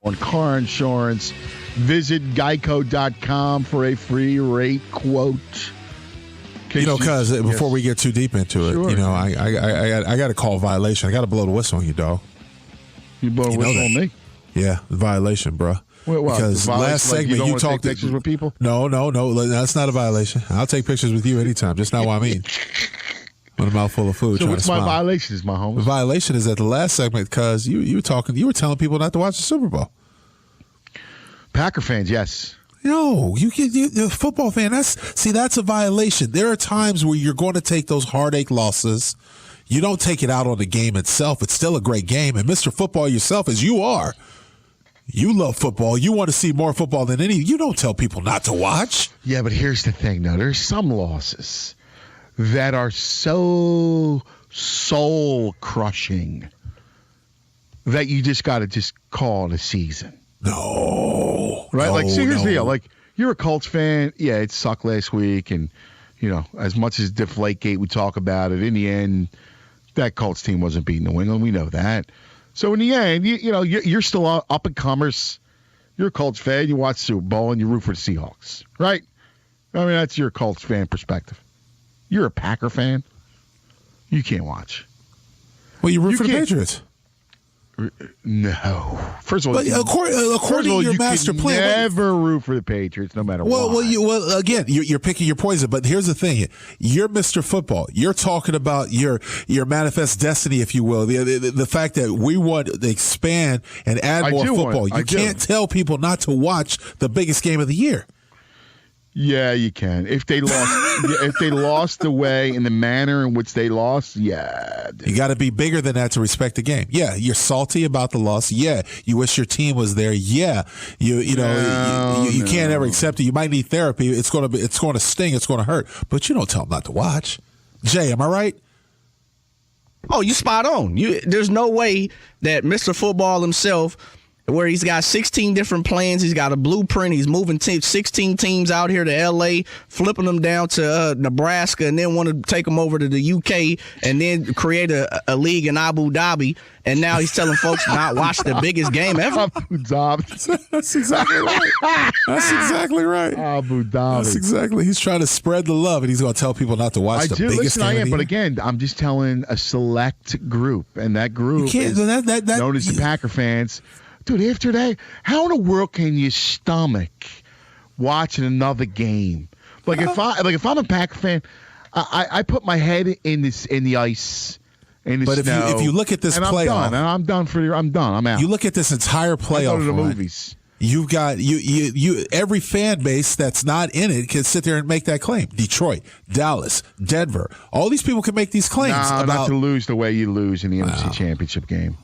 On car insurance, visit geico.com for a free rate quote. Cuz before we get too deep into it, Sure. I got to call violation. I got to blow the whistle on you, dog. You blow a whistle on me? Yeah, violation, bro. What, because last segment you talked pictures with people. No, that's not a violation. I'll take pictures with you anytime. Just not what I mean. With a mouthful of food. So trying what's to my smile. violation? Is my home? The violation is at the last segment because you were telling people not to watch the Super Bowl. Packer fans, yes. No, you're a football fan. That's a violation. There are times where you're going to take those heartache losses. You don't take it out on the game itself. It's still a great game. And Mr. Football yourself, as you are, you love football. You want to see more football than any. You don't tell people not to watch. Yeah, but here's the thing, though. There's some losses that are so soul-crushing that you just got to just call it a season. No. Right? No, here's the no. deal. Like, you're a Colts fan. Yeah, it sucked last week. And, as much as Deflategate, we talk about it, in the end, that Colts team wasn't beating New England. We know that. So in the end, you're still up and comers. You're a Colts fan. You watch Super Bowl and you root for the Seahawks, right? I mean, that's your Colts fan perspective. You're a Packer fan. You can't watch. Well, you root for the Patriots. No. First of all, according to your master plan, never root for the Patriots, no matter what. Well, again, you're picking your poison. But here's the thing: you're Mr. Football. You're talking about your manifest destiny, if you will. The fact that we want to expand and add more football. You can't tell people not to watch the biggest game of the year. Yeah, you can. If they lost the way in the manner in which they lost, yeah. You got to be bigger than that to respect the game. Yeah, you're salty about the loss. Yeah, you wish your team was there. Yeah, you can't ever accept it. You might need therapy. It's going to sting. It's going to hurt. But you don't tell them not to watch. Jay, am I right? Oh, you spot on. There's no way that Mr. Football himself, where he's got 16 different plans. He's got a blueprint. He's moving 16 teams out here to L.A., flipping them down to Nebraska, and then want to take them over to the U.K. and then create a league in Abu Dhabi. And now he's telling folks to not watch the biggest game ever. Abu Dhabi. That's exactly right. That's exactly right. Abu Dhabi. That's exactly. He's trying to spread the love, and he's going to tell people not to watch the biggest game. I am, of the but year. again, I'm just telling a select group, and that group is that known as the Packer fans. Dude, after that, how in the world can you stomach watching another game? Like if I'm a Packer fan, I put my head in the ice in the but snow. if you look at this playoff, I'm done. I'm done. I'm out. You look at this entire playoff. I go to the movies. You've got you every fan base that's not in it can sit there and make that claim. Detroit, Dallas, Denver, all these people can make these claims about not to lose the way you lose in the NFC Championship game.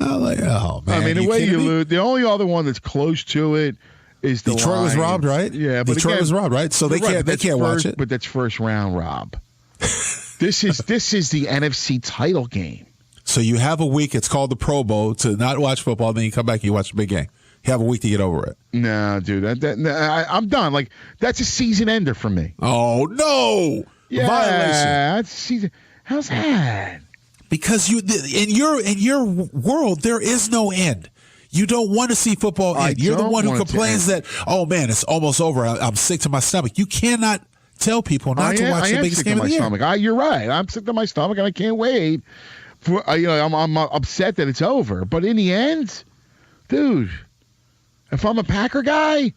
Oh man! I mean, the way you lose, the only other one that's close to it is the Detroit Lions. was robbed, right? Yeah, but Detroit was robbed, right? So they can't watch it. But that's first round, Rob. This is the NFC title game. So you have a week. It's called the Pro Bowl to not watch football. Then you come back and you watch the big game. You have a week to get over it. No, dude. I'm done. Like, that's a season ender for me. Oh, no. Yeah, violation. That's season. How's that? Because in your world, there is no end. You don't want to see football end. You're the one who complains that, oh, man, it's almost over. I'm sick to my stomach. You cannot tell people not to watch the biggest game of the year. You're right. I'm sick to my stomach, and I can't wait. I'm upset that it's over. But in the end, dude, if I'm a Packer guy,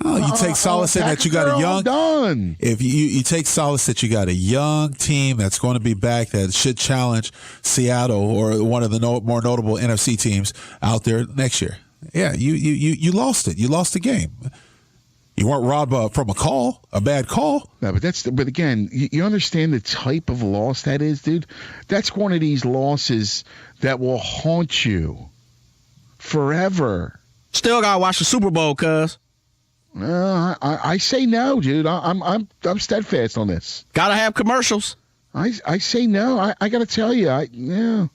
you take solace in that you got a young. Done. If you take solace that you got a young team that's going to be back that should challenge Seattle or one of the more notable NFC teams out there next year. Yeah, you lost it. You lost the game. You weren't robbed from a bad call. No, but again, you understand the type of loss that is, dude. That's one of these losses that will haunt you forever. Still gotta watch the Super Bowl, cuz. I say no, dude. I'm steadfast on this. Gotta have commercials. I say no. I gotta tell you, yeah.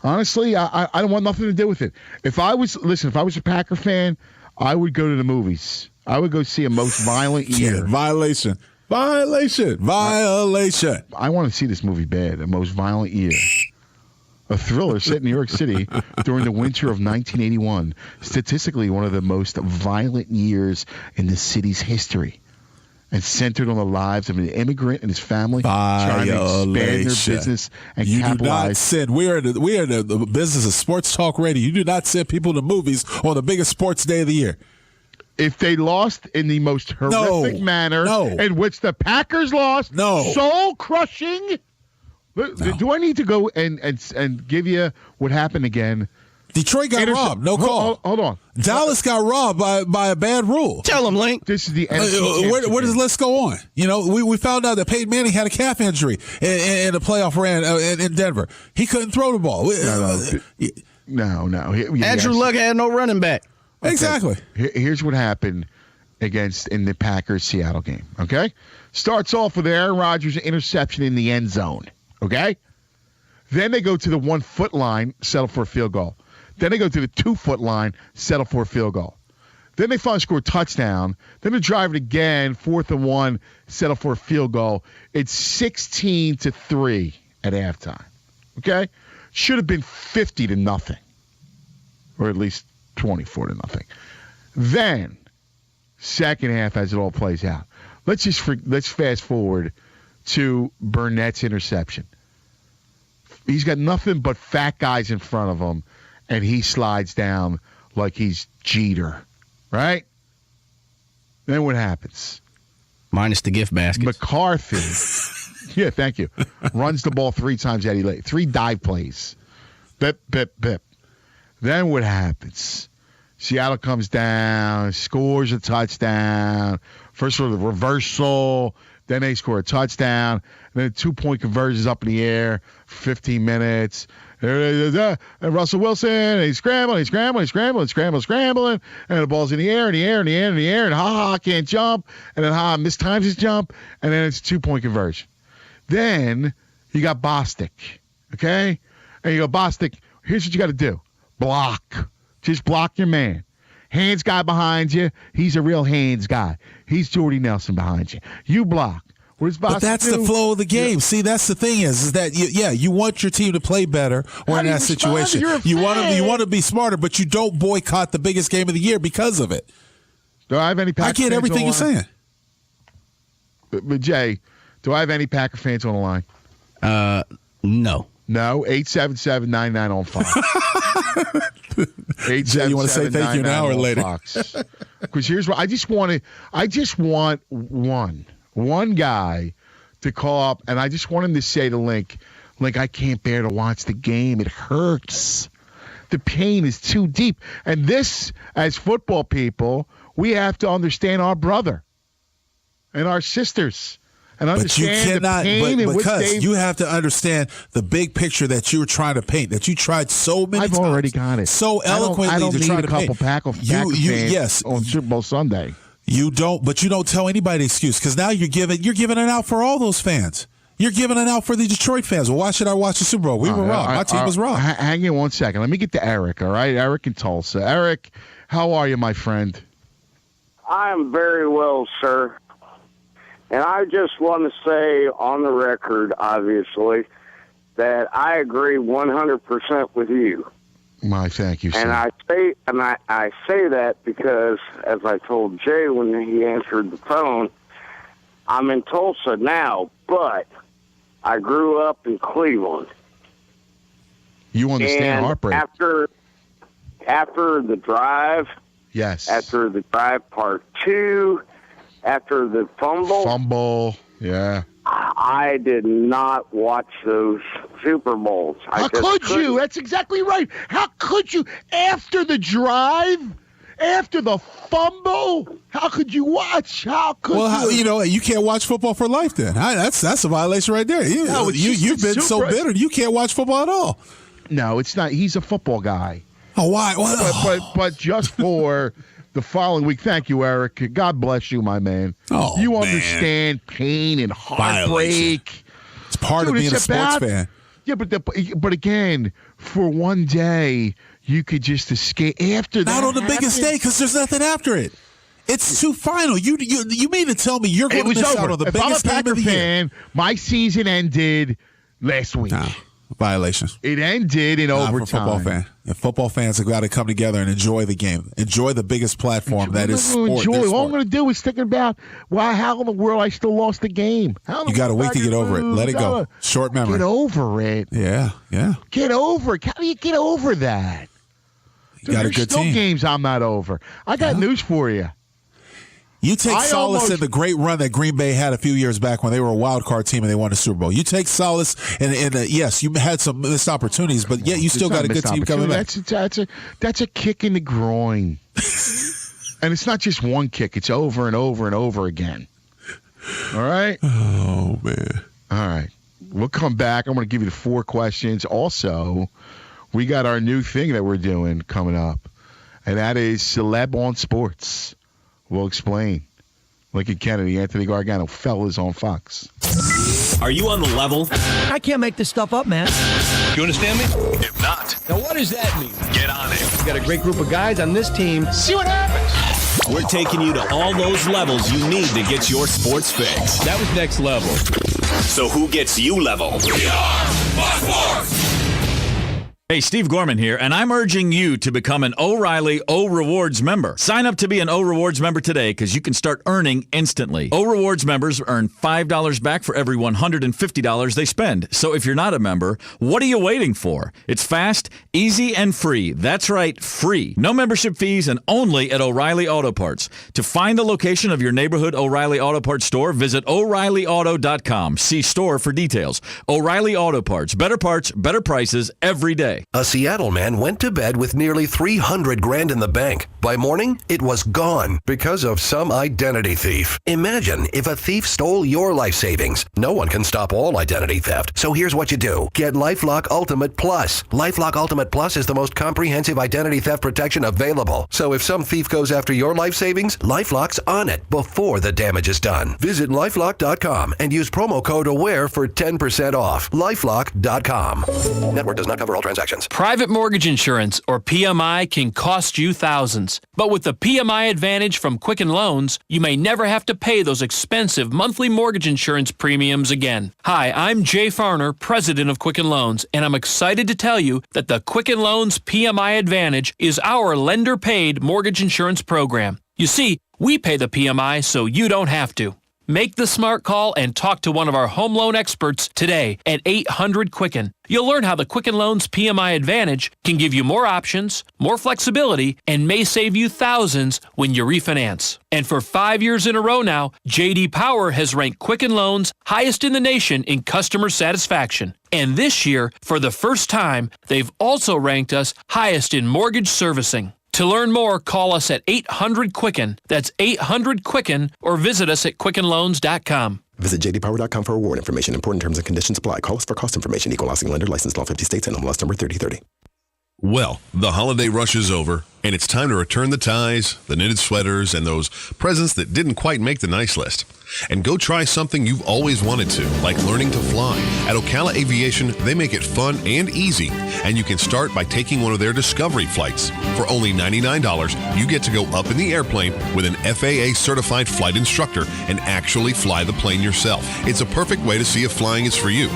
Honestly, I don't want nothing to do with it. If I was a Packer fan, I would go to the movies. I would go see a most violent year. Yeah, violation. I want to see this movie bad. A most violent year. A thriller set in New York City during the winter of 1981. Statistically, one of the most violent years in the city's history. And centered on the lives of an immigrant and his family trying to expand their business and you capitalize. Do not send. We are in the business of sports talk radio. You do not send people to movies on the biggest sports day of the year. If they lost in the most horrific manner in which the Packers lost, soul-crushing. Do I need to go and give you what happened again? Detroit got robbed. No call. Hold on. Dallas got robbed by a bad rule. Tell them, Link. This is the where does let's go on? We found out that Peyton Manning had a calf injury in the playoff run in Denver. He couldn't throw the ball. No. Andrew Luck had no running back. Okay. Exactly. Here's what happened in the Packers-Seattle game, okay? Starts off with Aaron Rodgers' interception in the end zone, okay? Then they go to the 1 foot line, settle for a field goal. Then they go to the 2 foot line, settle for a field goal. Then they finally score a touchdown. Then they drive it again, 4th and 1, settle for a field goal. It's 16-3 at halftime. Okay? Should have been 50-0. Or at least 24-0. Then, second half as it all plays out. Let's fast forward to Burnett's interception. He's got nothing but fat guys in front of him, and he slides down like he's Jeter, right? Then what happens? Minus the gift basket. McCarthy, yeah, thank you, runs the ball 3 times Eddie Lake, 3 dive plays. Bip, bip, bip. Then what happens? Seattle comes down, scores a touchdown. First of all, the reversal. Then they score a touchdown. And then 2-point conversions up in the air for 15 minutes. And Russell Wilson, he's scrambling. And the ball's in the air, And Ha-Ha can't jump. And then Ha-Ha mistimes his jump. And then it's a 2-point conversion. Then you got Bostic, okay? And you go, Bostic, here's what you got to do. Block. Just block your man. Hands guy behind you. He's a real hands guy. He's Jordy Nelson behind you. You block. But that's the flow of the game. Yeah. See, that's the thing is that you want your team to play better or in that situation. You want to be smarter, but you don't boycott the biggest game of the year because of it. Do I have any Packer fans? I get everything you're saying. But Jay, do I have any Packer fans on the line? No. No, 877-99 on Fox. 877 you want to say thank you now or later? Because here's what I just want one guy to call up, and I just want him to say to Link, like I can't bear to watch the game. It hurts. The pain is too deep. And this, as football people, we have to understand our brother and our sisters. And understand the pain in which you have to understand the big picture that you were trying to paint, that you tried so many times. I've already got it. So eloquently I don't to need try a to couple paint. Packer fans Yes. on Super Bowl Sunday. You don't, but you don't tell anybody the excuse, because now you're giving it out for all those fans. You're giving it out for the Detroit fans. Well, why should I watch the Super Bowl? We were wrong. My team was wrong. Hang in 1 second. Let me get to Eric, all right? Eric in Tulsa. Eric, how are you, my friend? I am very well, sir. And I just want to say on the record, obviously, that I agree 100% with you. My thank you, sir. And I say that because, as I told Jay when he answered the phone, I'm in Tulsa now, but I grew up in Cleveland. You understand heartbreak. After the drive, yes. After the drive part 2, after the fumble, yeah. I did not watch those Super Bowls. How could you? That's exactly right. How could you? After the drive, after the fumble, how could you watch? How could you? You can't watch football for life then. That's a violation right there. You've been so bitter. You can't watch football at all. No, it's not. He's a football guy. Oh, why? But just for the following week. Thank you, Eric. God bless you, my man. Oh, you understand pain and heartbreak. It's part of being a sports fan. Yeah, but again, for one day, you could just escape after that. Not on the biggest day, because there's nothing after it. It's too final. You mean to tell me you're going to miss out on the biggest game of the year? My season ended last week. Violation. It ended in overtime. For football fan. And football fans have got to come together and enjoy the game. Enjoy the biggest platform that is sport. All I'm going to do is think about how in the world I still lost the game. You got a week to get over it. Let it go. Short memory. Get over it. Yeah. Get over it. How do you get over that? You got a good team. There's still games I'm not over. I got news for you. You take solace in the great run that Green Bay had a few years back when they were a wild card team and they won the Super Bowl. You take solace in yes, you had some missed opportunities, but yet you still got a good team coming back. That's a kick in the groin. And it's not just one kick. It's over and over and over again. All right? Oh, man. All right. We'll come back. I'm going to give you the 4 questions. Also, we got our new thing that we're doing coming up, and that is Celeb on Sports. We'll explain. Lincoln Kennedy, Anthony Gargano, fellas on Fox. Are you on the level? I can't make this stuff up, man. You understand me? If not, now what does that mean? Get on it. We got a great group of guys on this team. See what happens. We're taking you to all those levels you need to get your sports fix. That was next level. So who gets you level? We are Fox Sports. Hey, Steve Gorman here, and I'm urging you to become an O'Reilly O Rewards member. Sign up to be an O Rewards member today because you can start earning instantly. O Rewards members earn $5 back for every $150 they spend. So if you're not a member, what are you waiting for? It's fast, easy, and free. That's right, free. No membership fees and only at O'Reilly Auto Parts. To find the location of your neighborhood O'Reilly Auto Parts store, visit O'ReillyAuto.com. See store for details. O'Reilly Auto Parts. Better parts, better prices every day. A Seattle man went to bed with nearly $300,000 in the bank. By morning, it was gone because of some identity thief. Imagine if a thief stole your life savings. No one can stop all identity theft. So here's what you do. Get LifeLock Ultimate Plus. LifeLock Ultimate Plus is the most comprehensive identity theft protection available. So if some thief goes after your life savings, LifeLock's on it before the damage is done. Visit LifeLock.com and use promo code AWARE for 10% off. LifeLock.com. Network does not cover all transactions. Private mortgage insurance, or PMI, can cost you thousands. But with the PMI Advantage from Quicken Loans, you may never have to pay those expensive monthly mortgage insurance premiums again. Hi, I'm Jay Farner, president of Quicken Loans, and I'm excited to tell you that the Quicken Loans PMI Advantage is our lender-paid mortgage insurance program. You see, we pay the PMI so you don't have to. Make the smart call and talk to one of our home loan experts today at 800-QUICKEN. You'll learn how the Quicken Loans PMI Advantage can give you more options, more flexibility, and may save you thousands when you refinance. And for 5 years in a row now, J.D. Power has ranked Quicken Loans highest in the nation in customer satisfaction. And this year, for the first time, they've also ranked us highest in mortgage servicing. To learn more, call us at 800-QUICKEN. That's 800-QUICKEN, or visit us at QuickenLoans.com. Visit jdpower.com for award information. Important terms and conditions apply. Call us for cost information. Equal housing lender. Licensed in all 50 states and MLS number 3030. Well, the holiday rush is over, and it's time to return the ties, the knitted sweaters, and those presents that didn't quite make the nice list. And go try something you've always wanted to, like learning to fly. At Ocala Aviation, they make it fun and easy, and you can start by taking one of their Discovery flights. For only $99, you get to go up in the airplane with an FAA-certified flight instructor and actually fly the plane yourself. It's a perfect way to see if flying is for you.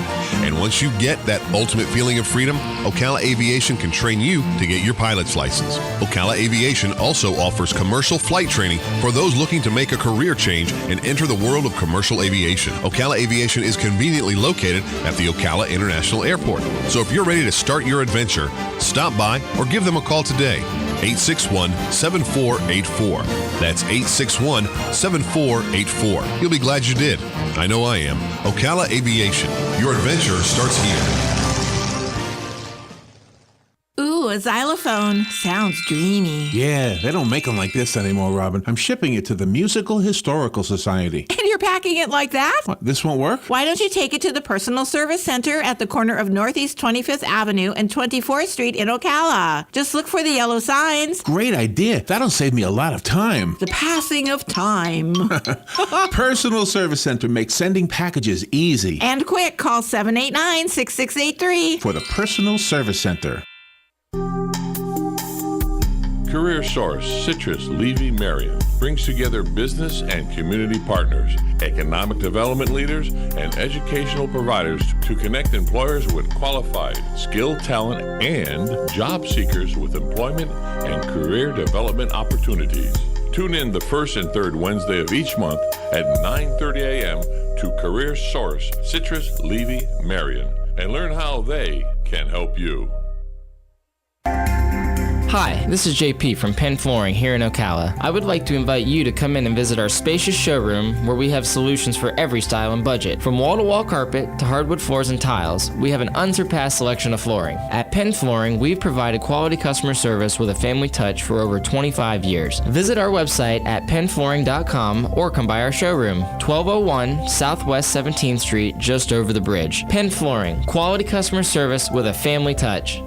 And once you get that ultimate feeling of freedom, Ocala Aviation can train you to get your pilot's license. Ocala Aviation also offers commercial flight training for those looking to make a career change and enter the world of commercial aviation. Ocala Aviation is conveniently located at the Ocala International Airport. So if you're ready to start your adventure, stop by or give them a call today. 861-7484. That's 861-7484. You'll be glad you did. I know I am. Ocala Aviation. Your adventure starts here. Ooh, a xylophone. Sounds dreamy. Yeah, they don't make them like this anymore, Robin. I'm shipping it to the Musical Historical Society. And you're packing it like that? What, this won't work? Why don't you take it to the Personal Service Center at the corner of Northeast 25th Avenue and 24th Street in Ocala? Just look for the yellow signs. Great idea. That'll save me a lot of time. The passing of time. Personal Service Center makes sending packages easy. And quick. Call 789-6683. For the Personal Service Center. Career Source Citrus Levy Marion brings together business and community partners, economic development leaders, and educational providers to connect employers with qualified, skilled talent and job seekers with employment and career development opportunities. Tune in the first and third Wednesday of each month at 9:30 a.m. to Career Source Citrus Levy Marion and learn how they can help you. Hi, this is JP from Penn Flooring here in Ocala. I would like to invite you to come in and visit our spacious showroom where we have solutions for every style and budget. From wall-to-wall carpet to hardwood floors and tiles, we have an unsurpassed selection of flooring. At Penn Flooring, we've provided quality customer service with a family touch for over 25 years. Visit our website at pennflooring.com or come by our showroom, 1201 Southwest 17th Street, just over the bridge. Penn Flooring, quality customer service with a family touch.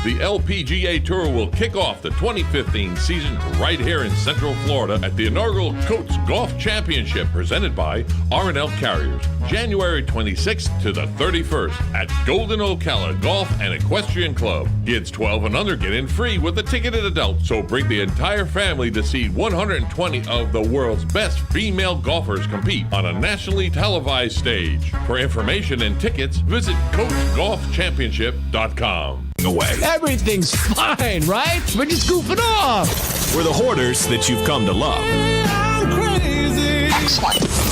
The LPGA Tour will kick off the 2015 season right here in Central Florida at the inaugural Coates Golf Championship presented by R&L Carriers, January 26th to the 31st at Golden Ocala Golf and Equestrian Club. Kids 12 and under get in free with a ticketed adult, so bring the entire family to see 120 of the world's best female golfers compete on a nationally televised stage. For information and tickets, visit CoachGolfChampionship.com. Away. Everything's fine, right? We're just goofing off. We're the hoarders that you've come to love. I'm crazy.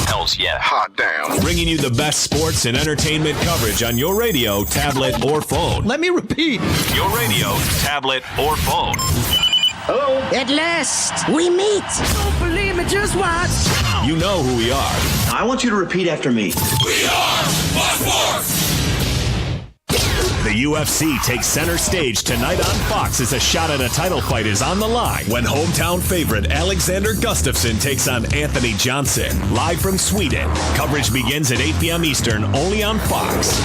Hells yeah. Hot damn. Bringing you the best sports and entertainment coverage on your radio, tablet, or phone. Let me repeat. Your radio, tablet, or phone. Hello. At last, we meet. Don't believe me, just watch. You know who we are. I want you to repeat after me. We are Fox. The UFC takes center stage tonight on Fox as a shot at a title fight is on the line when hometown favorite Alexander Gustafsson takes on Anthony Johnson. Live from Sweden. Coverage begins at 8 p.m. Eastern, only on Fox.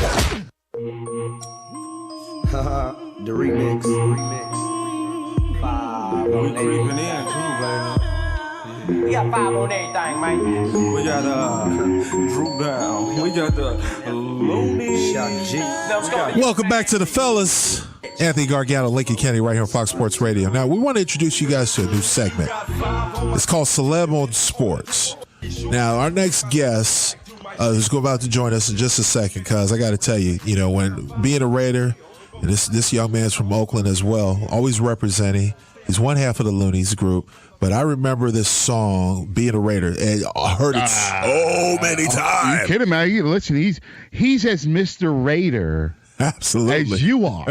The remix. We creeping in too, baby. We got 5 on everything, man. We got Drew Down. We got the Looney. Welcome back to the fellas. Anthony Gargano, Lincoln Kennedy, right here on Fox Sports Radio. Now, we want to introduce you guys to a new segment. It's called Celeb on Sports. Now, our next guest is about to join us in just a second, because I got to tell you, when being a Raider, and this young man's from Oakland as well, always representing, He's one half of the Loonies group. But I remember this song, Being a Raider, and I heard it so many times. You kidding, man? Listen, he's as Mr. Raider absolutely as you are.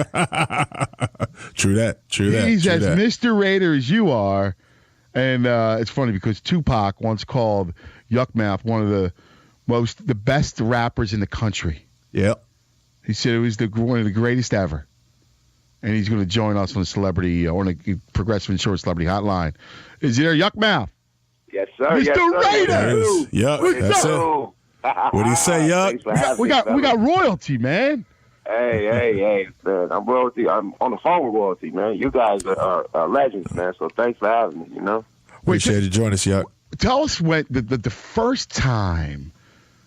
True that. He's as Mr. Raider as you are. And it's funny because Tupac once called Yuckmouth one of the best rappers in the country. Yep. He said it was one of the greatest ever. And he's going to join us on the Progressive Insurance Celebrity Hotline. Is he there, Yuckmouth? Yes, sir. Mr. Raider. Yuck. That's it. What do you say, Yuck? We got royalty, man. Hey, man. I'm royalty. I'm on the phone with royalty, man. You guys are legends, man. So thanks for having me, you know. Appreciate you joining us, Yuck. Tell us when the first time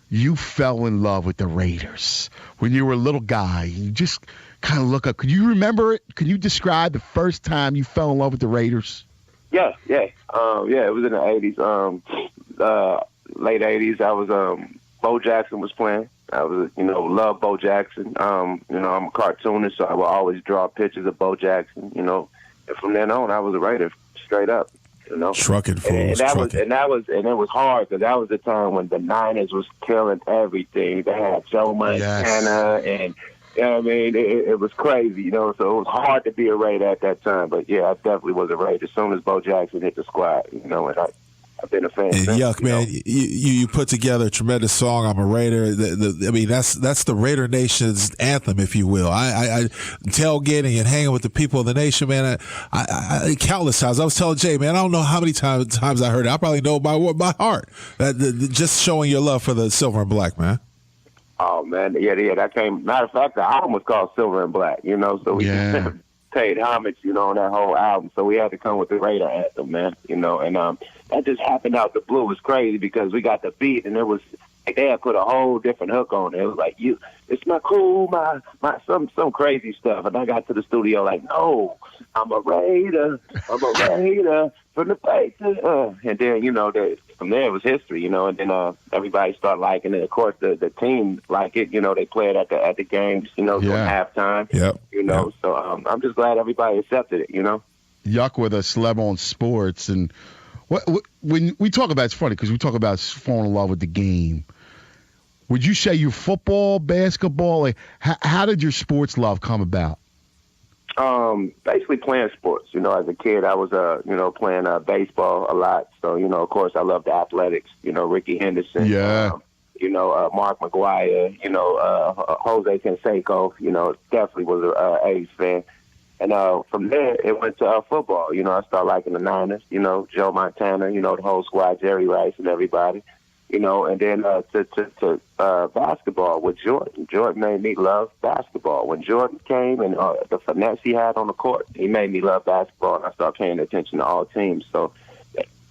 you fell in love with the Raiders, when you were a little guy. You just kind of look up. Could you remember it? Could you describe the first time you fell in love with the Raiders? Yeah. It was in the 80s. Late 80s. I was Bo Jackson was playing. I was, love Bo Jackson. I'm a cartoonist, so I would always draw pictures of Bo Jackson, And from then on, I was a Raider, straight up, Trucking fools. And it was hard because that was the time when the Niners was killing everything. They had Joe Montana and. You know what I mean? It was crazy, so it was hard to be a Raider at that time. But, yeah, I definitely was a Raider as soon as Bo Jackson hit the squad, and I've been a fan. And Yuck, man, you put together a tremendous song, I'm a Raider. That's the Raider Nation's anthem, if you will. I tailgating and hanging with the people of the nation, man, I countless times. I was telling Jay, man, I don't know how many times I heard it. I probably know it by heart. Just showing your love for the silver and black, man. Oh, man, yeah, that came. Matter of fact, the album was called Silver and Black, so we paid homage, on that whole album. So we had to come with the Raider anthem, man, and that just happened out the blue. It was crazy because we got the beat, and it was like they had put a whole different hook on it. It was like, it's my cool, my some crazy stuff. And I got to the studio like, no, I'm a Raider from the face. And then, from there it was history, and then everybody started liking it. Of course, the team like it, they play it at the games, during halftime. Yep. So I'm just glad everybody accepted it, Yuck with a celeb on sports. And when we talk about, it's funny because we talk about falling in love with the game. Would you say you football, basketball? Like, how did your sports love come about? Basically playing sports. As a kid, I was, playing baseball a lot. So, of course, I loved athletics. Ricky Henderson. Yeah. Mark McGuire. Jose Canseco. Definitely was a A's fan. And from there, it went to football. I started liking the Niners. Joe Montana. The whole squad, Jerry Rice, and everybody. And then to basketball with Jordan. Jordan made me love basketball. When Jordan came and the finesse he had on the court, he made me love basketball, and I started paying attention to all teams. So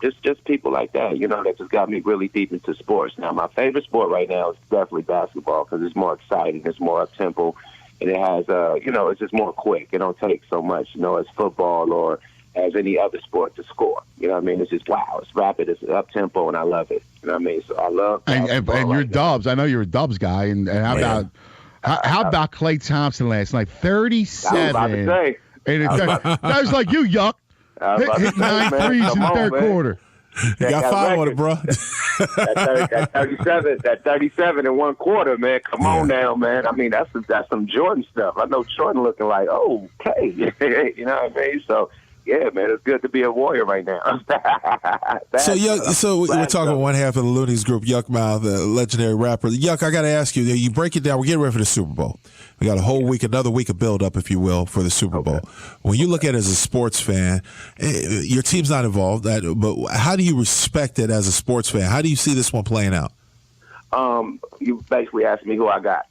just people like that, that just got me really deep into sports. Now, my favorite sport right now is definitely basketball because it's more exciting, it's more up-tempo, and it has, it's just more quick. It don't take so much, as football or as any other sport to score. It's just, wow, it's rapid, it's up-tempo, and I love it. So I love basketball. And you're Dubs. I know you're a Dubs guy. And how about Klay Thompson last night? 37. I was about to say. And that was like you, Yuck. Hit 9 threes in the third quarter. You got 5 on it, bro. that 37 in one quarter, man. Come on now, man. That's some Jordan stuff. I know Jordan looking like, okay. You know what I mean? So, yeah, man, it's good to be a Warrior right now. So we're talking about one half of the Loonies group, Yuckmouth, the legendary rapper. Yuck, I got to ask you, you break it down. We're getting ready for the Super Bowl. We got a whole week, another week of build-up, if you will, for the Super Bowl. When you look at it as a sports fan, your team's not involved, but how do you respect it as a sports fan? How do you see this one playing out? You basically asked me who I got.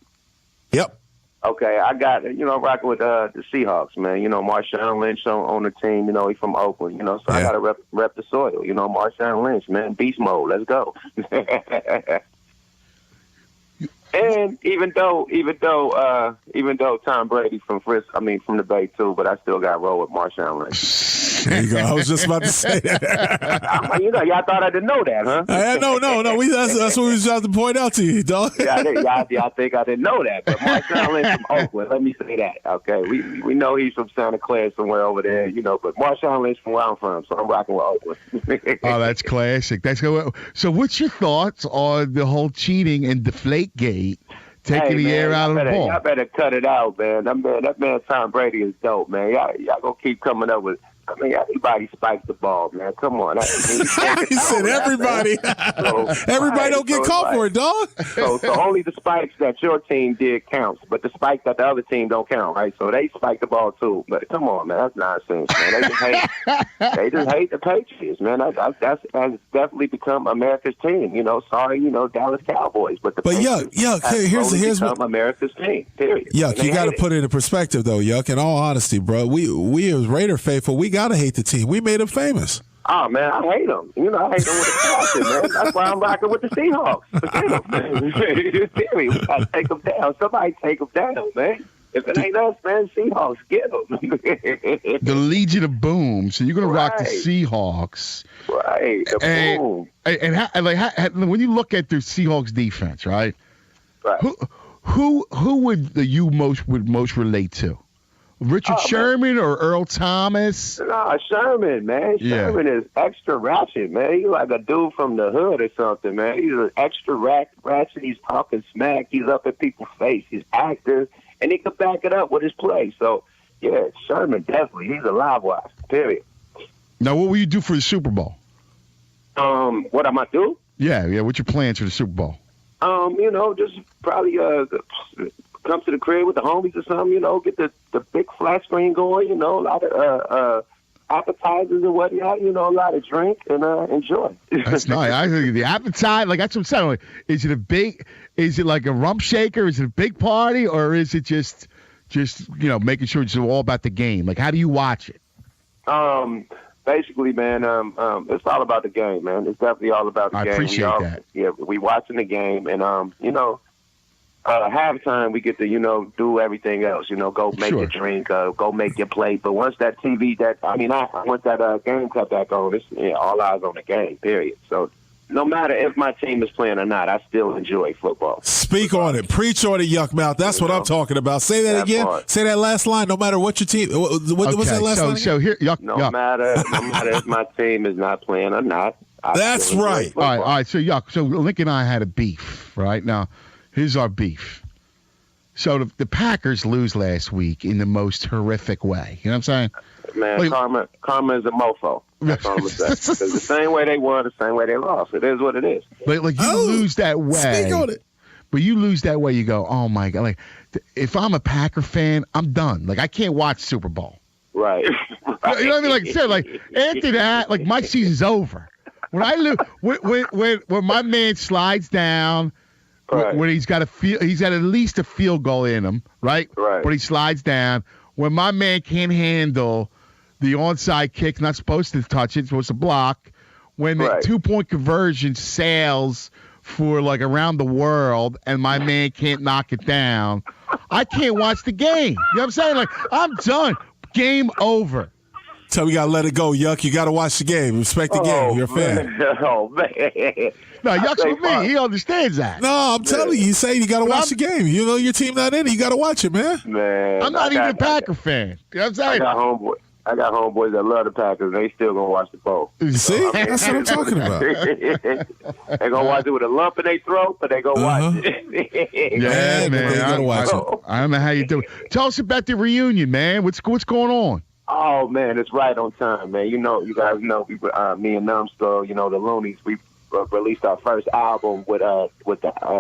Yep. Okay, I got, rocking with the Seahawks, man. Marshawn Lynch on the team, he's from Oakland, so I got to rep the soil. Marshawn Lynch, man, beast mode, let's go. And even though Tom Brady from the Bay too, but I still got to roll with Marshawn Lynch. There you go. I was just about to say that. Y'all thought I didn't know that, huh? No. That's what we was about to point out to you, dog. Y'all think I didn't know that, but Marshawn Lynch from Oakland. Let me say that, okay? We know he's from Santa Clara somewhere over there, but Marshawn Lynch from where I'm from, so I'm rocking with Oakland. Oh, that's classic. That's good. So, what's your thoughts on the whole cheating and Deflategate? Taking the air out of the ball. Y'all better cut it out, man. That man Tom Brady is dope, man. Y'all gonna keep coming up with. Everybody spikes the ball, man. Come on. He said everybody. Everybody don't get caught for it, dog. So only the spikes that your team did counts, but the spikes that the other team don't count, right? So they spike the ball too. But come on, man, that's nonsense, man. They just hate the Patriots, man. That's definitely become America's team. Sorry, Dallas Cowboys, but here's what America's team. Period. Yuck, you got to put it in perspective, though. Yuck, in all honesty, bro, we as Raider faithful, we gotta hate the team. We made them famous. Oh man, I hate them. I hate them with a passion, man. That's why I'm rocking with the Seahawks. Forget them, man. We gotta take them down. Somebody take them down, man. If it ain't us, man, Seahawks, get them. The Legion of Boom. So you're gonna rock the Seahawks, right? The Boom. And when you look at the Seahawks defense, right? Right. Who would you most relate to? Richard Sherman or Earl Thomas? No, Sherman, man. Sherman is extra ratchet, man. He's like a dude from the hood or something, man. He's an extra ratchet. He's talking smack. He's up in people's face. He's active, and he can back it up with his play. So, yeah, Sherman definitely. He's a live wire, period. Now, what will you do for the Super Bowl? What am I do? Yeah. What's your plans for the Super Bowl? Just probably come to the crib with the homies or something, get the big flat screen going, a lot of appetizers and whatnot, a lot of drink and enjoy. That's nice. I think the appetite, that's what I'm saying. Like, is it like a rump shaker? Is it a big party, or is it just making sure it's all about the game? Like, how do you watch it? Basically, man, it's all about the game, man. It's definitely all about the game. I appreciate that. Yeah, we watching the game, and halftime we get to do everything else. Go make your drink, go make your plate. But once that once that game cut back on, it's all eyes on the game. Period. So no matter if my team is playing or not, I still enjoy football. Speak on it. Preach on it, Yuck Mouth. That's what I'm talking about. Say that again. Say that last line. No matter what your team. What's that last line? So here, Yuck. No matter if my team is not playing or not. That's right. All right. So Yuck. So Lincoln and I had a beef. Right now, here's our beef. So the Packers lose last week in the most horrific way. You know what I'm saying? Man, karma is a mofo. That's all I'm saying. Because the same way they won, the same way they lost. It is what it is. But you lose that way. Speak on it. But you lose that way, you go, oh my God. Like, if I'm a Packer fan, I'm done. Like, I can't watch Super Bowl. Right. You know what I mean? Like, after that, my season's over. When I lose, when my man slides down. Right. When he's got at least a field goal in him, right? Right. But he slides down. When my man can't handle the onside kick, not supposed to touch it, supposed to block. When the 2-point conversion sails for around the world, and my man can't knock it down, I can't watch the game. You know what I'm saying? I'm done. Game over. So we gotta let it go, Yuck. You gotta watch the game. Respect the game. You're a fan. Oh man. No, Yuck's with me. He understands that. No, I'm telling you. He's saying you gotta watch the game. Your team not in it. You gotta watch it, man. Man, I'm not even a Packer fan. You know what I'm saying? I got homeboys that love the Packers. They still gonna watch the bowl. You see? That's what I'm talking about. They gonna watch it with a lump in their throat, but they gonna watch it. Yeah, man. You gotta watch it. I don't know how you do it. Tell us about the reunion, man. What's going on? Oh man, it's right on time, man. You guys know, me and Numbskull, the Loonies, we released our first album with the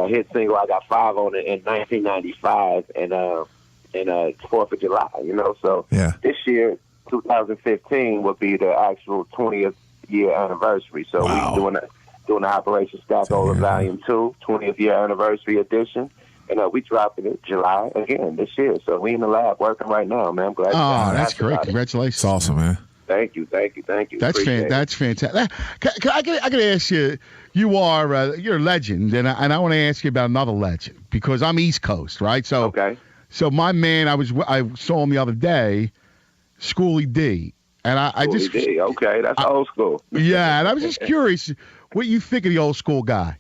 hit single "I Got Five" on it in 1995, and 4th of July. So this year, 2015, will be the actual 20th year anniversary. So we're doing the Operation Stackover Volume 2, 20th year anniversary edition. And we dropping it July again this year. So we in the lab working right now, man. I'm glad. Oh, that's great! Congratulations. That's awesome, man. Thank you. That's fantastic. I can ask you. You're a legend, and I want to ask you about another legend because I'm East Coast, right? So okay. So my man, I saw him the other day, Schoolie D, And I just okay, that's old school. Yeah, and I was just curious what you think of the old school guy.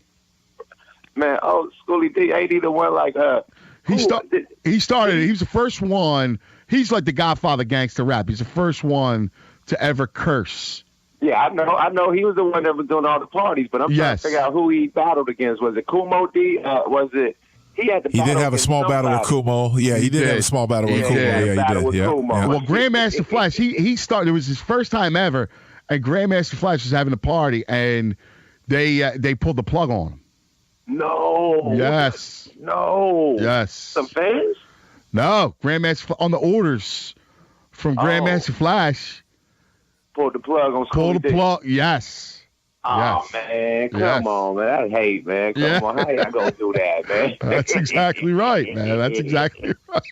Man, old schooly D ain't either one like He started. He was the first one. He's like the Godfather gangster rap. He's the first one to ever curse. Yeah, I know. He was the one that was doing all the parties, but I'm trying to figure out who he battled against. Was it Kumo D? Was it? He had the. He did have a small battle with Kumo. Yeah, he did have a small battle with Kumo. Yeah, he did. Yeah. Well, Grandmaster Flash, he started. It was his first time ever, and Grandmaster Flash was having a party, and they pulled the plug on him. No. Yes. No. Yes. Some fans? No. Grandmaster on the orders from Grandmaster Flash. Pulled the plug on. Pulled the plug. Yes. Oh, man. Come on, man. That's hate, man. Come on. How y'all going to do that, man? That's exactly right, man. That's exactly right.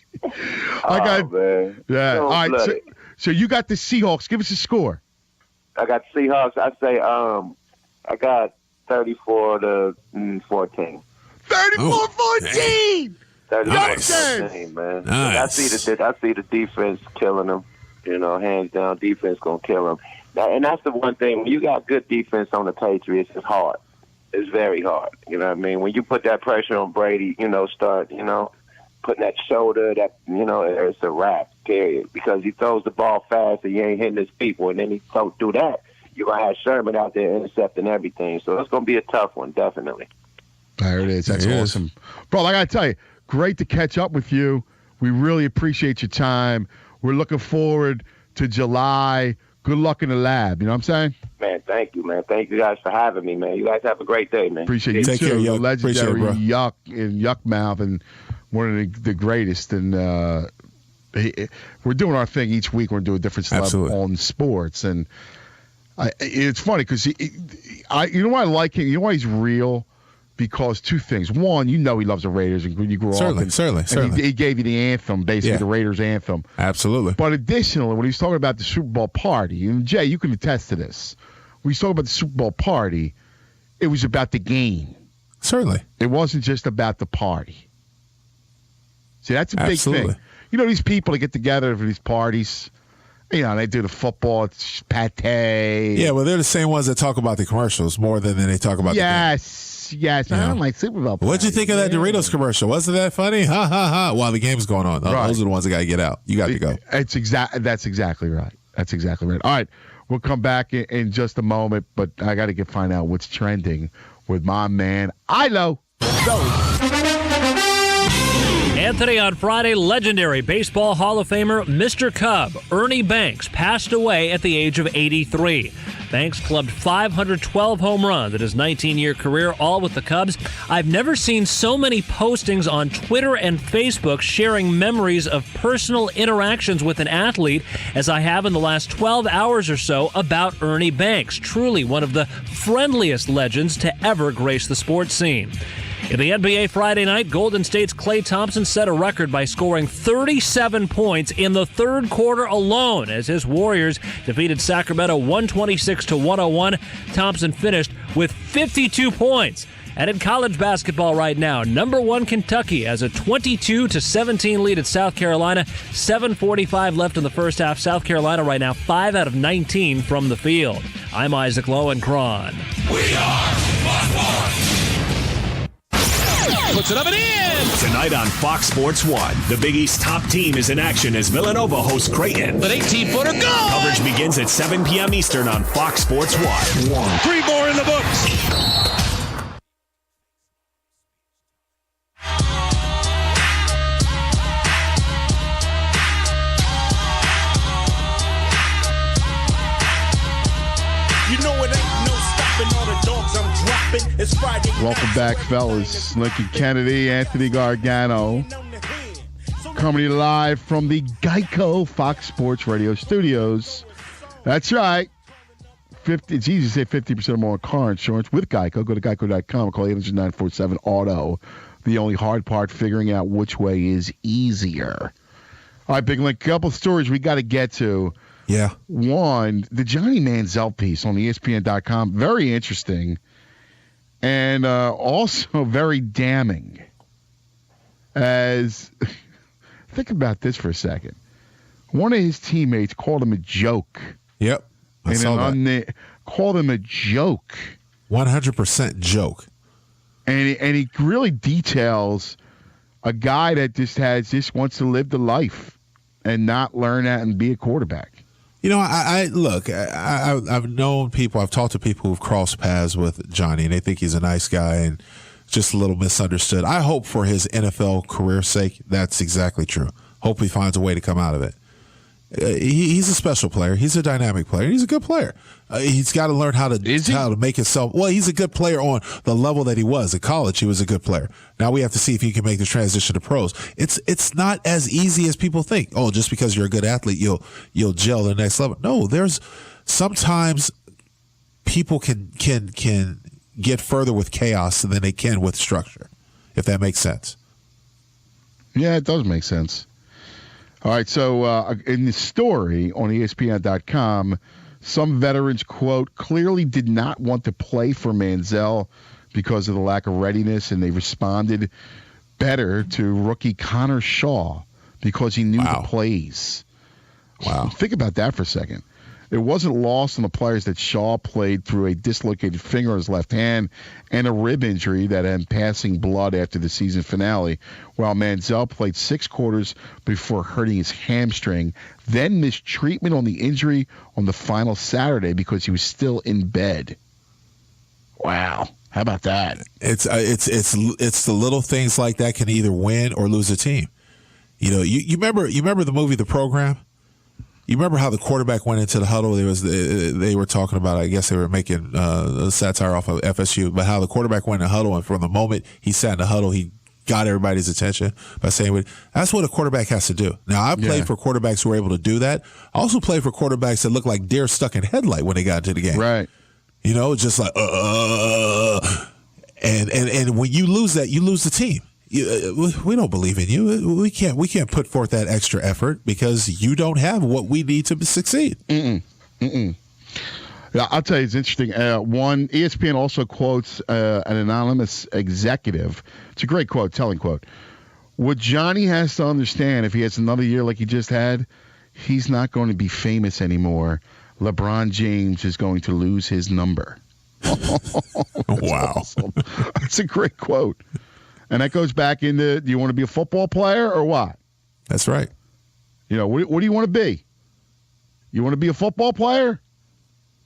Man. Yeah. All right. So you got the Seahawks. Give us a score. I got the Seahawks. I say I got 34-14. 34-14. 34-14, man. Nice. I see the defense killing them. You know, hands down, defense gonna kill them. And that's the one thing. When you got good defense on the Patriots, it's hard. It's very hard. You know what I mean? When you put that pressure on Brady, start, putting that shoulder, it's a wrap, period. Because he throws the ball fast and you ain't hitting his people, and then he don't do that. You're going to have Sherman out there intercepting everything. So it's going to be a tough one, definitely. There it is. That's awesome. Bro, I got to tell you, great to catch up with you. We really appreciate your time. We're looking forward to July. Good luck in the lab. You know what I'm saying? Man, thank you, man. Thank you guys for having me, man. You guys have a great day, man. Appreciate you, Take too. care, Yuck. Legendary Appreciate it, Yuck Mouth and one of the greatest. And we're doing our thing each week. We're doing a different celeb on sports. And it's funny because you know why I like him? You know why he's real? Because two things. One, he loves the Raiders, and you grew up. Certainly. He gave you the anthem, basically the Raiders anthem. Absolutely. But additionally, when he's talking about the Super Bowl party, and Jay, you can attest to this. When he's talking about the Super Bowl party, it was about the game. Certainly. It wasn't just about the party. See, that's a big thing. You know, these people that get together for these parties, they do the football, it's pate. Yeah, well, they're the same ones that talk about the commercials more than they talk about the game. Yes, I don't like Super Bowl. What'd you think of that Doritos commercial? Wasn't that funny? Ha, ha, ha. While the game's going on. Right. Those are the ones that got to get out. You got to go. That's exactly right. That's exactly right. All right, we'll come back in just a moment, but I got to find out what's trending with my man, Ilo. Anthony, on Friday, legendary Baseball Hall of Famer Mr. Cub, Ernie Banks, passed away at the age of 83. Banks clubbed 512 home runs in his 19-year career, all with the Cubs. I've never seen so many postings on Twitter and Facebook sharing memories of personal interactions with an athlete as I have in the last 12 hours or so about Ernie Banks, truly one of the friendliest legends to ever grace the sports scene. In the NBA Friday night, Golden State's Klay Thompson set a record by scoring 37 points in the third quarter alone as his Warriors defeated Sacramento 126-101. Thompson finished with 52 points. And in college basketball right now, number 1 Kentucky has a 22-17 lead at South Carolina. 7:45 left in the first half. South Carolina right now 5 out of 19 from the field. I'm Isaac Lowenkron. We are Fox. Puts it up and in! Tonight on Fox Sports 1, the Big East top team is in action as Villanova hosts Creighton. An 18-footer, go! Coverage begins at 7 p.m. Eastern on Fox Sports 1. 3 more in the books. Welcome back, fellas. Lincoln Kennedy, Anthony Gargano, coming live from the Geico Fox Sports Radio studios. That's right. It's easy to say 50% or more on car insurance with Geico. Go to geico.com or call 800-947-AUTO. The only hard part, figuring out which way is easier. All right, Big Link, a couple of stories we got to get to. Yeah. One, the Johnny Manziel piece on ESPN.com, very interesting. And also very damning. As, think about this for a second. One of his teammates called him a joke Yep. Called him a joke. 100% joke. And he really details a guy that just wants to live the life and not learn that and be a quarterback. You know, I've known people, I've talked to people who've crossed paths with Johnny, and they think he's a nice guy and just a little misunderstood. I hope for his NFL career's sake that's exactly true. Hope he finds a way to come out of it. He's a special player. He's a dynamic player. He's a good player. He's got to learn how to make himself. Well, he's a good player on the level that he was at college. He was a good player. Now we have to see if he can make the transition to pros. It's not as easy as people think. Oh, just because you're a good athlete, you'll gel to the next level. No, there's sometimes people can get further with chaos than they can with structure, if that makes sense. Yeah, it does make sense. All right, so in the story on ESPN.com, some veterans, quote, clearly did not want to play for Manziel because of the lack of readiness, and they responded better to rookie Connor Shaw because he knew the plays. Wow. Think about that for a second. It wasn't lost on the players that Shaw played through a dislocated finger on his left hand and a rib injury that had passing blood after the season finale, while Manziel played 6 quarters before hurting his hamstring, then missed treatment on the injury on the final Saturday because he was still in bed. Wow. How about that? It's the little things like that can either win or lose a team. You know, you remember the movie The Program? You remember how the quarterback went into the huddle? They were talking about, I guess they were making a satire off of FSU, but how the quarterback went in the huddle, and from the moment he sat in the huddle, he got everybody's attention by saying, that's what a quarterback has to do. Now, I played for quarterbacks who were able to do that. I also played for quarterbacks that looked like deer stuck in headlight when they got into the game. Right. You know, just like, and when you lose that, you lose the team. We don't believe in you. We can't put forth that extra effort because you don't have what we need to succeed. Yeah, I'll tell you, it's interesting. One, ESPN also quotes an anonymous executive. It's a great quote, telling quote. What Johnny has to understand, if he has another year like he just had, he's not going to be famous anymore. LeBron James is going to lose his number. Wow. Awesome. That's a great quote. And that goes back into, do you want to be a football player or what? That's right. You know, what do you want to be? You want to be a football player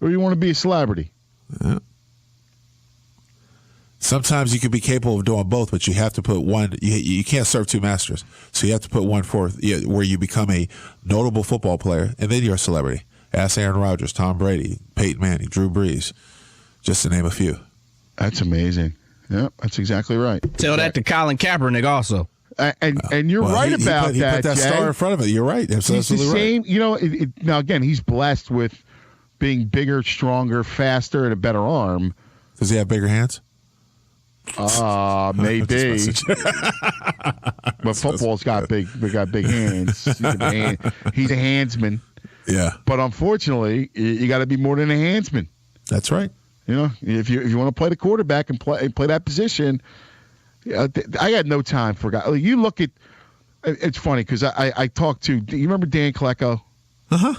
or you want to be a celebrity? Yeah. Sometimes you can be capable of doing both, but you have to put one. You can't serve two masters. So you have to put one forth where you become a notable football player, and then you're a celebrity. Ask Aaron Rodgers, Tom Brady, Peyton Manning, Drew Brees, just to name a few. That's amazing. Yeah, that's exactly right. Tell that to Colin Kaepernick also. And you're right about he that. He put that Jay. star in front of it. You're right. That's He's the same. Right. You know, now again, he's blessed with being bigger, stronger, faster, and a better arm. Does he have bigger hands? Maybe. But football's got big hands. He's a handsman. Yeah. But unfortunately, you got to be more than a handsman. That's right. You know, if you want to play the quarterback and play that position, I got no time for guys. You look at, it's funny because I talked to, you remember Dan Klecko? Uh-huh.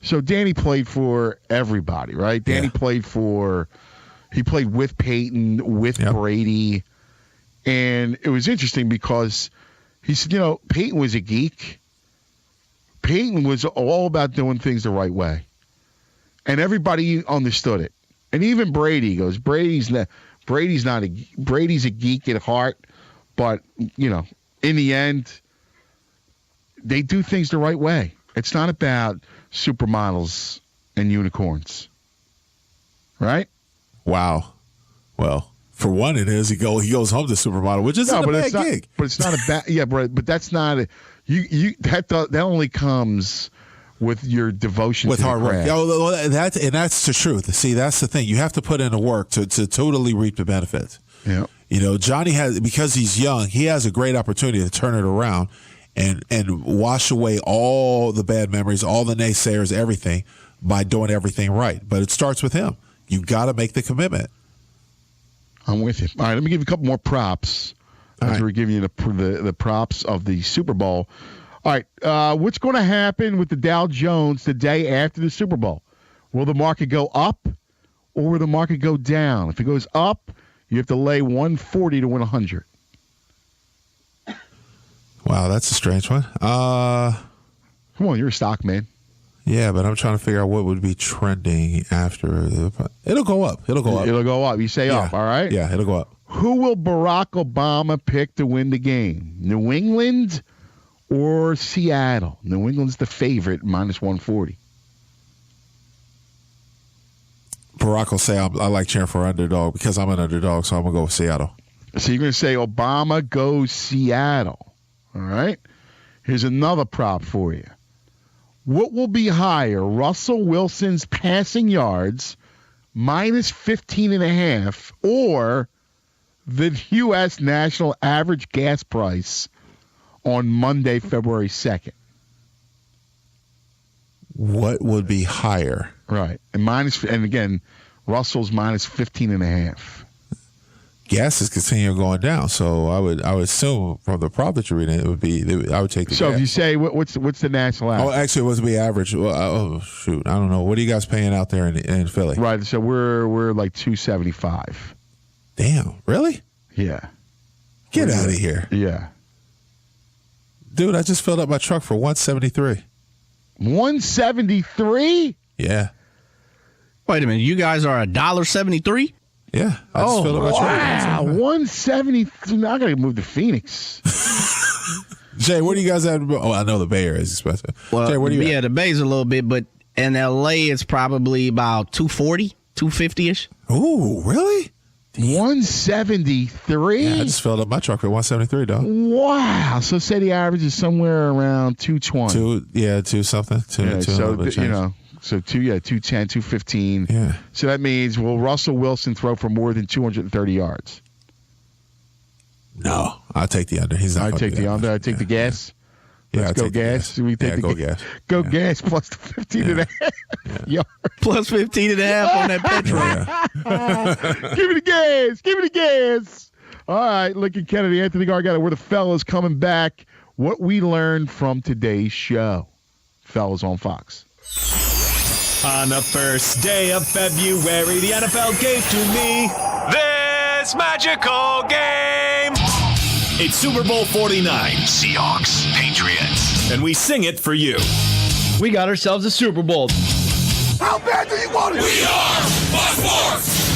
So Danny played for everybody, right? Danny played with Peyton, with Brady. And it was interesting because he said, you know, Peyton was a geek. Peyton was all about doing things the right way. And everybody understood it. And even Brady goes, Brady's a geek at heart, but you know, in the end, they do things the right way. It's not about supermodels and unicorns, right? Wow. Well, for one, it is. He goes home to supermodel, which isn't a bad gig. But it's not a bad. Yeah, but that's not a. That only comes with your devotion with to hard the work. craft. That's the truth. See, that's the thing. You have to put in the work to totally reap the benefits. Yeah. You know, Johnny has, because he's young, he has a great opportunity to turn it around and wash away all the bad memories, all the naysayers, everything by doing everything right. But it starts with him. You got to make the commitment. I'm with you. All right, let me give you a couple more props as we're giving you the props of the Super Bowl. All right, what's going to happen with the Dow Jones the day after the Super Bowl? Will the market go up or will the market go down? If it goes up, you have to lay 140 to win 100. Wow, that's a strange one. Come on, you're a stock man. Yeah, but I'm trying to figure out what would be trending after. It'll go up. It'll go up. It'll go up. You say up, all right? Yeah, it'll go up. Who will Barack Obama pick to win the game? New England or Seattle? New England's the favorite, minus 140. Barack will say I like cheering for underdog because I'm an underdog, so I'm going to go with Seattle. So you're going to say Obama goes Seattle. All right? Here's another prop for you. What will be higher, Russell Wilson's passing yards, minus 15.5, or the U.S. national average gas price on Monday, February 2nd? What would be higher? Right. And again, Russell's minus 15.5. Gas is continuing going down, so I would assume from the prop that you're reading, it would be I would take the So gas. if you say what's the national average? Oh, actually, it was be average. Well, shoot, I don't know. What are you guys paying out there in Philly? Right. So we're like 275. Damn, really? Yeah. Get out of here. Yeah. Dude, I just filled up my truck for 173. 173? Yeah. Wait a minute, you guys are $1.73? Yeah. I just filled up my truck. Wow. 173. Now I got to move to Phoenix. Jay, what do you guys have? Oh, I know the Bay Area is expensive. Well, Jay, what do you the Bay's a little bit, but in L.A. it's probably about 240, 250-ish. Ooh, really? 173? Yeah, I just filled up my truck for 173, dog. Wow. So say the average is somewhere around 220. Two something. Two so, so 210, 215. Yeah. So that means, will Russell Wilson throw for more than 230 yards? No. I'll take the under. He's not going to take the under. I take the gas. Yeah, Let's go gas. We take go gas. Go gas plus the 15.5 yards. Plus 15.5 on that petrol. Give me the gas. Give me the gas. All right, Lincoln Kennedy, Anthony Gargano, we're the fellas coming back. What we learned from today's show. Fellas on Fox. On the first day of February, the NFL gave to me this magical game. It's Super Bowl 49, Seahawks, Patriots. And we sing it for you. We got ourselves a Super Bowl. How bad do you want it? We are Fox Sports.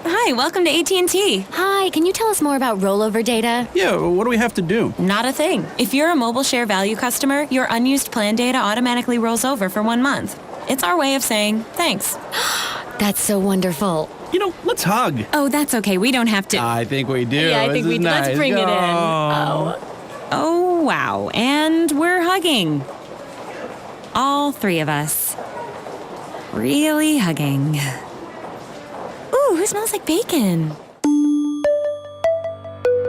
Hi, welcome to AT&T. Hi, can you tell us more about rollover data? Yeah, what do we have to do? Not a thing. If you're a Mobile Share Value customer, your unused plan data automatically rolls over for 1 month. It's our way of saying thanks. That's so wonderful. You know, let's hug. Oh, that's okay. We don't have to. I think we do. Yeah, I think we do. Nice. Let's bring it in. Oh, wow. And we're hugging. All three of us. Really hugging. Ooh, who smells like bacon?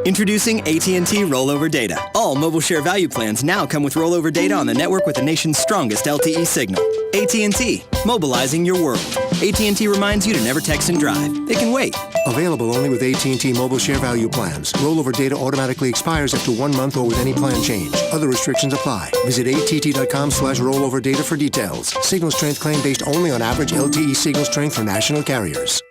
Introducing AT&T Rollover Data. All mobile share value plans now come with rollover data on the network with the nation's strongest LTE signal. AT&T, mobilizing your world. AT&T reminds you to never text and drive. It can wait. Available only with AT&T Mobile Share Value plans. Rollover data automatically expires after 1 month or with any plan change. Other restrictions apply. Visit att.com/rollover data for details. Signal strength claim based only on average LTE signal strength for national carriers.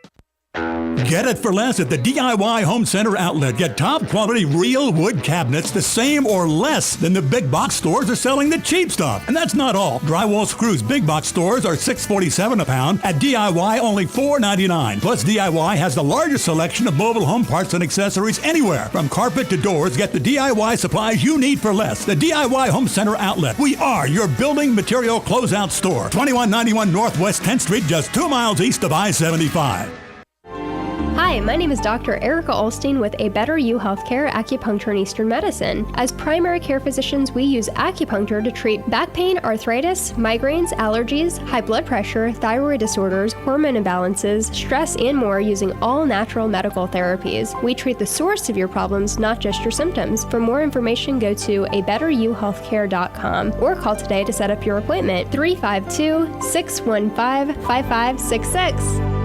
Get it for less at the DIY Home Center outlet. Get top quality real wood cabinets the same or less than the big box stores are selling the cheap stuff. And that's not all. Drywall screws big box stores are $6.47 a pound. At DIY, only $4.99. Plus, DIY has the largest selection of mobile home parts and accessories anywhere. From carpet to doors, get the DIY supplies you need for less. The DIY Home Center outlet. We are your building material closeout store. 2191 Northwest 10th Street, just 2 miles east of I-75. Hi, my name is Dr. Erica Olstein with A Better You Healthcare Acupuncture and Eastern Medicine. As primary care physicians, we use acupuncture to treat back pain, arthritis, migraines, allergies, high blood pressure, thyroid disorders, hormone imbalances, stress, and more using all natural medical therapies. We treat the source of your problems, not just your symptoms. For more information, go to abetteryouhealthcare.com or call today to set up your appointment. 352-615-5566.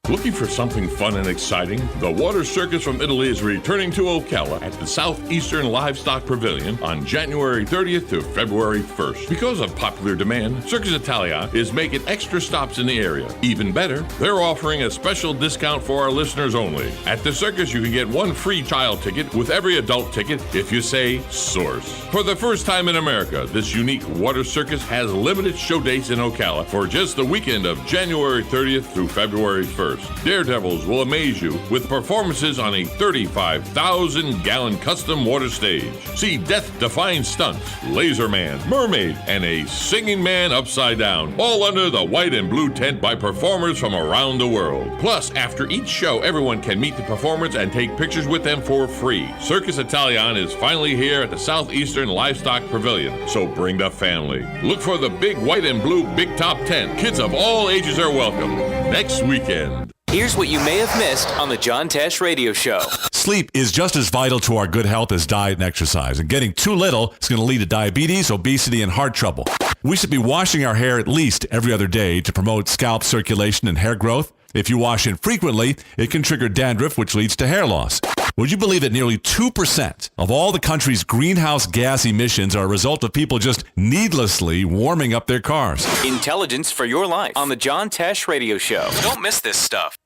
Looking for something fun and exciting? The Water Circus from Italy is returning to Ocala at the Southeastern Livestock Pavilion on January 30th to February 1st. Because of popular demand, Circus Italia is making extra stops in the area. Even better, they're offering a special discount for our listeners only. At the circus, you can get one free child ticket with every adult ticket if you say Source. For the first time in America, this unique Water Circus has limited show dates in Ocala for just the weekend of January 30th through February 1st. Daredevils will amaze you with performances on a 35,000-gallon custom water stage. See death-defying stunts, Laser Man, Mermaid, and a Singing Man upside down, all under the white and blue tent by performers from around the world. Plus, after each show, everyone can meet the performers and take pictures with them for free. Circus Italian is finally here at the Southeastern Livestock Pavilion, so bring the family. Look for the big white and blue big top tent. Kids of all ages are welcome. Next weekend. Here's what you may have missed on the John Tesh Radio Show. Sleep is just as vital to our good health as diet and exercise, and getting too little is going to lead to diabetes, obesity, and heart trouble. We should be washing our hair at least every other day to promote scalp circulation and hair growth. If you wash infrequently, it can trigger dandruff, which leads to hair loss. Would you believe that nearly 2% of all the country's greenhouse gas emissions are a result of people just needlessly warming up their cars? Intelligence for your life on the John Tesh Radio Show. Don't miss this stuff.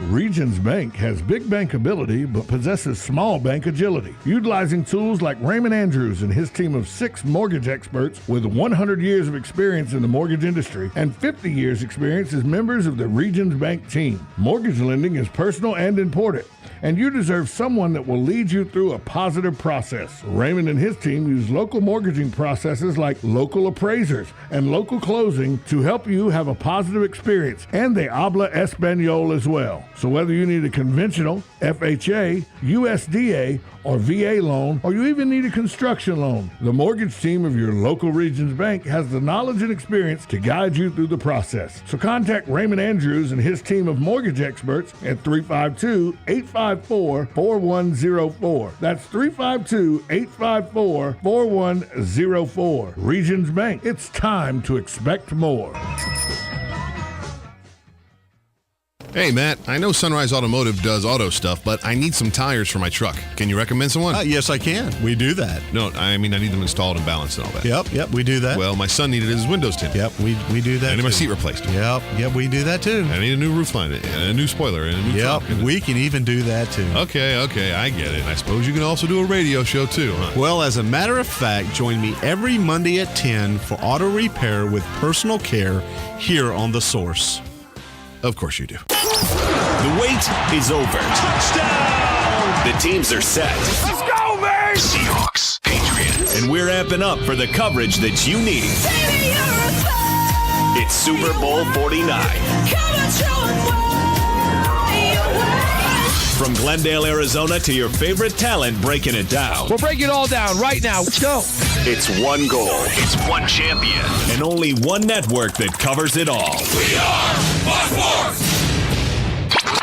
Regions Bank has big bankability but possesses small bank agility. Utilizing tools like Raymond Andrews and his team of 6 mortgage experts with 100 years of experience in the mortgage industry and 50 years experience as members of the Regions Bank team. Mortgage lending is personal and important, and you deserve someone that will lead you through a positive process. Raymond and his team use local mortgaging processes like local appraisers and local closing to help you have a positive experience, and they habla Espanol as well. So whether you need a conventional, FHA, USDA, or VA loan, or you even need a construction loan, the mortgage team of your local Regions Bank has the knowledge and experience to guide you through the process. So contact Raymond Andrews and his team of mortgage experts at 352-854-4104. That's 352-854-4104. Regions Bank, it's time to expect more. Hey, Matt, I know Sunrise Automotive does auto stuff, but I need some tires for my truck. Can you recommend someone? Yes, I can. We do that. No, I mean, I need them installed and balanced and all that. Yep, we do that. Well, my son needed his windows tinted. Yep, we do that. I need my seat replaced. Yep, we do that too. I need a new roof line and a new spoiler and a new trunk. We can even do that too. Okay, I get it. I suppose you can also do a radio show too, huh? Well, as a matter of fact, join me every Monday at 10 for auto repair with personal care here on The Source. Of course you do. The wait is over. Touchdown! The teams are set. Let's go, man! Seahawks, Patriots. And we're amping up for the coverage that you need. It's Super Bowl 49. From Glendale, Arizona to your favorite talent breaking it down. We'll break it all down right now. Let's go. It's one goal. It's one champion. And only one network that covers it all. We are Fox Sports.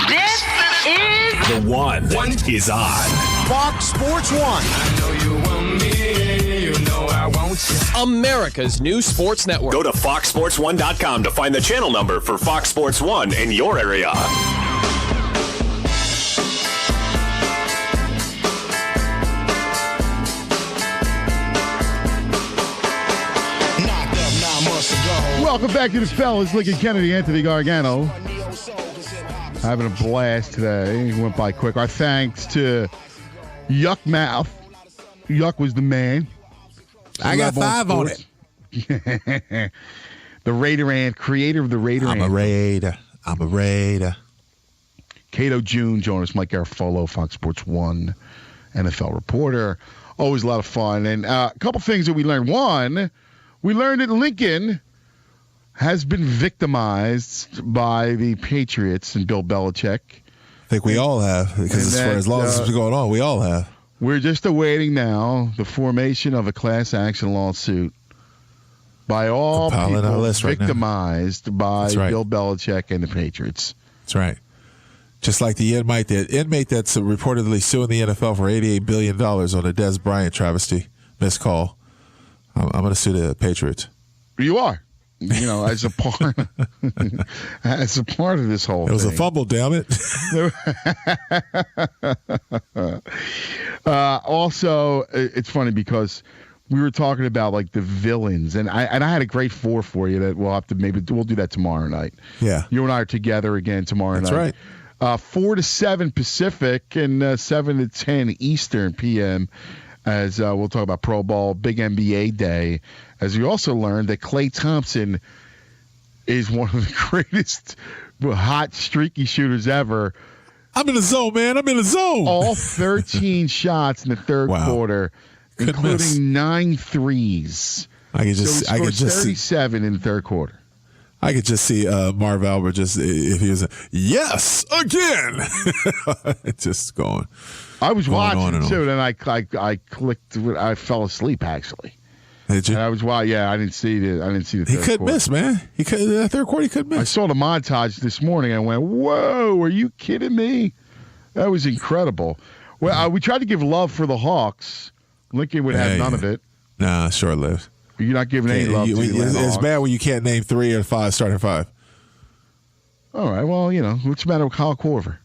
This is The One is on. Fox Sports 1. I know you want me, you know I want you. America's new sports network. Go to foxsports1.com to find the channel number for Fox Sports 1 in your area. Welcome back to the fellas. Lincoln Kennedy, Anthony Gargano. Having a blast today. It went by quick. Our thanks to Yuck Mouth. Yuck was the man. I got 5 on it. The Raider and creator of the Raider. I'm a Raider. Cato June joined us. Mike Garofalo, Fox Sports 1, NFL reporter. Always a lot of fun. And a couple things that we learned. One, we learned that Lincoln has been victimized by the Patriots and Bill Belichick. I think we all have, because for as long as it's been going on, we all have. We're just awaiting now the formation of a class action lawsuit by all people victimized by Bill Belichick and the Patriots. That's right. Just like the inmate that's reportedly suing the NFL for $88 billion on a Des Bryant travesty, missed call. I'm going to sue the Patriots. You are. as a part of this whole thing. It was thing. a fumble, damn it. Also, it's funny because we were talking about like the villains, and I had a great 4 for you that we'll do that tomorrow night. Yeah, you and I are together again tomorrow night. That's right. 4 to 7 Pacific and 7 to 10 Eastern PM. As we'll talk about Pro Bowl, big NBA day. As we also learned that Klay Thompson is one of the greatest hot streaky shooters ever. I'm in the zone, man. I'm in the zone. All 13 shots in the third quarter, including 9 threes. I could just 37 in the third quarter. I could just see Marv Albert just if he was yes again, just going. I was watching and too, and I clicked. I fell asleep actually. Did you? And I was I didn't see the. He couldn't miss, man. That third quarter, he couldn't miss. I saw the montage this morning. I went, "Whoa, are you kidding me?" That was incredible. Well, we tried to give love for the Hawks. Lincoln would have none of it. Nah, short lived. You're not giving any love to the It's Hawks. bad when you can't name 3 or 5 starting 5. All right, well, what's the matter with Kyle Korver?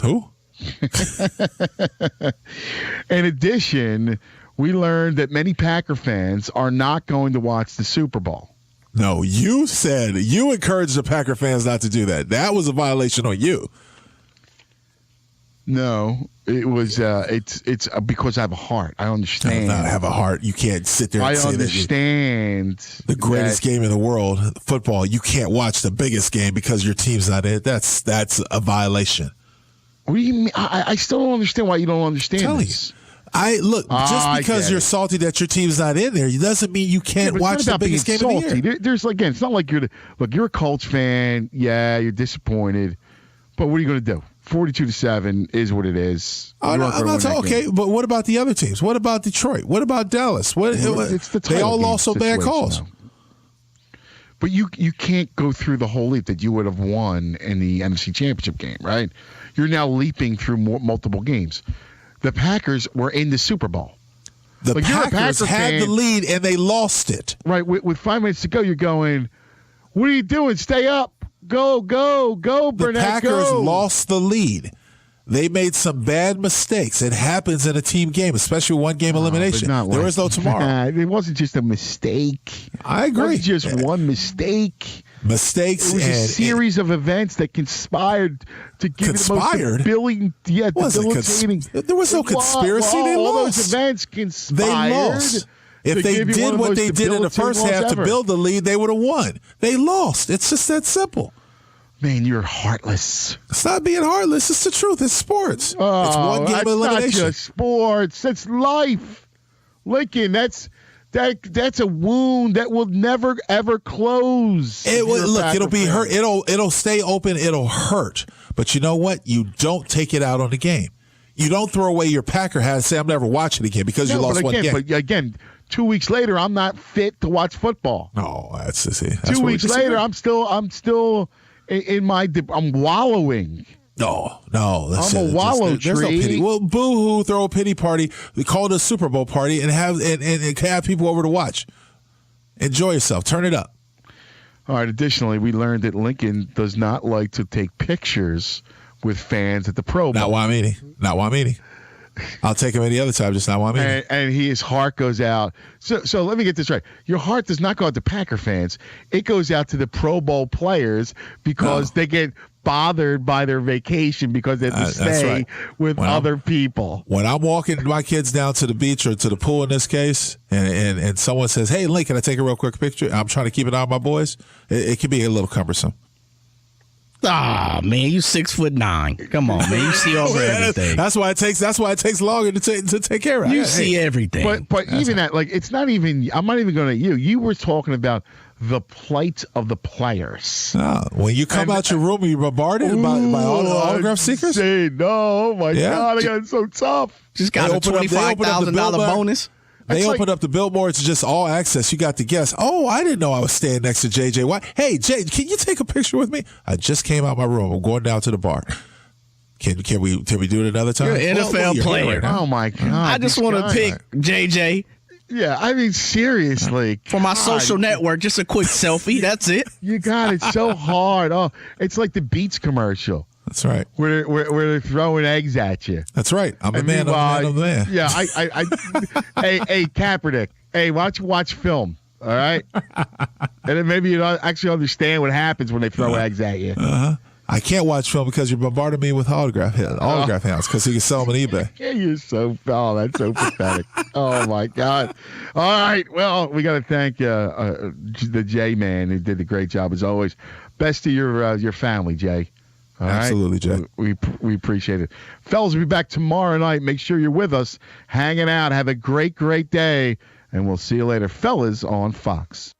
Who? In addition, we learned that many Packer fans are not going to watch the Super Bowl. No, you encouraged the Packer fans not to do that. That was a violation on you. No, it was. It's because I have a heart. I understand. I have a heart. You can't sit there and I say understand the greatest game in the world, football. You can't watch the biggest game because your team's not in it. That's a violation. What do you mean? I still don't understand why you don't understand this. Just because you're salty that your team's not in there, it doesn't mean you can't watch the biggest game of the year. There's again, it's not like you're a Colts fan. Yeah, you're disappointed, but what are you going to do? 42-7 is what it is. I'm not talking. Okay, but what about the other teams? What about Detroit? What about Dallas? They all lost so bad calls. Now. But you can't go through the whole leap that you would have won in the NFC Championship game, right? You're now leaping through multiple games. The Packers were in the Super Bowl. The Packers had the lead and they lost it. Right, with 5 minutes to go, you're going, what are you doing? Stay up. Go, Burnett, The Packers lost the lead. They made some bad mistakes. It happens in a team game, especially one-game elimination. There was no tomorrow. It wasn't just a mistake. I agree. It wasn't just one mistake. Mistakes. It was a series of events that conspired to give you the most debilitating. There was no conspiracy. They all lost. Those events conspired. They lost. If they did what they did in the first half to build the lead, they would have won. They lost. It's just that simple. Man, you're heartless. It's not being heartless. It's the truth. It's sports. It's one game of elimination. It's not just sports. It's life. Lincoln, that's a wound that will never ever close. It'll be hurt. It'll stay open. It'll hurt. But you know what? You don't take it out on the game. You don't throw away your Packer hat and say, I'm never watching again because you lost one game. But again, 2 weeks later, I'm not fit to watch football. No, that's the thing. 2 weeks later, I'm still in my. I'm wallowing. No. I'm a wallow tree. There's no pity. Well, boo-hoo, throw a pity party. We call it a Super Bowl party and have people over to watch. Enjoy yourself. Turn it up. All right. Additionally, we learned that Lincoln does not like to take pictures with fans at the Pro Bowl. Not while I'm eating. I'll take him any other time, just not while I'm eating. And his heart goes out. So let me get this right. Your heart does not go out to Packer fans. It goes out to the Pro Bowl players because they get bothered by their vacation because they have to stay with other people. When I'm walking my kids down to the beach or to the pool in this case, and someone says, hey, Link, can I take a real quick picture? I'm trying to keep an eye on my boys. It can be a little cumbersome. Ah, man, you 6'9". Come on, man, you see over everything. That's why it takes longer to take care of. You see everything. But even that, like, it's not even. I'm not even going to you. You were talking about the plight of the players. No, when you come out your room, you're bombarded by all the autograph seekers. No, oh my God, I got it so tough. Just got a $25,000 bonus. They opened up the billboard to just all access. You got the guests. Oh, I didn't know I was staying next to JJ Watt. Hey, Jay, can you take a picture with me? I just came out my room. I'm going down to the bar. Can we do it another time? You're an NFL player. Right, oh my God! I just want to pick JJ. Yeah, I mean, seriously. For my social network, just a quick selfie. That's it. You got it so hard. Oh, it's like the Beats commercial. That's right. Where they're throwing eggs at you. That's right. I'm a man. I'm a man. Yeah, hey, Kaepernick. Hey, watch film. All right, and then maybe you don't actually understand what happens when they throw eggs at you. I can't watch film because you're bombarding me with autograph hounds because he can sell them on eBay. You're so that's so pathetic. Oh my God! All right, well, we got to thank the Jay man who did a great job as always. Best to your family, Jay. All Absolutely, right? Jay. We appreciate it, fellas. We'll be back tomorrow night. Make sure you're with us, hanging out. Have a great day, and we'll see you later, fellas, on Fox.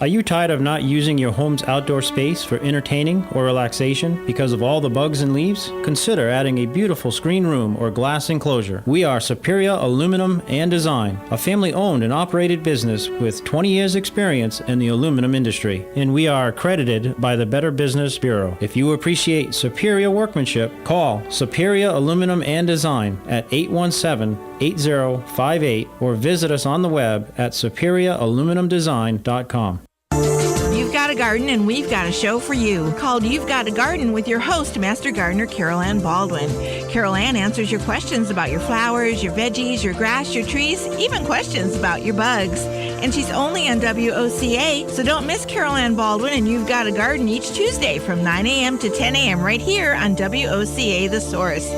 Are you tired of not using your home's outdoor space for entertaining or relaxation because of all the bugs and leaves? Consider adding a beautiful screen room or glass enclosure. We are Superior Aluminum and Design, a family-owned and operated business with 20 years experience in the aluminum industry, and we are accredited by the Better Business Bureau. If you appreciate superior workmanship, call Superior Aluminum and Design at 817-8058 or visit us on the web at superiораluminumdesign.com. You've got a garden and we've got a show for you called You've Got a Garden with your host, Master Gardener Carol Ann Baldwin. Carol Ann answers your questions about your flowers, your veggies, your grass, your trees, even questions about your bugs. And she's only on WOCA, so don't miss Carol Ann Baldwin and You've Got a Garden each Tuesday from 9 a.m. to 10 a.m. right here on WOCA The Source.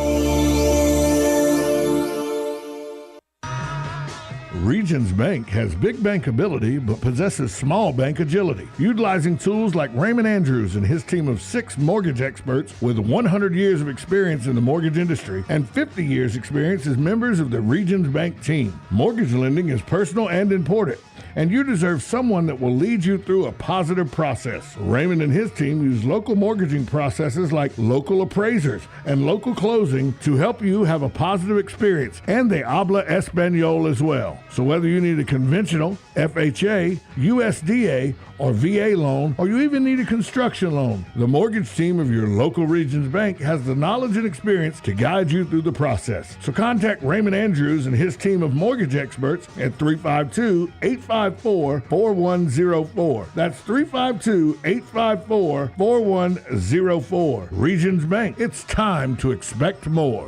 Regions Bank has big bankability but possesses small bank agility. Utilizing tools like Raymond Andrews and his team of 6 mortgage experts with 100 years of experience in the mortgage industry and 50 years experience as members of the Regions Bank team. Mortgage lending is personal and important, and you deserve someone that will lead you through a positive process. Raymond and his team use local mortgaging processes like local appraisers and local closing to help you have a positive experience, and they habla Espanol as well. So whether you need a conventional, FHA, USDA, or VA loan, or you even need a construction loan, the mortgage team of your local Regions Bank has the knowledge and experience to guide you through the process. So contact Raymond Andrews and his team of mortgage experts at 352-854-4104. That's 352-854-4104. Regions Bank, it's time to expect more.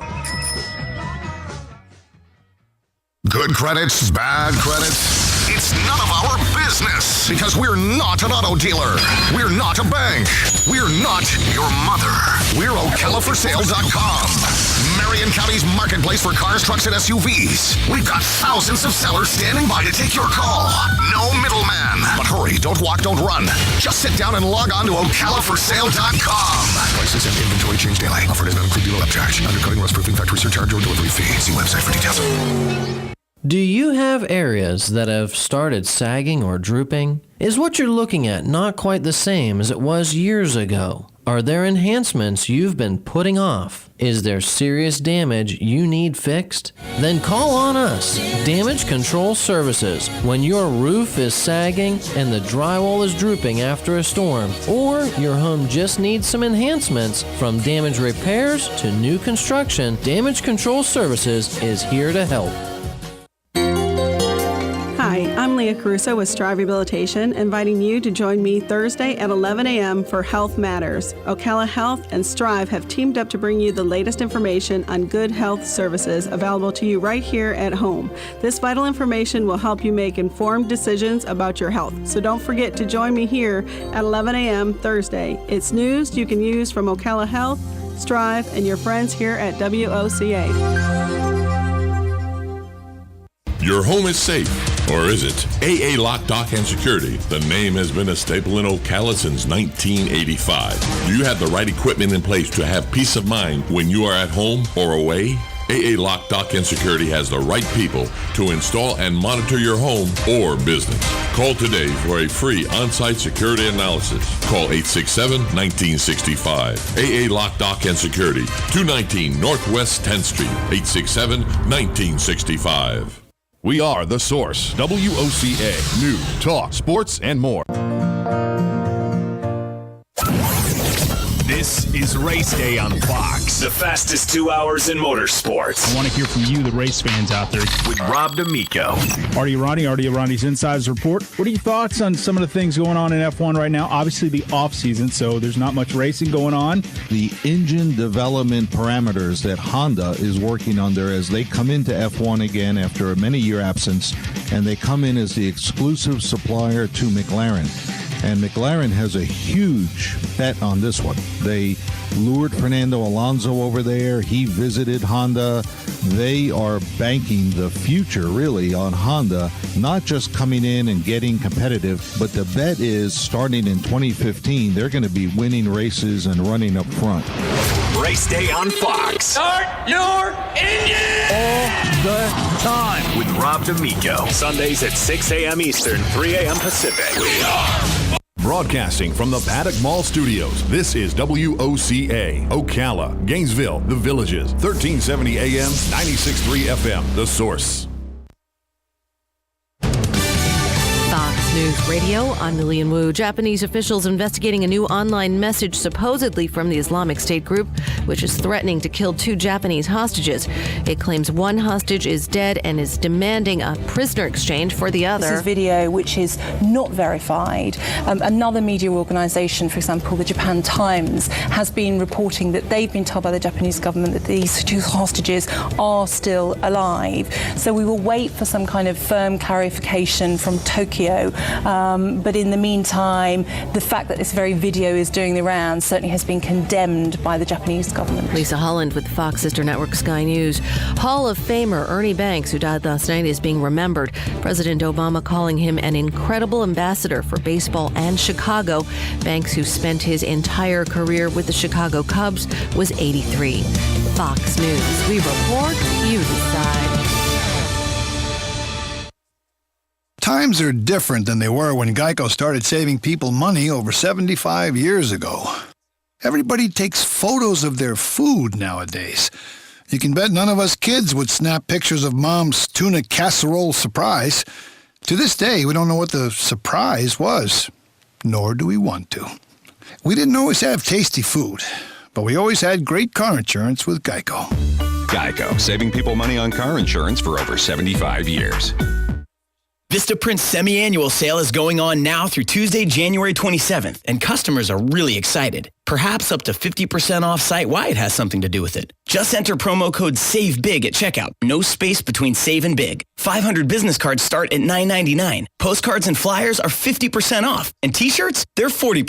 Good credits, bad credits. It's none of our business because we're not an auto dealer. We're not a bank. We're not your mother. We're OcalaForSale.com. Marion County's marketplace for cars, trucks, and SUVs. We've got thousands of sellers standing by to take your call. No middleman. But hurry, don't walk, don't run. Just sit down and log on to OcalaForSale.com. Prices and inventory change daily. Offer does not include dealer upcharge. Undercutting, rust proofing, factory surcharge, or delivery fee. See website for details. Do you have areas that have started sagging or drooping? Is what you're looking at not quite the same as it was years ago? Are there enhancements you've been putting off? Is there serious damage you need fixed? Then call on us, Damage Control Services, when your roof is sagging and the drywall is drooping after a storm, or your home just needs some enhancements. From damage repairs to new construction, Damage Control Services is here to help. Hi, I'm Leah Caruso with Strive Rehabilitation, inviting you to join me Thursday at 11 a.m. for Health Matters. Ocala Health and Strive have teamed up to bring you the latest information on good health services available to you right here at home. This vital information will help you make informed decisions about your health. So don't forget to join me here at 11 a.m. Thursday. It's news you can use from Ocala Health, Strive, and your friends here at WOCA. Your home is safe, or is it? AA Lock, Dock, and Security. The name has been a staple in Ocala since 1985. Do you have the right equipment in place to have peace of mind when you are at home or away? AA Lock, Dock, and Security has the right people to install and monitor your home or business. Call today for a free on-site security analysis. Call 867-1965. AA Lock, Dock, and Security, 219 Northwest 10th Street, 867-1965. We are The Source, WOCA, news, talk, sports, and more. This is Race Day on Fox. The fastest 2 hours in motorsports. I want to hear from you, the race fans out there. With Rob D'Amico. Artie Ronnie's Insiders Report. What are your thoughts on some of the things going on in F1 right now? Obviously, the off-season, so there's not much racing going on. The engine development parameters that Honda is working under as they come into F1 again after a many-year absence, and they come in as the exclusive supplier to McLaren. And McLaren has a huge bet on this one. They lured Fernando Alonso over there. He visited Honda. They are banking the future, really, on Honda, not just coming in and getting competitive, but the bet is starting in 2015, they're going to be winning races and running up front. Race Day on Fox. Start your engine! All the time. With Rob D'Amico. Sundays at 6 a.m. Eastern, 3 a.m. Pacific. We are broadcasting from the Paddock Mall Studios. This is WOCA, Ocala, Gainesville, The Villages, 1370 AM, 96.3 FM, The Source. Fox News Radio, I'm Lillian Wu. Japanese officials investigating a new online message supposedly from the Islamic State group, which is threatening to kill 2 Japanese hostages. It claims one hostage is dead and is demanding a prisoner exchange for the other. This is video which is not verified. Another media organisation, for example, the Japan Times, has been reporting that they've been told by the Japanese government that these 2 hostages are still alive. So we will wait for some kind of firm clarification from Tokyo. But in the meantime, the fact that this very video is doing the rounds certainly has been condemned by the Japanese government. Lisa Holland with Fox sister network Sky News. Hall of Famer Ernie Banks, who died last night, is being remembered. President Obama calling him an incredible ambassador for baseball and Chicago. Banks, who spent his entire career with the Chicago Cubs, was 83. Fox News. We report, you decide. Times are different than they were when Geico started saving people money over 75 years ago. Everybody takes photos of their food nowadays. You can bet none of us kids would snap pictures of Mom's tuna casserole surprise. To this day, we don't know what the surprise was, nor do we want to. We didn't always have tasty food, but we always had great car insurance with Geico. Geico, saving people money on car insurance for over 75 years. Vistaprint's semi-annual sale is going on now through Tuesday, January 27th, and customers are really excited. Perhaps up to 50% off site-wide has something to do with it. Just enter promo code SAVEBIG at checkout. No space between save and big. 500 business cards start at $9.99. Postcards and flyers are 50% off, and t-shirts, they're 40%.